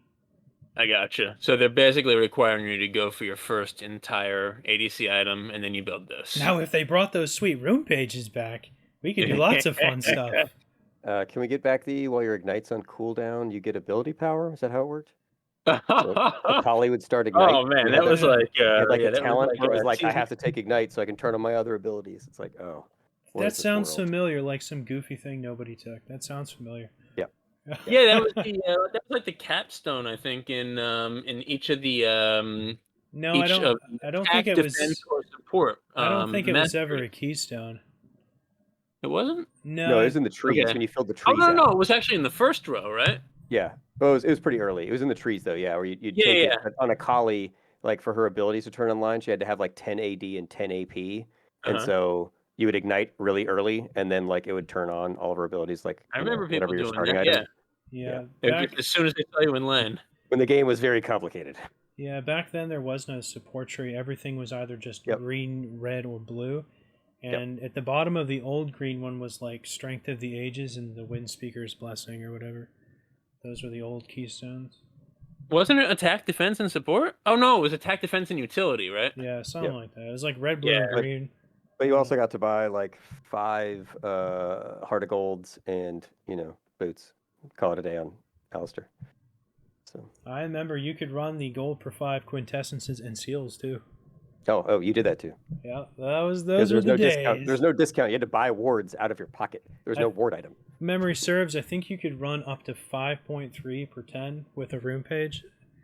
[SPEAKER 2] I gotcha. So they're basically requiring you to go for your first entire ADC item, and then you build this.
[SPEAKER 1] Now, if they brought those sweet rune pages back, we could do lots of fun stuff.
[SPEAKER 3] Can we get back while your ignite's on cooldown, you get ability power? Is that how it worked? So
[SPEAKER 2] Oh
[SPEAKER 3] Akali would start ignite.
[SPEAKER 2] man,
[SPEAKER 3] You
[SPEAKER 2] that
[SPEAKER 3] had
[SPEAKER 2] was
[SPEAKER 1] Yeah.
[SPEAKER 2] like
[SPEAKER 3] a
[SPEAKER 2] that was
[SPEAKER 3] talent
[SPEAKER 2] like
[SPEAKER 3] where it was like I
[SPEAKER 2] season.
[SPEAKER 3] have to take ignite so I can turn on my other abilities. It's like, oh, what
[SPEAKER 1] That
[SPEAKER 3] is this
[SPEAKER 1] sounds
[SPEAKER 3] world?
[SPEAKER 1] familiar, like some goofy thing nobody took. That sounds familiar.
[SPEAKER 3] Yep.
[SPEAKER 2] Yeah, that was like the capstone, I think, in each of the
[SPEAKER 1] No,
[SPEAKER 2] each of the
[SPEAKER 1] I don't think
[SPEAKER 2] attack,
[SPEAKER 1] it
[SPEAKER 2] defense,
[SPEAKER 1] was.
[SPEAKER 2] or support.
[SPEAKER 1] I don't think it was ever
[SPEAKER 2] Mastery.
[SPEAKER 1] a keystone.
[SPEAKER 2] It wasn't.
[SPEAKER 3] No, it was
[SPEAKER 1] No,
[SPEAKER 3] in the trees
[SPEAKER 2] Okay.
[SPEAKER 3] when you filled the
[SPEAKER 2] Oh
[SPEAKER 3] trees
[SPEAKER 2] no,
[SPEAKER 3] out.
[SPEAKER 2] it was actually in the first row, right?
[SPEAKER 3] Yeah. Well, it was pretty early. It was in the trees though, yeah, where you'd take
[SPEAKER 2] Yeah.
[SPEAKER 3] it but on Akali, like for her abilities to turn online, she had to have like 10 AD and 10 AP. And
[SPEAKER 2] Uh-huh.
[SPEAKER 3] so you would ignite really early and then like it would turn on all of her abilities, like
[SPEAKER 2] I remember people
[SPEAKER 3] whatever your
[SPEAKER 2] doing
[SPEAKER 3] starting
[SPEAKER 2] that.
[SPEAKER 3] item.
[SPEAKER 1] yeah,
[SPEAKER 2] It was just as soon as they saw you in lane.
[SPEAKER 3] When the game was very complicated.
[SPEAKER 1] back then there was no support tree. Everything was either just
[SPEAKER 3] Yep.
[SPEAKER 1] green, red, or blue.
[SPEAKER 3] Yep.
[SPEAKER 1] And at the bottom of the old green one was like Strength of the Ages and the Wind Speaker's Blessing or whatever. Those were the old keystones.
[SPEAKER 2] Wasn't it attack, defense, and support? Oh no, it was attack, defense, and utility, right?
[SPEAKER 1] Yeah, something
[SPEAKER 3] Yep.
[SPEAKER 1] like that. It was like red, blue,
[SPEAKER 2] Yeah.
[SPEAKER 1] and green.
[SPEAKER 3] But you also got to buy like 5 Heart of Golds and, boots. Call it a day on Alistair. So
[SPEAKER 1] I remember you could run the gold per 5 quintessences and seals too.
[SPEAKER 3] Oh, you did that too.
[SPEAKER 1] Yeah,
[SPEAKER 3] Because
[SPEAKER 1] those were
[SPEAKER 3] there's
[SPEAKER 1] the
[SPEAKER 3] no
[SPEAKER 1] days.
[SPEAKER 3] discount. There's no discount. You had to buy wards out of your pocket. There was no ward item.
[SPEAKER 1] Memory serves, I think you could run up to 5.3 per 10 with a room page.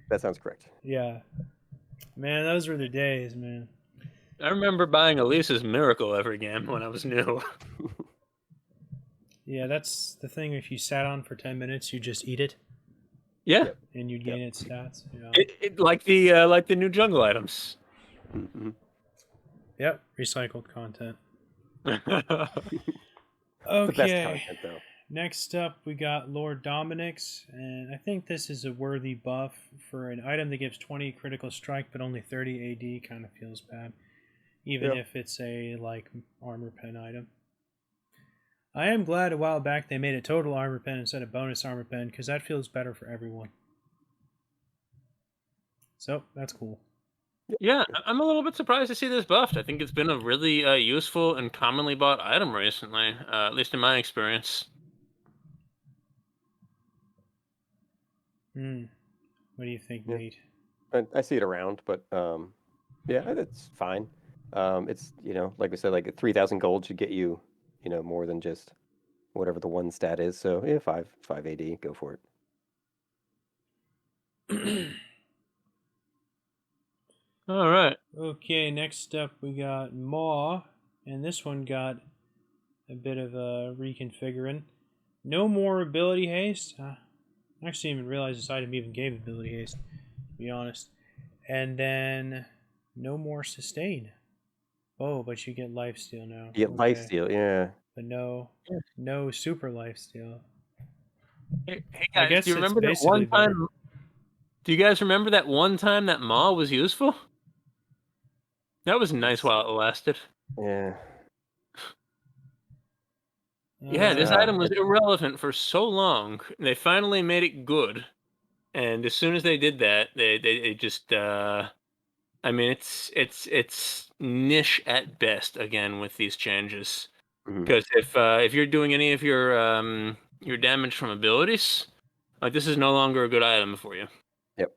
[SPEAKER 3] That sounds correct.
[SPEAKER 1] Yeah. Man, those were the days, man.
[SPEAKER 2] I remember buying Elisa's Miracle every game when I was new.
[SPEAKER 1] Yeah, that's the thing. If you sat on for 10 minutes, you just eat it
[SPEAKER 2] Yeah,
[SPEAKER 3] Yep.
[SPEAKER 1] and you'd gain its stats. Yeah.
[SPEAKER 2] like the new jungle items.
[SPEAKER 3] hmm
[SPEAKER 1] Yep, recycled content.
[SPEAKER 2] Yeah,
[SPEAKER 3] The best
[SPEAKER 1] Okay,
[SPEAKER 3] content, though.
[SPEAKER 1] next up we got Lord Dominic's, and I think this is a worthy buff for an item that gives 20 critical strike but only 30 AD. Kind of feels bad, even
[SPEAKER 3] Yeah.
[SPEAKER 1] if it's a like armor pen item. I am glad a while back they made a total armor pen instead of bonus armor pen because that feels better for everyone. So that's cool.
[SPEAKER 2] I'm a little bit surprised to see this buffed. I think it's been a really useful and commonly bought item recently, at least in my experience.
[SPEAKER 1] Hmm. What do you think,
[SPEAKER 3] Yeah.
[SPEAKER 1] Nate?
[SPEAKER 3] I see it around, but yeah, that's fine. It's like we said, like 3,000 gold should get you, more than just whatever the one stat is. So yeah, five AD, go for it.
[SPEAKER 2] All right.
[SPEAKER 1] Okay, next up we got Maw, and this one got a bit of a reconfiguring. No more ability haste. I actually didn't even realize this item even gave ability haste, to be honest. And then no more sustain. Oh, but you get lifesteal now.
[SPEAKER 3] You get lifesteal, yeah.
[SPEAKER 1] But no,
[SPEAKER 2] Yeah.
[SPEAKER 1] no super lifesteal.
[SPEAKER 2] Hey
[SPEAKER 1] I
[SPEAKER 2] guys, do
[SPEAKER 1] guess
[SPEAKER 2] you
[SPEAKER 1] it's
[SPEAKER 2] remember that
[SPEAKER 1] basically
[SPEAKER 2] one
[SPEAKER 1] better.
[SPEAKER 2] time? Do you guys remember that one time that Maw was useful? That was nice
[SPEAKER 3] It's
[SPEAKER 2] while it lasted.
[SPEAKER 3] yeah.
[SPEAKER 2] Yeah,
[SPEAKER 3] It's
[SPEAKER 2] this
[SPEAKER 1] Uh,
[SPEAKER 2] item was irrelevant for so long. They finally made it good, and as soon as they did that, they just I mean, it's niche at best again with these changes.
[SPEAKER 3] mhm.
[SPEAKER 2] Because if you're doing any of your damage from abilities, like this is no longer a good item for you.
[SPEAKER 3] Yep.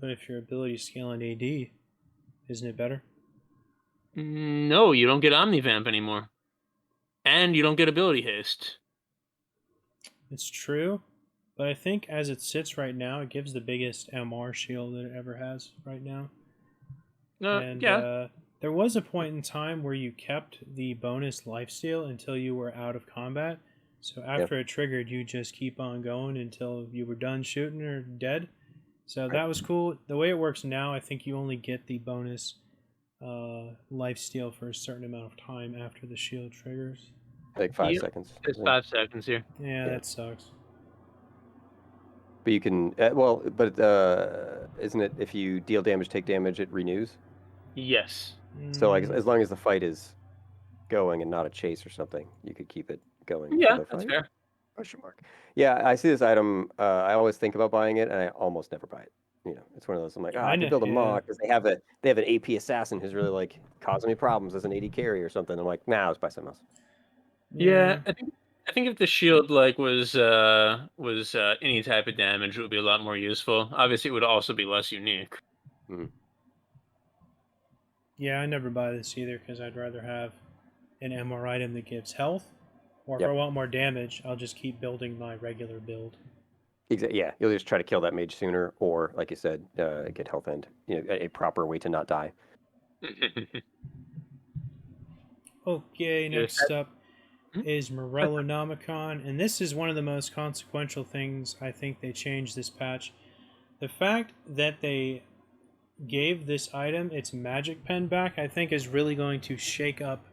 [SPEAKER 1] but if your ability scale on AD, isn't it better?
[SPEAKER 2] No, you don't get Omnivamp anymore, and you don't get ability haste.
[SPEAKER 1] It's true, but I think as it sits right now, it gives the biggest MR shield that it ever has right now. And
[SPEAKER 2] Yeah.
[SPEAKER 1] there was a point in time where you kept the bonus lifesteal until you were out of combat. So
[SPEAKER 3] Yep.
[SPEAKER 1] after it triggered, you just keep on going until you were done shooting or dead. So that was cool. The way it works now, I think you only get the bonus lifesteal for a certain amount of time after the shield triggers.
[SPEAKER 3] Like 5
[SPEAKER 2] Yep.
[SPEAKER 3] seconds.
[SPEAKER 2] It's
[SPEAKER 3] Yeah.
[SPEAKER 2] 5 seconds here.
[SPEAKER 1] Yeah,
[SPEAKER 3] Yeah.
[SPEAKER 1] that sucks.
[SPEAKER 3] But you can but isn't it if you deal damage, take damage, it renews?
[SPEAKER 2] Yes.
[SPEAKER 3] So like
[SPEAKER 1] Mm,
[SPEAKER 3] as long as the fight is going and not a chase or something, you could keep it going for
[SPEAKER 2] Yeah,
[SPEAKER 3] the
[SPEAKER 2] that's
[SPEAKER 3] fight?
[SPEAKER 2] fair.
[SPEAKER 3] Question mark. Yeah, I see this item. I always think about buying it, and I almost never buy it. It's one of those. I'm like, I
[SPEAKER 1] I
[SPEAKER 3] could
[SPEAKER 1] know,
[SPEAKER 3] build a
[SPEAKER 1] yeah.
[SPEAKER 3] mod because they have an AP assassin who's really like causing me problems as an AD carry or something. I'm like, nah, let's buy something else.
[SPEAKER 2] Yeah,
[SPEAKER 1] Yeah.
[SPEAKER 2] I think if the shield like was any type of damage, it would be a lot more useful. Obviously, it would also be less unique.
[SPEAKER 3] Mhm.
[SPEAKER 1] Yeah, I never buy this either because I'd rather have an MR item that gives health, or if I
[SPEAKER 3] Yep.
[SPEAKER 1] want more damage, I'll just keep building my regular build.
[SPEAKER 3] Exactly. Yeah, you'll just try to kill that mage sooner, or like you said, get health end. A proper way to not die.
[SPEAKER 1] Okay,
[SPEAKER 2] Yes.
[SPEAKER 1] next up
[SPEAKER 2] Hmm?
[SPEAKER 1] is Morellonomicon, and this is one of the most consequential things I think they changed this patch. The fact that they gave this item its magic pen back, I think, is really going to shake up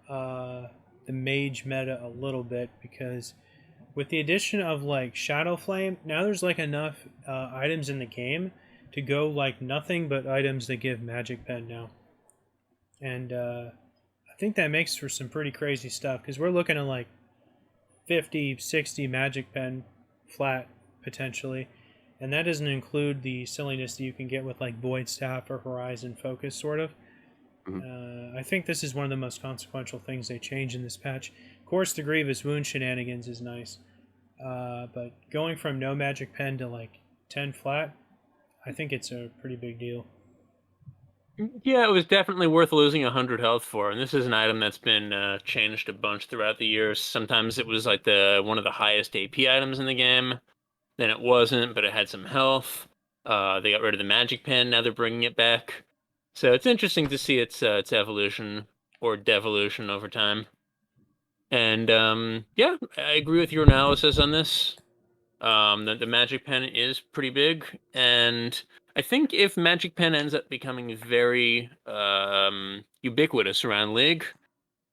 [SPEAKER 1] the mage meta a little bit because with the addition of like Shadow Flame, now there's like enough items in the game to go like nothing but items that give magic pen now, and I think that makes for some pretty crazy stuff because we're looking at like 50, 60 magic pen flat potentially, and that doesn't include the silliness that you can get with like Void Staff or Horizon Focus, sort of.
[SPEAKER 3] Mhm.
[SPEAKER 1] I think this is one of the most consequential things they change in this patch. Of course, the Grievous Wound shenanigans is nice, but going from no magic pen to like 10 flat, I think it's a pretty big deal.
[SPEAKER 2] Yeah, it was definitely worth losing 100 health for, and this is an item that's been changed a bunch throughout the years. Sometimes it was like the one of the highest AP items in the game, then it wasn't, but it had some health. They got rid of the magic pen, now they're bringing it back. So it's interesting to see its evolution or devolution over time. And yeah, I agree with your analysis on this. The Magic Pen is pretty big, and I think if Magic Pen ends up becoming very ubiquitous around League,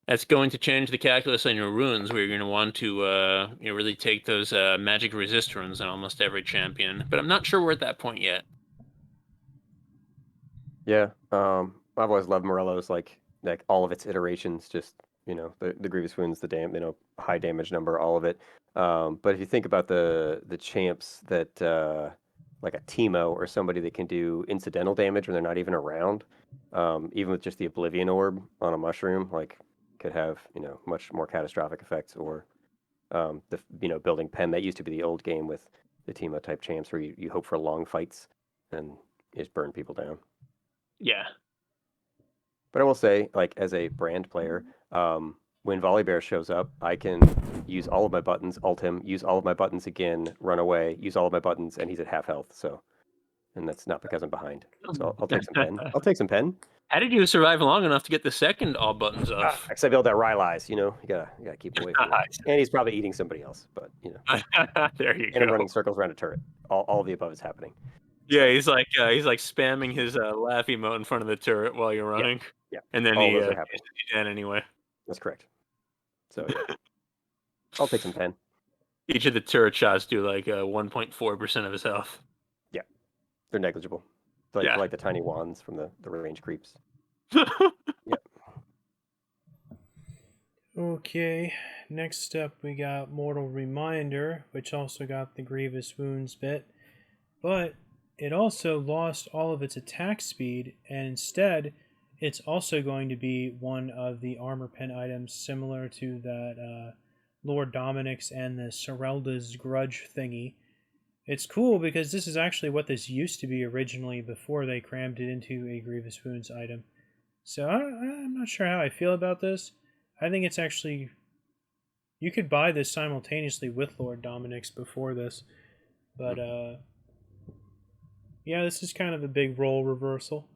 [SPEAKER 2] that's going to change the calculus on your runes, where you're going to want to really take those magic resist runes on almost every champion. But I'm not sure we're at that point yet.
[SPEAKER 3] Yeah. I've always loved Morello's like all of its iterations, just the Grievous Wounds, the high damage number, all of it. But if you think about the champs that like a Teemo or somebody that can do incidental damage when they're not even around, even with just the Oblivion Orb on a mushroom, like could have much more catastrophic effects. Or building pen, that used to be the old game with the Teemo type champs where you hope for long fights and you just burn people down.
[SPEAKER 2] Yeah.
[SPEAKER 3] But I will say, like as a brand player, when Volibear shows up, I can use all of my buttons, ult him, use all of my buttons again, run away, use all of my buttons, and he's at half health. So, and that's not because I'm behind. So I'll take some pen. I'll take some pen.
[SPEAKER 2] How did you survive long enough to get the second all buttons off?
[SPEAKER 3] Except I built that Rylai's, you gotta keep away from that. And he's probably eating somebody else, but
[SPEAKER 2] There you
[SPEAKER 3] and
[SPEAKER 2] go.
[SPEAKER 3] I'm running circles around a turret. All of the above is happening.
[SPEAKER 2] Yeah, he's like spamming his laugh emote in front of the turret while you're running.
[SPEAKER 3] Yeah.
[SPEAKER 2] And then
[SPEAKER 3] all
[SPEAKER 2] he
[SPEAKER 3] those are happening.
[SPEAKER 2] dead anyway.
[SPEAKER 3] That's correct. So yeah. I'll take some pen.
[SPEAKER 2] Each of the turret shots do like 1.4% of his health.
[SPEAKER 3] Yeah. They're negligible. Like the tiny wands from the range creeps. Yep.
[SPEAKER 1] Okay, next up we got Mortal Reminder, which also got the Grievous Wounds bit, but it also lost all of its attack speed, and instead it's also going to be one of the armor pen items similar to that Lord Dominic's and the Serelda's Grudge thingy. It's cool because this is actually what this used to be originally before they crammed it into a Grievous Wounds item. So I'm not sure how I feel about this. I think it's actually... You could buy this simultaneously with Lord Dominic's before this. But, yeah, this is kind of a big role reversal.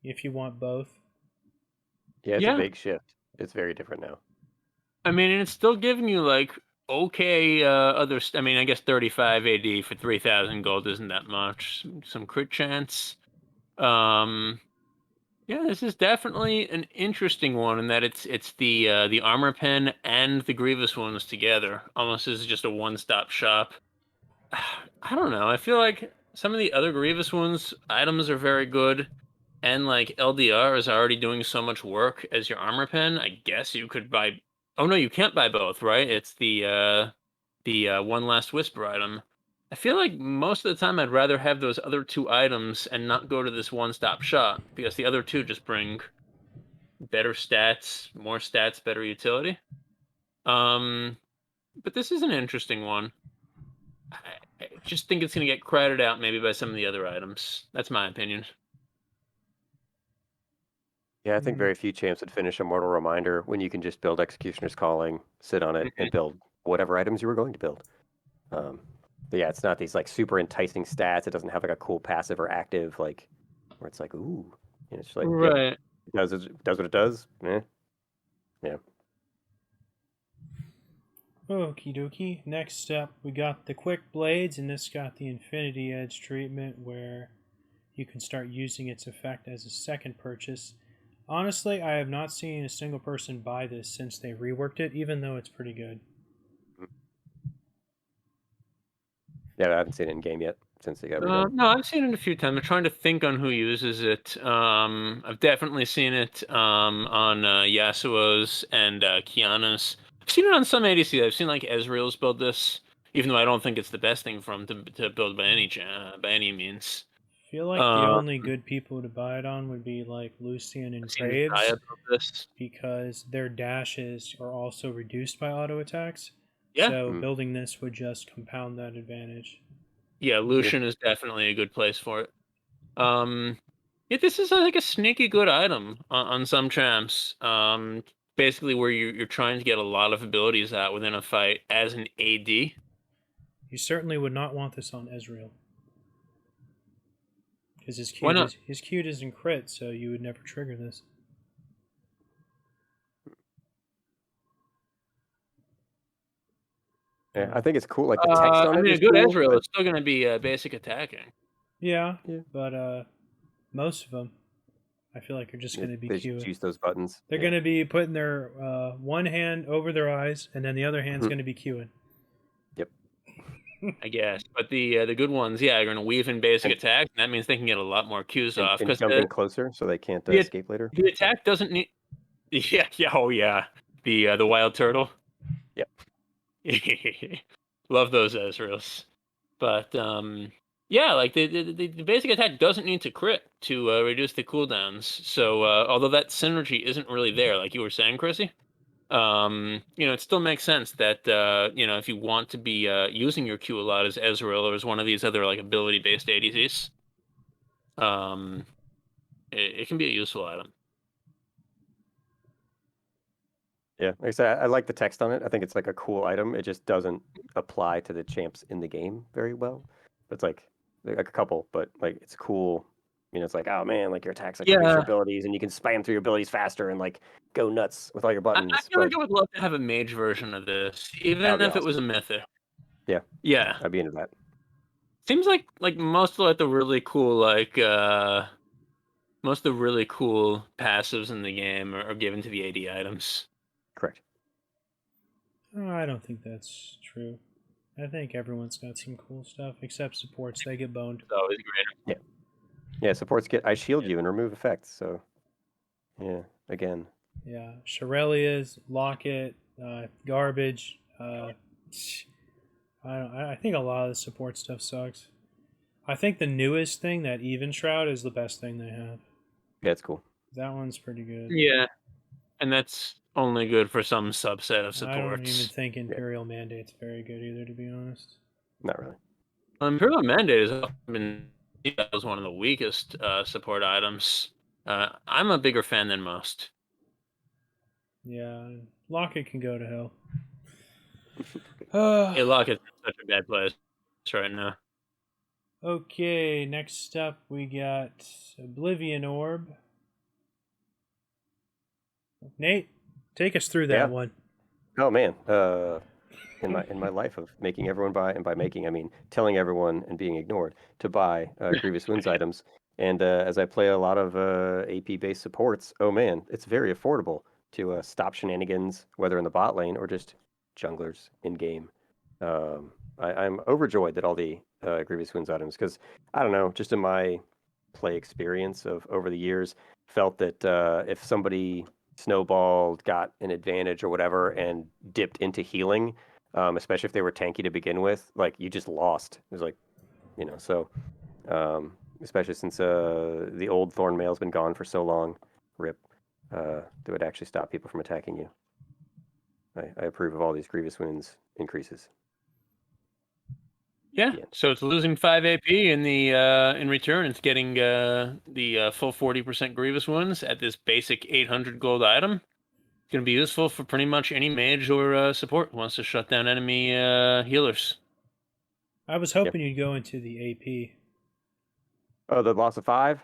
[SPEAKER 1] If you want both.
[SPEAKER 3] Yeah, it's a big shift. It's very different now.
[SPEAKER 2] I mean, and it's still giving you like okay others. I mean, I guess 35 AD for 3,000 gold isn't that much. Some crit chance. Yeah, this is definitely an interesting one in that it's the armor pen and the Grievous Wounds together. Almost as just a one-stop shop. I don't know. I feel like some of the other Grievous Wounds items are very good, and like LDR is already doing so much work as your armor pen. I guess you could buy. Oh no, you can't buy both, right? It's the One Last Whisper item. I feel like most of the time I'd rather have those other two items and not go to this one-stop shop, because the other two just bring better stats, more stats, better utility. But this is an interesting one. I just think it's going to get crowded out maybe by some of the other items. That's my opinion.
[SPEAKER 3] Yeah, I think very few champs would finish a Mortal Reminder when you can just build Executioner's Calling, sit on it, and build whatever items you were going to build. But yeah, it's not these like super enticing stats. It doesn't have like a cool passive or active like where it's like ooh, it's just like
[SPEAKER 2] right.
[SPEAKER 3] Yeah, it does what it does. Yeah.
[SPEAKER 1] Okie dokie. Next up, we got the Quick Blades, and this got the Infinity Edge treatment where you can start using its effect as a second purchase. Honestly, I have not seen a single person buy this since they reworked it, even though it's pretty good.
[SPEAKER 3] Yeah, I haven't seen it in game yet since they got
[SPEAKER 2] redone. No, I've seen it a few times. I'm trying to think on who uses it. I've definitely seen it on Yasuo's and Kiana's. I've seen it on some ADC. I've seen like Ezreal's build this, even though I don't think it's the best thing for him to build by any means.
[SPEAKER 1] I feel like the only good people to buy it on would be like Lucian and Graves, because their dashes are also reduced by auto attacks.
[SPEAKER 2] Yeah.
[SPEAKER 1] So building this would just compound that advantage.
[SPEAKER 2] Yeah, Lucian is definitely a good place for it. Yeah, this is like a sneaky good item on some champs. Basically where you're trying to get a lot of abilities out within a fight as an AD.
[SPEAKER 1] You certainly would not want this on Ezreal. Because
[SPEAKER 2] Why not?
[SPEAKER 1] his Q doesn't crit, so you would never trigger this.
[SPEAKER 3] Yeah, I think it's cool. Like the text on
[SPEAKER 2] I
[SPEAKER 3] it
[SPEAKER 2] mean, a
[SPEAKER 3] is
[SPEAKER 2] good
[SPEAKER 3] cool.
[SPEAKER 2] Ezreal
[SPEAKER 3] but-
[SPEAKER 2] is still going to be basic attacking.
[SPEAKER 1] Yeah,
[SPEAKER 3] Yeah.
[SPEAKER 1] but most of them, I feel like, are just going to be
[SPEAKER 3] They just
[SPEAKER 1] queuing.
[SPEAKER 3] use those buttons.
[SPEAKER 1] They're going to be putting their one hand over their eyes, and then the other hand's
[SPEAKER 3] Mhm.
[SPEAKER 1] going to be queuing.
[SPEAKER 3] Yep.
[SPEAKER 2] I guess, but the good ones, yeah, are going to weave in basic
[SPEAKER 3] And-
[SPEAKER 2] attack, and that means they can get a lot more Qs off
[SPEAKER 3] And
[SPEAKER 2] because
[SPEAKER 3] jump in closer so they can't
[SPEAKER 2] the-
[SPEAKER 3] escape later.
[SPEAKER 2] the attack doesn't need. Yeah, oh yeah, the wild turtle.
[SPEAKER 3] Yep.
[SPEAKER 2] Love those Ezreals, but yeah, like the basic attack doesn't need to crit to reduce the cooldowns. So although that synergy isn't really there, like you were saying, Chrissy, it still makes sense that if you want to be using your Q a lot as Ezreal or as one of these other like ability-based ADCs, it can be a useful item.
[SPEAKER 3] Yeah, like I said, I like the text on it. I think it's like a cool item. It just doesn't apply to the champs in the game very well. But it's like a couple, but like it's cool. It's like, oh man, like your attacks like reduce
[SPEAKER 2] Yeah.
[SPEAKER 3] your abilities, and you can spam through your abilities faster and like go nuts with all your
[SPEAKER 2] I
[SPEAKER 3] buttons.
[SPEAKER 2] feel like
[SPEAKER 3] But
[SPEAKER 2] I would love to have a mage version of this, even
[SPEAKER 3] That would
[SPEAKER 2] if
[SPEAKER 3] be
[SPEAKER 2] it was a mythic.
[SPEAKER 3] Yeah.
[SPEAKER 2] Yeah.
[SPEAKER 3] I'd be into that.
[SPEAKER 2] Seems like most of like the really cool most of the really cool passives in the game are given to the AD items.
[SPEAKER 3] Correct.
[SPEAKER 1] I don't think that's true. I think everyone's got some cool stuff, except supports. They get boned.
[SPEAKER 2] It's always great.
[SPEAKER 3] Yeah, supports get I shield you and remove effects. So yeah, again.
[SPEAKER 1] Yeah, Shirelia's, Locket, garbage. I think a lot of the support stuff sucks. I think the newest thing, that Even Shroud, is the best thing they have.
[SPEAKER 3] Yeah, it's cool.
[SPEAKER 1] That one's pretty good.
[SPEAKER 2] Yeah, and that's only good for some subset of
[SPEAKER 1] I don't even
[SPEAKER 2] supports.
[SPEAKER 1] think Imperial Mandate's very good either, to be honest.
[SPEAKER 3] Not really.
[SPEAKER 2] Imperial Mandate has often been as one of the weakest support items. I'm a bigger fan than most.
[SPEAKER 1] Yeah, Locket can go to hell.
[SPEAKER 2] Hey, Locket's in such a bad place right now.
[SPEAKER 1] Okay, next up we got Oblivion Orb. Nate, take us through that
[SPEAKER 3] Yeah.
[SPEAKER 1] one.
[SPEAKER 3] Oh man. In my life of making everyone buy, and by making I mean telling everyone and being ignored to buy Grievous Wounds items. And as I play a lot of AP based supports, oh man, it's very affordable to stop shenanigans, whether in the bot lane or just junglers in game. I'm overjoyed that all the Grievous Wounds items, because I don't know, just in my play experience of over the years, felt that if somebody snowballed, got an advantage or whatever, and dipped into healing, especially if they were tanky to begin with, like you just lost. It was like, so especially since the old Thorn Mail's been gone for so long, rip, that would actually stop people from attacking you. I approve of all these Grievous Wounds increases.
[SPEAKER 2] Yeah,
[SPEAKER 3] Yeah.
[SPEAKER 2] so it's losing 5 AP in the in return. It's getting the full 40% Grievous Wounds at this basic 800 gold item. It's going to be useful for pretty much any mage or support who wants to shut down enemy healers.
[SPEAKER 1] I was hoping you'd go into the AP.
[SPEAKER 3] Oh, the loss of 5?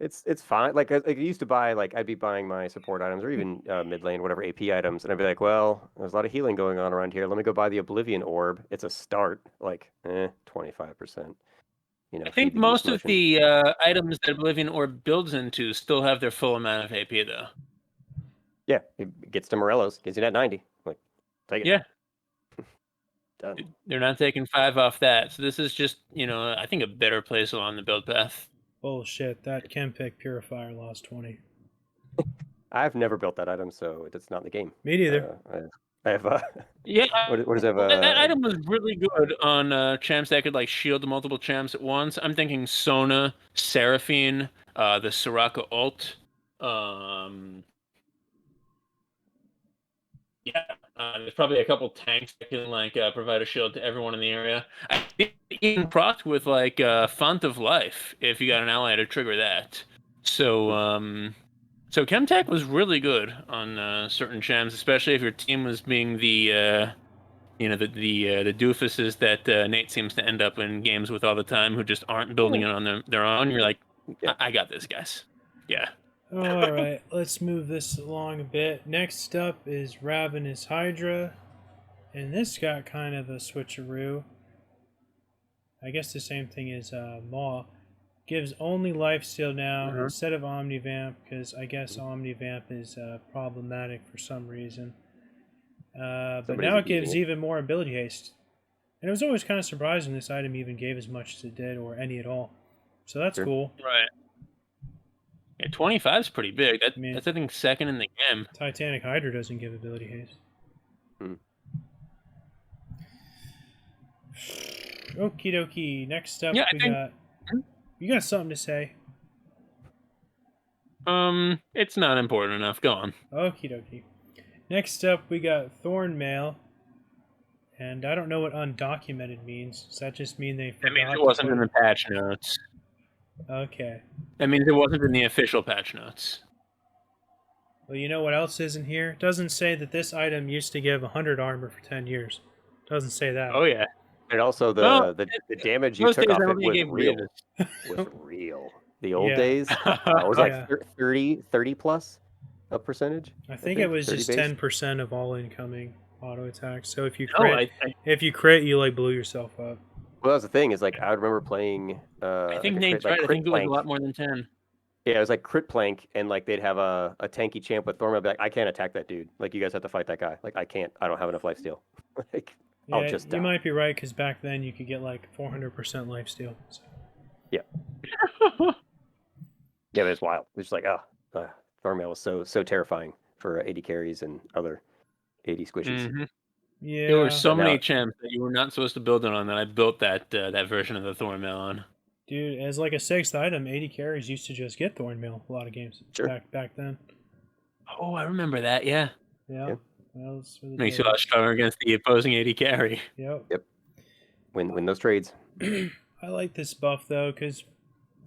[SPEAKER 3] It's fine. Like I used to buy, like I'd be buying my support items or even mid lane, whatever AP items, and I'd be like, well, there's a lot of healing going on around here. Let me go buy the Oblivion Orb. It's a start, like 25%.
[SPEAKER 2] I
[SPEAKER 3] feed
[SPEAKER 2] think
[SPEAKER 3] the
[SPEAKER 2] most
[SPEAKER 3] beast
[SPEAKER 2] of
[SPEAKER 3] motion.
[SPEAKER 2] the items that Oblivion Orb builds into still have their full amount of AP, though.
[SPEAKER 3] Yeah, it gets to Morello's, gets you that 90. Like, take it.
[SPEAKER 2] Yeah.
[SPEAKER 3] Done.
[SPEAKER 2] They're not taking 5 off that. So this is just, I think a better place along the build path.
[SPEAKER 1] Bullshit, that Chempic Purifier lost 20.
[SPEAKER 3] I've never built that item, so it's not in the game.
[SPEAKER 1] Me neither.
[SPEAKER 3] I have
[SPEAKER 2] Yeah.
[SPEAKER 3] what does it have?
[SPEAKER 2] That item was really good on champs that could like shield multiple champs at once. I'm thinking Sona, Seraphine, the Soraka ult. Yeah, there's probably a couple tanks that can like provide a shield to everyone in the area. I think even proc with like Font of Life if you got an ally to trigger that. So so Chemtech was really good on certain champs, especially if your team was being the the doofuses that Nate seems to end up in games with all the time, who just aren't building it on their own. You're like,
[SPEAKER 3] Yeah.
[SPEAKER 2] I got this, guys. Yeah.
[SPEAKER 1] All right, let's move this along a bit. Next up is Ravenous Hydra, and this got kind of a switcheroo. I guess the same thing as Maw. Gives only lifesteal now instead of Omnivamp, because I guess Omnivamp is problematic for some reason. But
[SPEAKER 3] Somebody's
[SPEAKER 1] now it
[SPEAKER 3] abusing
[SPEAKER 1] gives
[SPEAKER 3] it.
[SPEAKER 1] even more ability haste. And it was always kind of surprising this item even gave as much as it did, or any at all. So that's
[SPEAKER 3] Sure.
[SPEAKER 1] cool.
[SPEAKER 2] Right. Yeah, 25 is pretty big.
[SPEAKER 1] Man.
[SPEAKER 2] That's I think second in the game.
[SPEAKER 1] Titanic Hydra doesn't give ability haste. Okie dokie. Next up,
[SPEAKER 2] Yeah,
[SPEAKER 1] we got. You got something to say?
[SPEAKER 2] It's not important enough. Go on.
[SPEAKER 1] Okie dokie. Next up, we got Thornmail. And I don't know what undocumented means. Does that just mean they forgot?
[SPEAKER 2] That means it wasn't in the patch notes.
[SPEAKER 1] Okay.
[SPEAKER 2] That means it wasn't in the official patch notes.
[SPEAKER 1] Well, you know what else isn't here? It doesn't say that this item used to give 100 armor for 10 years. It doesn't say that.
[SPEAKER 2] Oh yeah.
[SPEAKER 3] And also
[SPEAKER 2] Well,
[SPEAKER 3] the damage you
[SPEAKER 2] Most
[SPEAKER 3] took
[SPEAKER 2] days
[SPEAKER 3] off
[SPEAKER 2] I
[SPEAKER 3] it
[SPEAKER 2] don't think
[SPEAKER 3] was
[SPEAKER 2] gave
[SPEAKER 3] real.
[SPEAKER 2] raises.
[SPEAKER 3] Was real. The old
[SPEAKER 1] Yeah.
[SPEAKER 3] days, it was like
[SPEAKER 1] Yeah.
[SPEAKER 3] 30 plus a percentage.
[SPEAKER 1] I think it was
[SPEAKER 3] 30
[SPEAKER 1] just
[SPEAKER 3] base.
[SPEAKER 1] 10% of all incoming auto attacks. So if you
[SPEAKER 2] No,
[SPEAKER 1] crit, if you crit, you like blew yourself up.
[SPEAKER 3] Well, that's the thing is like I remember playing.
[SPEAKER 2] I think
[SPEAKER 3] like
[SPEAKER 2] Nate's
[SPEAKER 3] like
[SPEAKER 2] right. I
[SPEAKER 3] Crit
[SPEAKER 2] think it was a
[SPEAKER 3] Plank.
[SPEAKER 2] lot more than 10.
[SPEAKER 3] Yeah, it was like Crit Plank, and like they'd have a tanky champ with Thornmail. Be like, I can't attack that dude. Like you guys have to fight that guy. Like I can't. I don't have enough lifesteal. Like
[SPEAKER 1] Yeah,
[SPEAKER 3] I'll just die.
[SPEAKER 1] you might be right because back then you could get like 400% lifesteal. So.
[SPEAKER 3] Yeah, but it's wild. It's just like Thornmail was so terrifying for 80 carries and other 80 squishies.
[SPEAKER 2] Mm-hmm.
[SPEAKER 1] Yeah.
[SPEAKER 2] There were so
[SPEAKER 3] But now-
[SPEAKER 2] many champs that you were not supposed to build it on that I built that version of the Thornmail on.
[SPEAKER 1] Dude, as like a 6th item, 80 carries used to just get Thornmail a lot of games.
[SPEAKER 3] Sure.
[SPEAKER 1] Back then.
[SPEAKER 2] Oh, I remember that. Yeah.
[SPEAKER 1] Yeah. Those were the
[SPEAKER 2] Makes you a
[SPEAKER 1] days.
[SPEAKER 2] lot stronger against the opposing 80 carry.
[SPEAKER 1] Yep.
[SPEAKER 3] Win those trades.
[SPEAKER 1] I like this buff though because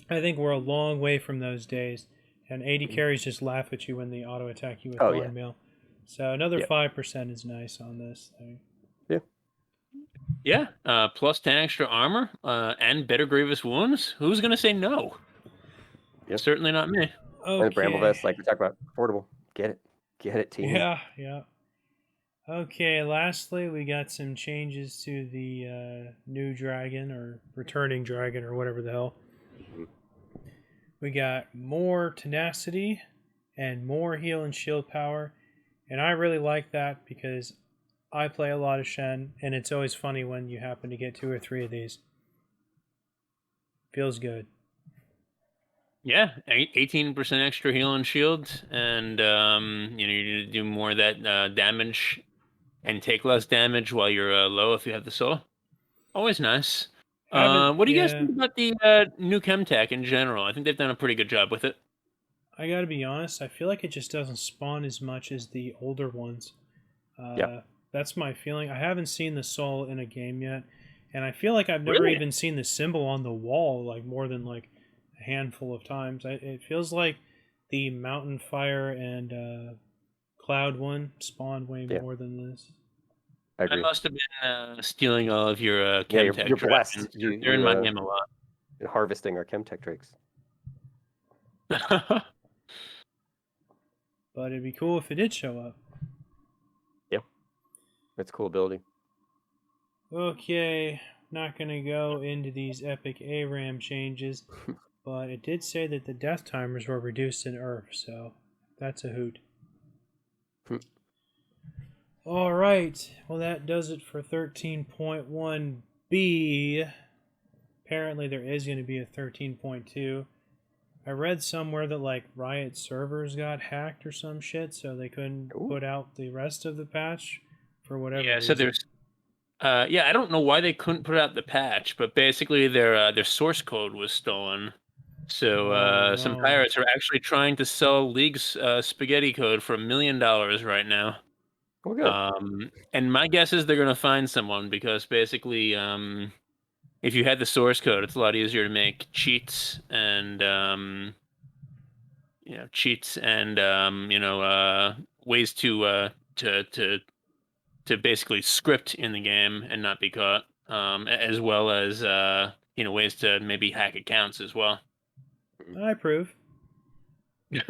[SPEAKER 1] I think we're a long way from those days, and 80 carries just laugh at you when they auto attack you with
[SPEAKER 3] Oh, yeah.
[SPEAKER 1] Thornmail. So another
[SPEAKER 3] Yep.
[SPEAKER 1] 5% is nice on this thing.
[SPEAKER 2] Yeah. Plus 10 extra armor and better Grievous wounds. Who's gonna say no?
[SPEAKER 3] Yep.
[SPEAKER 2] Certainly not me.
[SPEAKER 1] Okay.
[SPEAKER 3] And Bramble Vest, like we talked about, affordable. Get it, team.
[SPEAKER 1] Yeah. Okay, lastly, we got some changes to the new dragon, or returning dragon, or whatever the hell. We got more tenacity and more heal and shield power, and I really like that because I play a lot of Shen, and it's always funny when you happen to get 2 or 3 of these. Feels good.
[SPEAKER 2] Yeah, 18% extra heal and shield, and you need to do more of that damage and take less damage while you're low if you have the soul. Always nice. What do you guys think about the new Chemtech in general? I think they've done a pretty good job with it.
[SPEAKER 1] I gotta be honest, I feel like it just doesn't spawn as much as the older ones. That's my feeling. I haven't seen the soul in a game yet, and I feel like I've never
[SPEAKER 2] Really?
[SPEAKER 1] even seen the symbol on the wall like more than like a handful of times. It feels like the Mountain Fire and Cloud one spawned way more than this.
[SPEAKER 3] I agree.
[SPEAKER 2] I must have been stealing all of your
[SPEAKER 3] Yeah,
[SPEAKER 2] Chemtech.
[SPEAKER 3] you're blessed.
[SPEAKER 2] dragons.
[SPEAKER 3] You-
[SPEAKER 2] They're in
[SPEAKER 3] you,
[SPEAKER 2] my game a lot.
[SPEAKER 3] Harvesting our Chemtech drakes.
[SPEAKER 1] But it'd be cool if it did show up.
[SPEAKER 3] That's a cool ability.
[SPEAKER 1] Okay, not gonna go into these epic ARAM changes, but it did say that the death timers were reduced in URF, so that's a hoot. Alright, well that does it for 13.1b. Apparently there is going to be a 13.2. I read somewhere that like Riot servers got hacked or some shit, so they couldn't put out the rest of the patch for whatever
[SPEAKER 2] Yeah,
[SPEAKER 1] reason.
[SPEAKER 2] so there's I don't know why they couldn't put out the patch, but basically their source code was stolen. So some
[SPEAKER 1] no.
[SPEAKER 2] pirates are actually trying to sell League's spaghetti code for $1 million right now.
[SPEAKER 3] Oh, good.
[SPEAKER 2] And my guess is they're gonna find someone because basically, if you had the source code, it's a lot easier to make cheats and ways to to basically script in the game and not be caught, as well as ways to maybe hack accounts as well.
[SPEAKER 1] I approve.
[SPEAKER 2] But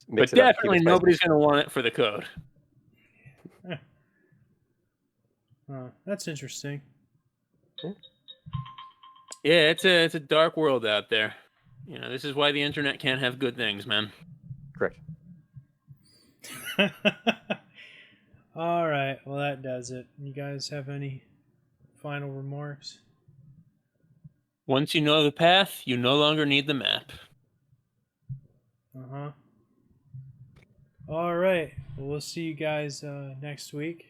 [SPEAKER 3] Mix it up, keep it
[SPEAKER 2] definitely
[SPEAKER 3] spicy.
[SPEAKER 2] nobody's going to want it for the code.
[SPEAKER 1] Oh, that's interesting.
[SPEAKER 2] Yeah, it's a dark world out there. This is why the internet can't have good things, man.
[SPEAKER 3] Correct.
[SPEAKER 1] All right. Well, that does it. You guys have any final remarks?
[SPEAKER 2] Once you know the path, you no longer need the map.
[SPEAKER 1] Uh-huh. All right. Well, we'll see you guys next week.